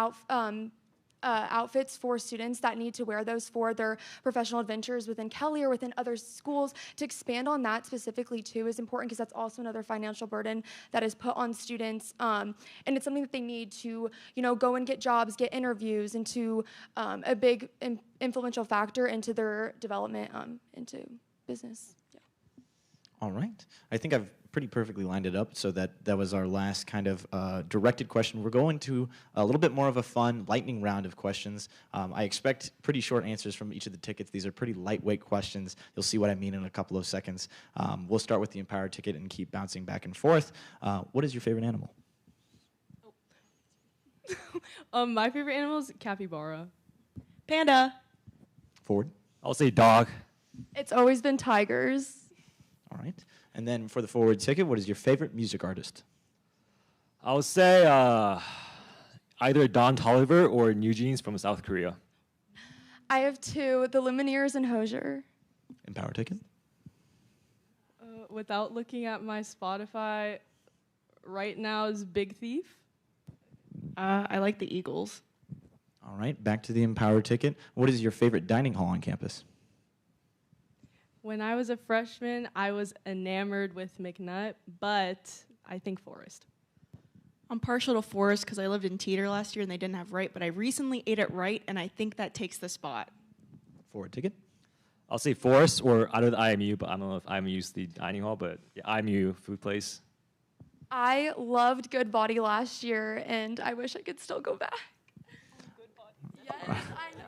outfits for students that need to wear those for their professional adventures within Kelly or within other schools. To expand on that specifically too is important, because that's also another financial burden that is put on students, and it's something that they need to, go and get jobs, get interviews, into a big influential factor into their development into business. Yeah. All right. I think I've pretty perfectly lined it up, so that was our last kind of directed question. We're going to a little bit more of a fun lightning round of questions. I expect pretty short answers from each of the tickets. These are pretty lightweight questions. You'll see what I mean in a couple of seconds. We'll start with the Empower ticket and keep bouncing back and forth. What is your favorite animal? My favorite animal is capybara. Panda. Forward. I'll say dog. It's always been tigers. All right. And then for the forward ticket, what is your favorite music artist? I would say either Don Toliver or New Jeans from South Korea. I have two, the Lumineers and Hozier. Empower ticket? Without looking at my Spotify, right now is Big Thief. I like the Eagles. All right, back to the Empower ticket. What is your favorite dining hall on campus? When I was a freshman, I was enamored with McNutt, but I think Forrest. I'm partial to Forrest because I lived in Teeter last year and they didn't have Wright, but I recently ate at Wright, and I think that takes the spot. Forward ticket? I'll say Forrest or either the IMU, but I don't know if IMU's the dining hall, but yeah, IMU food place. I loved Good Body last year, and I wish I could still go back. Yes, I know.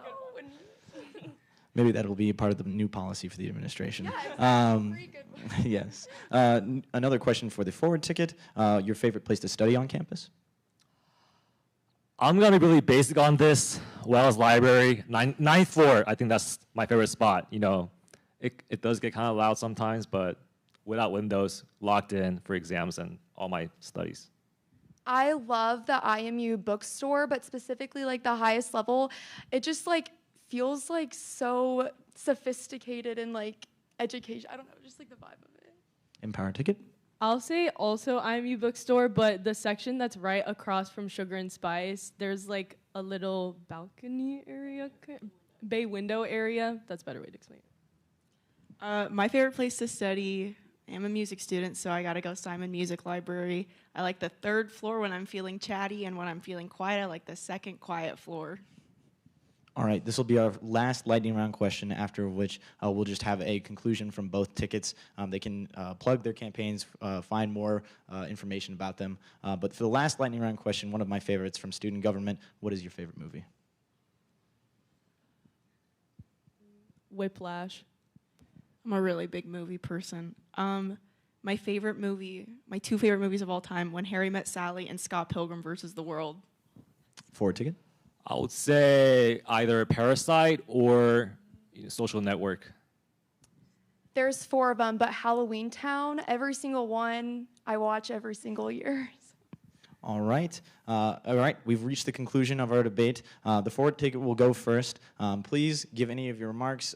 Maybe that'll be part of the new policy for the administration. Yeah, exactly. Yes. Another question for the forward ticket. Your favorite place to study on campus? I'm going to be really basic on this. Wells Library, ninth floor. I think that's my favorite spot. It does get kind of loud sometimes, but without windows, locked in for exams and all my studies. I love the IMU bookstore, but specifically like the highest level. It just feels so sophisticated and education. I don't know, just the vibe of it. Empower ticket? I'll say also IMU bookstore, but the section that's right across from Sugar and Spice, there's a little balcony area, bay window area. That's a better way to explain it. My favorite place to study, I'm a music student, so I gotta go Simon Music Library. I like the third floor when I'm feeling chatty, and when I'm feeling quiet, I like the second quiet floor. All right, this will be our last lightning round question, after which we'll just have a conclusion from both tickets. They can plug their campaigns, find more information about them. But for the last lightning round question, one of my favorites from student government, what is your favorite movie? Whiplash. I'm a really big movie person. My favorite movie, my two favorite movies of all time, When Harry Met Sally and Scott Pilgrim vs. the World. Forward ticket? I would say either Parasite or Social Network. There's 4 of them, but Halloween Town, every single one I watch every single year. All right. We've reached the conclusion of our debate. The forward ticket will go first. Please give any of your remarks,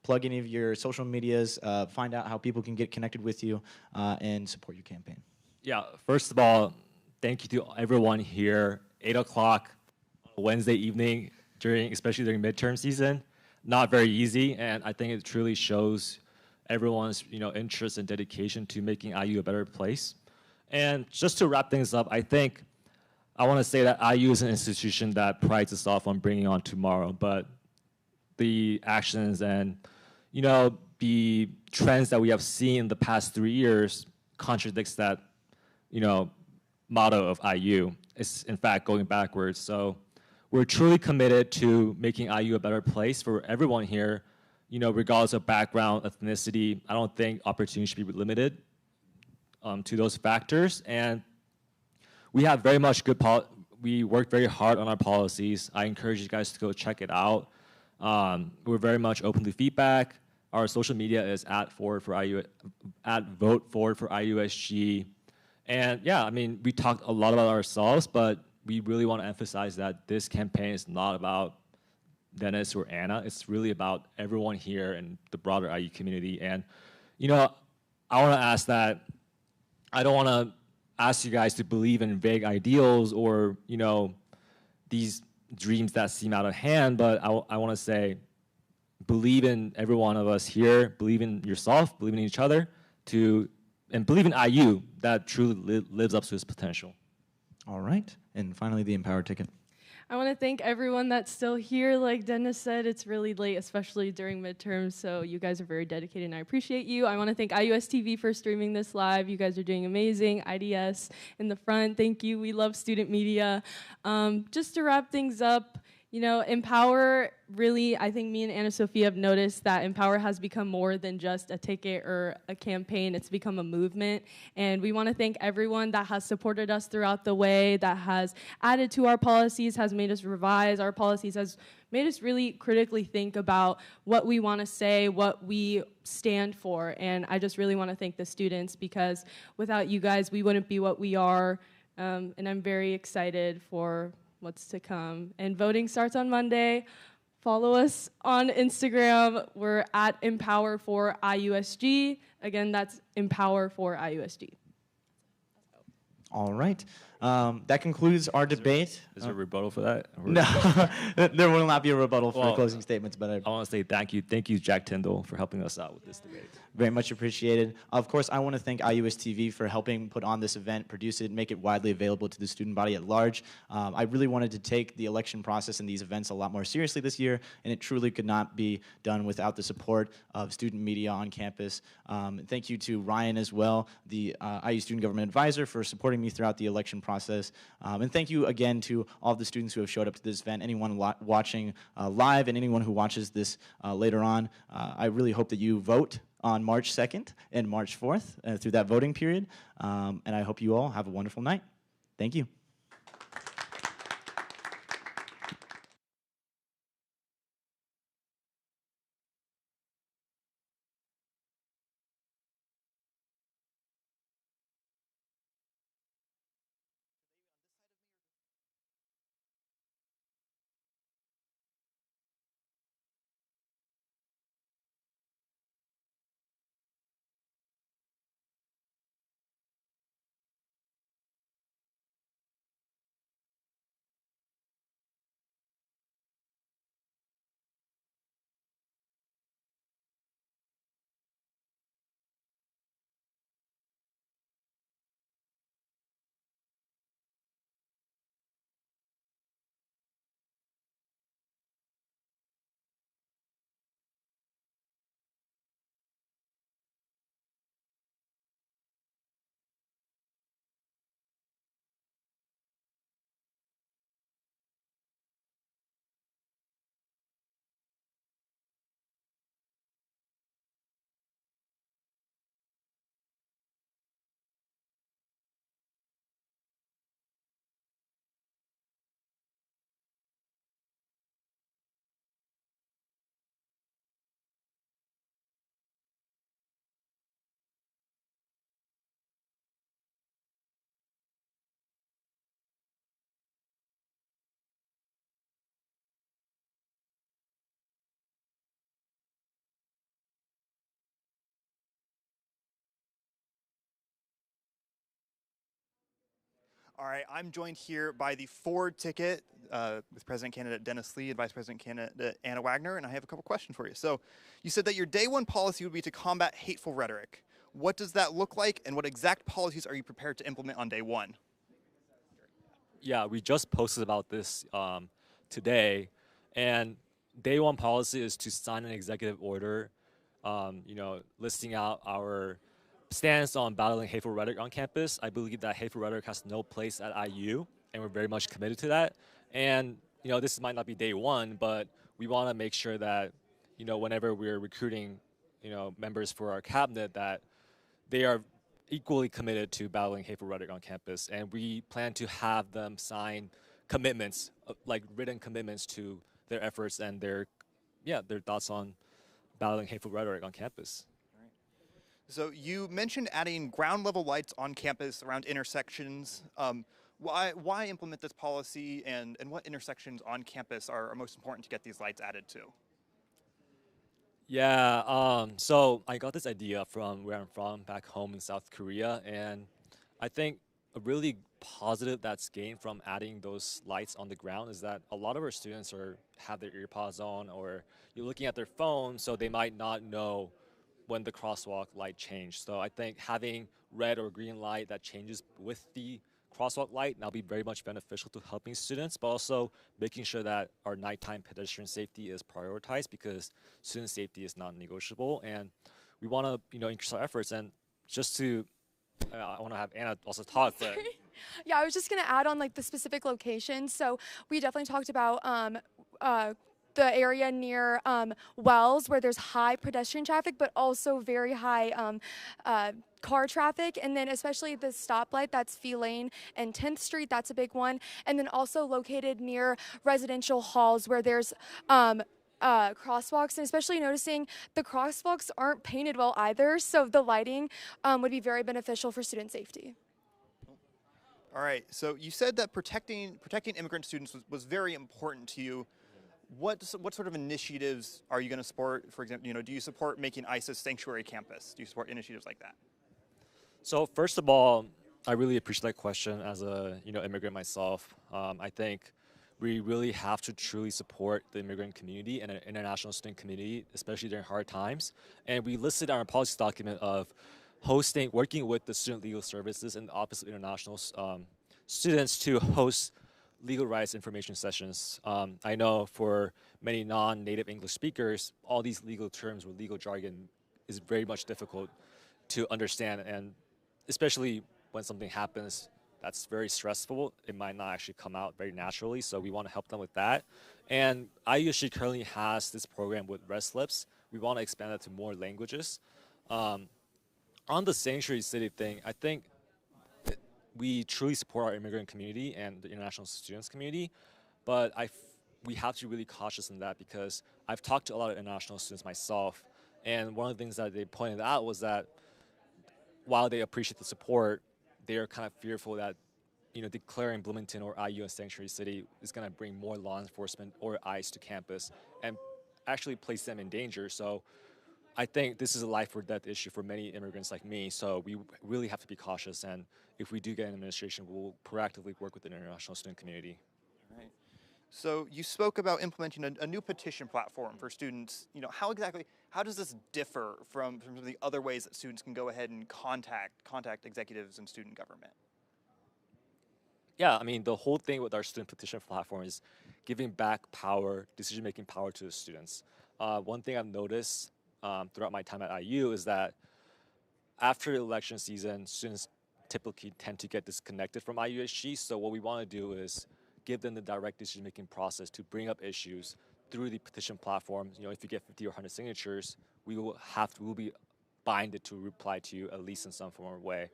plug any of your social medias, find out how people can get connected with you, and support your campaign. Yeah, first of all, thank you to everyone here. 8 o'clock on a Wednesday evening, especially during midterm season. Not very easy, and I think it truly shows everyone's interest and dedication to making IU a better place. And just to wrap things up, I think I want to say that IU is an institution that prides itself on bringing on tomorrow, but the actions and the trends that we have seen in the past 3 years contradicts that motto of IU. It's in fact going backwards. So we're truly committed to making IU a better place for everyone here, regardless of background, ethnicity. I don't think opportunity should be limited to those factors. And we have very much we worked very hard on our policies. I encourage you guys to go check it out. We're very much open to feedback. Our social media is at Vote Forward for IUSG. And yeah, I mean, we talked a lot about ourselves, but we really want to emphasize that this campaign is not about Dennis or Anna. It's really about everyone here and the broader IU community. And, you know, I want to ask that, I don't want to ask you guys to believe in vague ideals or, you know, these dreams that seem out of hand, but I want to say, believe in every one of us here, believe in yourself, believe in each other, and believe in IU that truly lives up to its potential. All right. And finally, the Empower ticket. I want to thank everyone that's still here. Like Dennis said, it's really late, especially during midterms, so you guys are very dedicated, and I appreciate you. I want to thank IUS TV for streaming this live. You guys are doing amazing. IDS in the front, thank you. We love student media. Just to wrap things up, you know, Empower, really, I think me and Anna Sophia have noticed that Empower has become more than just a ticket or a campaign. It's become a movement. And we want to thank everyone that has supported us throughout the way, that has added to our policies, has made us revise our policies, has made us really critically think about what we want to say, what we stand for. And I just really want to thank the students, because without you guys, we wouldn't be what we are. And I'm very excited for what's to come. And voting starts on Monday. Follow us on Instagram. We're at Empower for IUSG. Again, that's Empower for IUSG. All right. That concludes our debate. Is there a rebuttal for that? No, there will not be a rebuttal for closing statements, but I want to say thank you. Thank you, Jack Tyndall, for helping us out with this debate. Very much appreciated. Of course, I want to thank IUS TV for helping put on this event, produce it, make it widely available to the student body at large. I really wanted to take the election process and these events a lot more seriously this year, and it truly could not be done without the support of student media on campus. Thank you to Ryan as well, the IU Student Government Advisor, for supporting me throughout the election process. And thank you again to all of the students who have showed up to this event, anyone watching live and anyone who watches this later on. I really hope that you vote on March 2nd and March 4th through that voting period. And I hope you all have a wonderful night. Thank you. All right, I'm joined here by the Ford ticket with President-candidate Dennis Lee and Vice President-candidate Anna Wagner, and I have a couple questions for you. So you said that your day one policy would be to combat hateful rhetoric. What does that look like, and what exact policies are you prepared to implement on day one? Yeah, we just posted about this today, and day one policy is to sign an executive order, listing out our stance on battling hateful rhetoric on campus. I believe that hateful rhetoric has no place at IU, and we're very much committed to that. And, this might not be day one, but we want to make sure that, whenever we're recruiting, members for our cabinet, that they are equally committed to battling hateful rhetoric on campus. And we plan to have them sign commitments, like written commitments to their efforts and their thoughts on battling hateful rhetoric on campus. So you mentioned adding ground level lights on campus around intersections. Why implement this policy, and what intersections on campus are most important to get these lights added to? Yeah, so I got this idea from where I'm from, back home in South Korea, and I think a really positive that's gained from adding those lights on the ground is that a lot of our students have their earpods on, or you're looking at their phone, so they might not know when the crosswalk light changed. So I think having red or green light that changes with the crosswalk light, that'll be very much beneficial to helping students, but also making sure that our nighttime pedestrian safety is prioritized, because student safety is non-negotiable, and we want to increase our efforts. And just to I want to have Anna also talk, but Yeah, I was just going to add on like the specific locations. So we definitely talked about the area near Wells, where there's high pedestrian traffic, but also very high car traffic. And then especially the stoplight, that's Fee Lane and 10th Street, that's a big one. And then also located near residential halls, where there's crosswalks, and especially noticing the crosswalks aren't painted well either, so the lighting would be very beneficial for student safety. All right, so you said that protecting immigrant students was very important to you. What sort of initiatives are you going to support? For example, do you support making ISIS sanctuary campus? Do you support initiatives like that? So first of all, I really appreciate that question as a immigrant myself. I think we really have to truly support the immigrant community and the international student community, especially during hard times. And we listed on our policy document of working with the Student Legal Services and the Office of International Students to host legal rights information sessions. I know for many non-native English speakers, all these legal terms or legal jargon is very much difficult to understand, and especially when something happens that's very stressful, it might not actually come out very naturally, so we want to help them with that. And IUSG currently has this program with Red Slips. We want to expand it to more languages. On the sanctuary city thing, I think we truly support our immigrant community and the international students community, but we have to be really cautious in that, because I've talked to a lot of international students myself, and one of the things that they pointed out was that while they appreciate the support, they are kind of fearful that declaring Bloomington or IU a sanctuary city is going to bring more law enforcement or ICE to campus and actually place them in danger. So I think this is a life or death issue for many immigrants like me, so we really have to be cautious, and if we do get an administration, we'll proactively work with the international student community. All right. So you spoke about implementing a new petition platform for students. How does this differ from the other ways that students can go ahead and contact executives and student government? Yeah, I mean, the whole thing with our student petition platform is giving back decision-making power to the students. One thing I've noticed throughout my time at IU is that after the election season, students typically tend to get disconnected from IUSG. So what we want to do is give them the direct decision-making process to bring up issues through the petition platform. If you get 50 or 100 signatures, we'll be binded to reply to you at least in some form or way.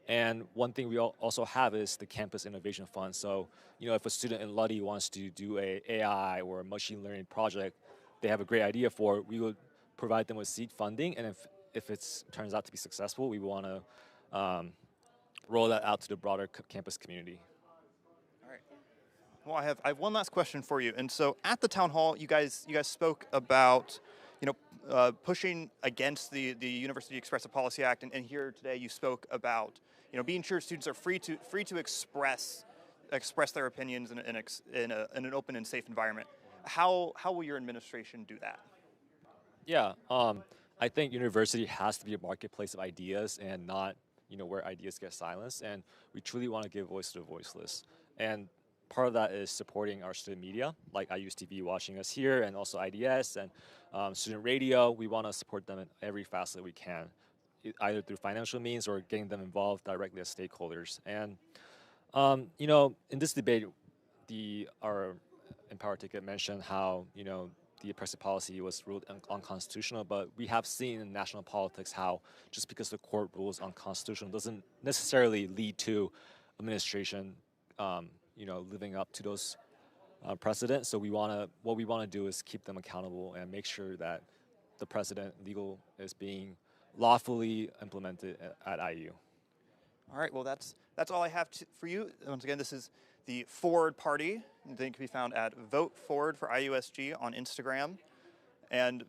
And one thing we also have is the Campus Innovation Fund. So, if a student in Luddy wants to do a AI or a machine learning project they have a great idea for, we would provide them with seed funding. And if it turns out to be successful, we want to roll that out to the broader campus community. All right. Well, I have one last question for you. And so at the town hall, you guys spoke about pushing against the University Expressive Policy Act, and here today you spoke about being sure students are free to express their opinions in an open and safe environment. How will your administration do that? Yeah, I think university has to be a marketplace of ideas and not where ideas get silenced, and we truly want to give voice to the voiceless. And part of that is supporting our student media, like IUS TV watching us here, and also IDS and student radio. We want to support them in every facet we can, either through financial means or getting them involved directly as stakeholders. And in this debate, our Empower ticket mentioned how the oppressive policy was ruled unconstitutional, but we have seen in national politics how just because the court rules unconstitutional doesn't necessarily lead to administration living up to those precedents. So what we want to do is keep them accountable and make sure that the precedent legal is being lawfully implemented at IU. All right, well, that's all I have for you. Once again, this is the Forward Party. They can be found at Vote Forward for IUSG on Instagram. And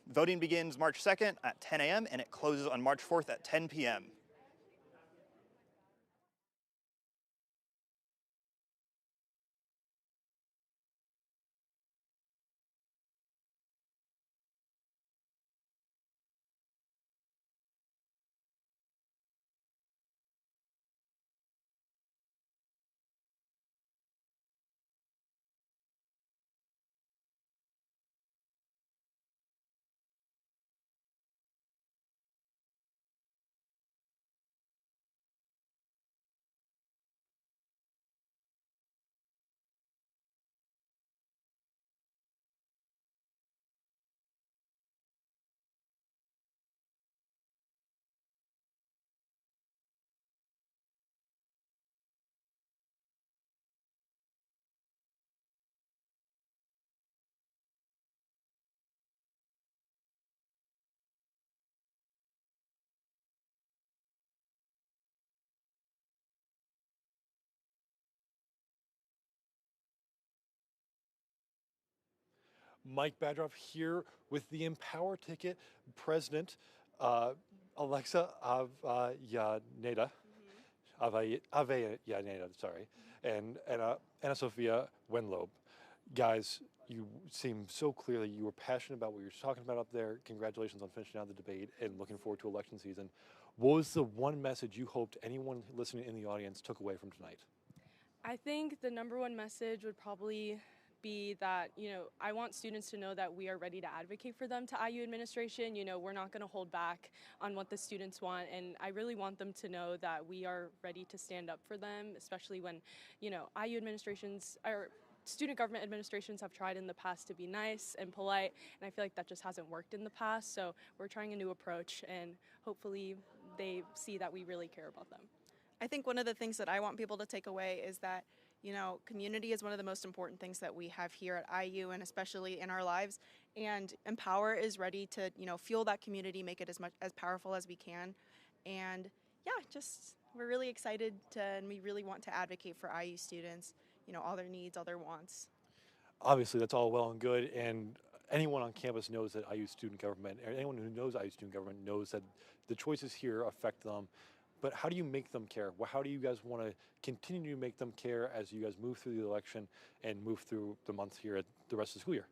voting begins March 2nd at 10 a.m. and it closes on March 4th at 10 p.m. Mike Badroff here with the Empower Ticket president, Alexa Avellaneda, Avellaneda, sorry, and Anna Sophia Wenlob. Guys, you seem so clearly you were passionate about what you're talking about up there. Congratulations on finishing out the debate and looking forward to election season. What was the one message you hoped anyone listening in the audience took away from tonight? I think the number one message would probably be that, I want students to know that we are ready to advocate for them to IU administration. We're not going to hold back on what the students want, and I really want them to know that we are ready to stand up for them, especially when, IU administrations or student government administrations have tried in the past to be nice and polite, and I feel like that just hasn't worked in the past. So we're trying a new approach, and hopefully they see that we really care about them. I think one of the things that I want people to take away is that, community is one of the most important things that we have here at IU and especially in our lives. And Empower is ready to, fuel that community, make it as powerful as we can. And yeah, we're really excited and we really want to advocate for IU students, all their needs, all their wants. Obviously, that's all well and good, and anyone on campus knows that IU student government, or anyone who knows IU student government knows that the choices here affect them. But how do you make them care? How do you guys want to continue to make them care as you guys move through the election and move through the months here at the rest of the school year?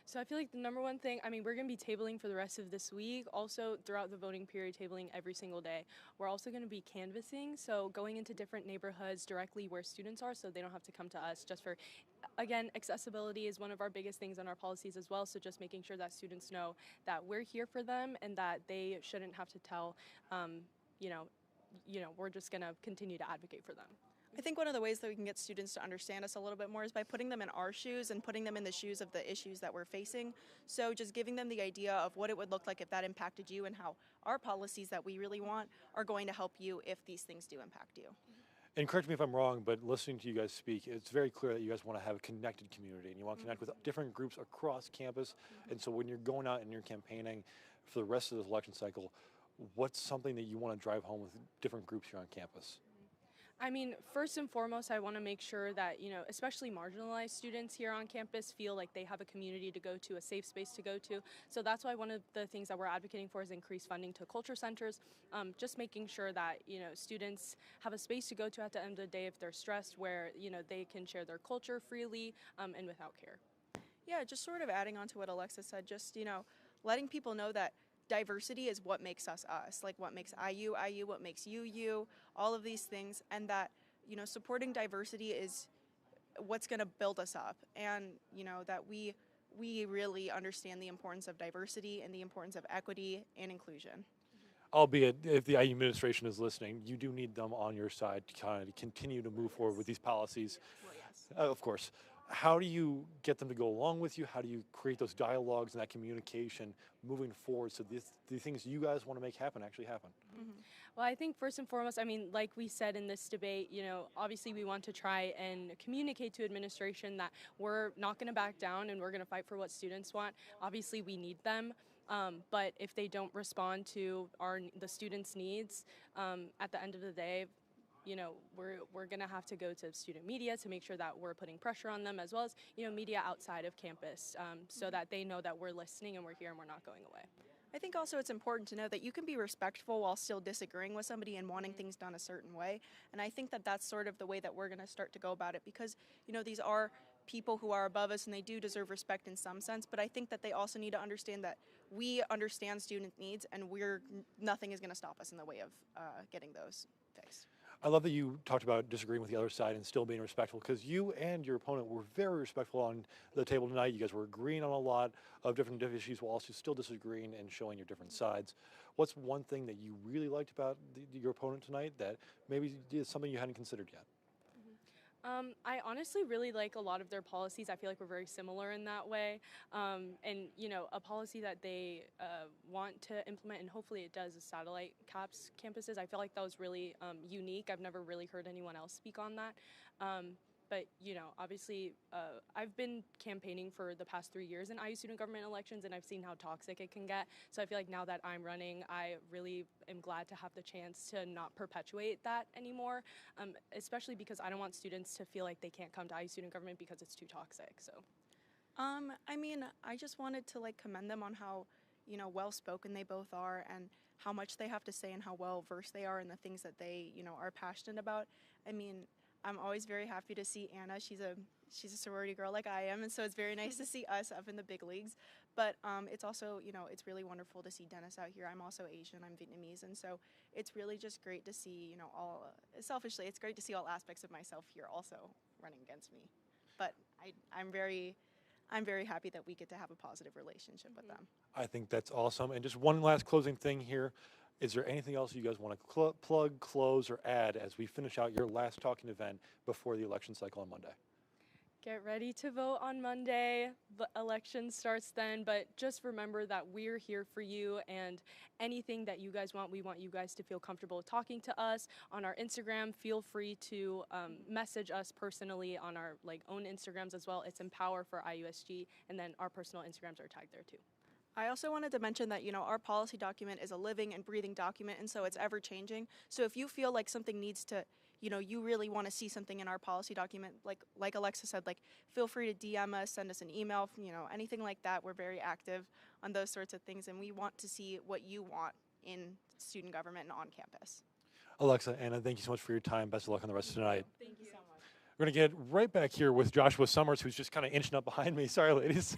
So I feel like the number one thing, we're going to be tabling for the rest of this week, also throughout the voting period, tabling every single day. We're also going to be canvassing, so going into different neighborhoods directly where students are so they don't have to come to us just for, again, accessibility is one of our biggest things in our policies as well, so just making sure that students know that we're here for them and that they shouldn't have to tell, we're just going to continue to advocate for them. I think one of the ways that we can get students to understand us a little bit more is by putting them in our shoes and putting them in the shoes of the issues that we're facing. So just giving them the idea of what it would look like if that impacted you and how our policies that we really want are going to help you if these things do impact you. And correct me if I'm wrong, but listening to you guys speak, it's very clear that you guys want to have a connected community and you want to connect with different groups across campus. And so when you're going out and you're campaigning for the rest of this election cycle, what's something that you want to drive home with different groups here on campus? First and foremost, I want to make sure that, especially marginalized students here on campus feel like they have a community to go to, a safe space to go to. So that's why one of the things that we're advocating for is increased funding to culture centers, just making sure that, students have a space to go to at the end of the day if they're stressed where, they can share their culture freely and without care. Yeah, just sort of adding on to what Alexa said, just, letting people know that diversity is what makes us us, like what makes IU, what makes you, all of these things, and that, supporting diversity is what's going to build us up, and, that we really understand the importance of diversity and the importance of equity and inclusion. Albeit, if the IU administration is listening, you do need them on your side to kind of continue to move forward with these policies. Well, yes. Of course. how do you get them to go along with you? How do you create those dialogues and that communication moving forward so the things you guys want to make happen actually happen? Well, I think first and foremost, I mean, like we said in this debate, you know, obviously we want to try and communicate to administration that we're not going to back down and we're going to fight for what students want. Obviously, we need them. But if they don't respond to the students' needs, at the end of the day, you know, we're going to have to go to student media to make sure that we're putting pressure on them, as well as, you know, media outside of campus, so that they know that we're listening and we're here and we're not going away. I think also it's important to know that you can be respectful while still disagreeing with somebody and wanting things done a certain way. And I think that that's sort of the way that we're going to start to go about it, because, you know, these are people who are above us and they do deserve respect in some sense, but I think that they also need to understand that we understand student needs and nothing is going to stop us in the way of getting those fixed. I love that you talked about disagreeing with the other side and still being respectful, because you and your opponent were very respectful on the table tonight. You guys were agreeing on a lot of different issues while also still disagreeing and showing your different sides. What's one thing that you really liked about your opponent tonight that maybe is something you hadn't considered yet? I honestly really like a lot of their policies. I feel like we're very similar in that way. And, you know, a policy that they want to implement, and hopefully it does, is satellite campuses. I feel like that was really unique. I've never really heard anyone else speak on that. But, you know, obviously, I've been campaigning for the past 3 years in IU student government elections, and I've seen how toxic it can get. So I feel like now that I'm running, I really am glad to have the chance to not perpetuate that anymore, especially because I don't want students to feel like they can't come to IU student government because it's too toxic. So, I mean, I just wanted to commend them on how, you know, well-spoken they both are and how much they have to say and how well-versed they are in the things that they, you know, are passionate about. I mean, I'm always very happy to see Anna. She's a sorority girl like I am, and so it's very nice to see us up in the big leagues. But it's also, you know, it's really wonderful to see Dennis out here. I'm also Asian, I'm Vietnamese, and so it's really just great to see, you know, selfishly, it's great to see all aspects of myself here also running against me. But I'm very happy that we get to have a positive relationship with them. I think that's awesome. And just one last closing thing here. Is there anything else you guys want to plug, close, or add as we finish out your last talking event before the election cycle on Monday? Get ready to vote on Monday. The election starts then, but just remember that we're here for you, and anything that you guys want, we want you guys to feel comfortable talking to us on our Instagram. Feel free to message us personally on our own Instagrams as well. It's Empower for IUSG, and then our personal Instagrams are tagged there too. I also wanted to mention that, you know, our policy document is a living and breathing document, and so it's ever changing. So if you feel like something needs to, you know, you really want to see something in our policy document, like Alexa said, feel free to DM us, send us an email, you know, anything like that. We're very active on those sorts of things, and we want to see what you want in student government and on campus. Alexa, Anna, thank you so much for your time. Best of luck on the rest of tonight. Thank you so much. We're going to get right back here with Joshua Summers, who's just kind of inching up behind me. Sorry, ladies.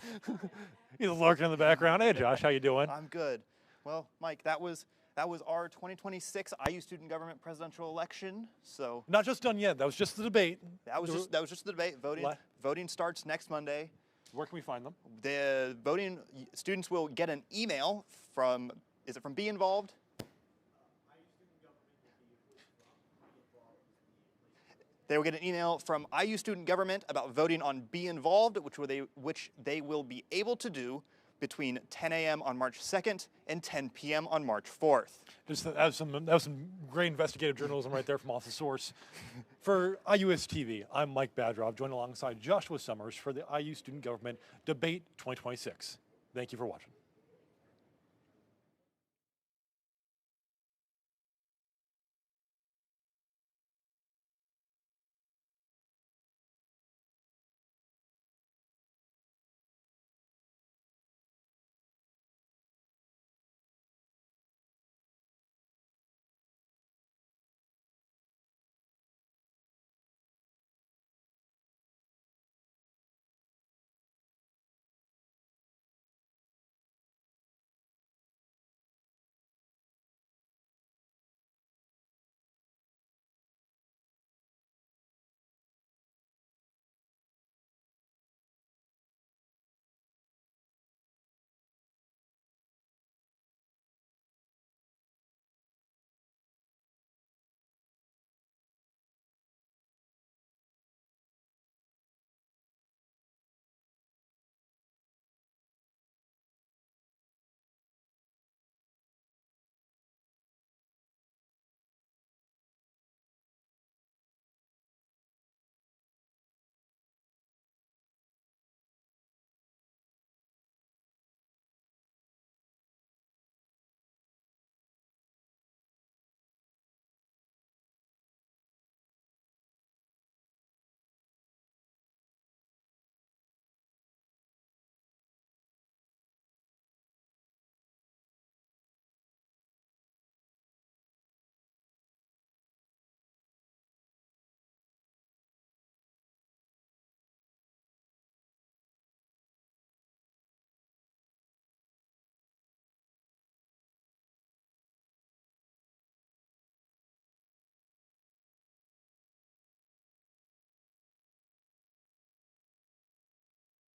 He's lurking in the background. Hey, Josh, how you doing? I'm good. Well, Mike, that was our 2026 IU student government presidential election. So not just done yet. That was just the debate. That was just the debate. Voting starts next Monday. Where can we find them? The voting students will get an email from. Is it from Be Involved? They will get an email from IU Student Government about voting on Be Involved, which they will be able to do between 10 a.m. on March 2nd and 10 p.m. on March 4th. That was some great investigative journalism right there from off the source. For IUS TV, I'm Mike Badrov, joined alongside Joshua Summers for the IU Student Government Debate 2026. Thank you for watching.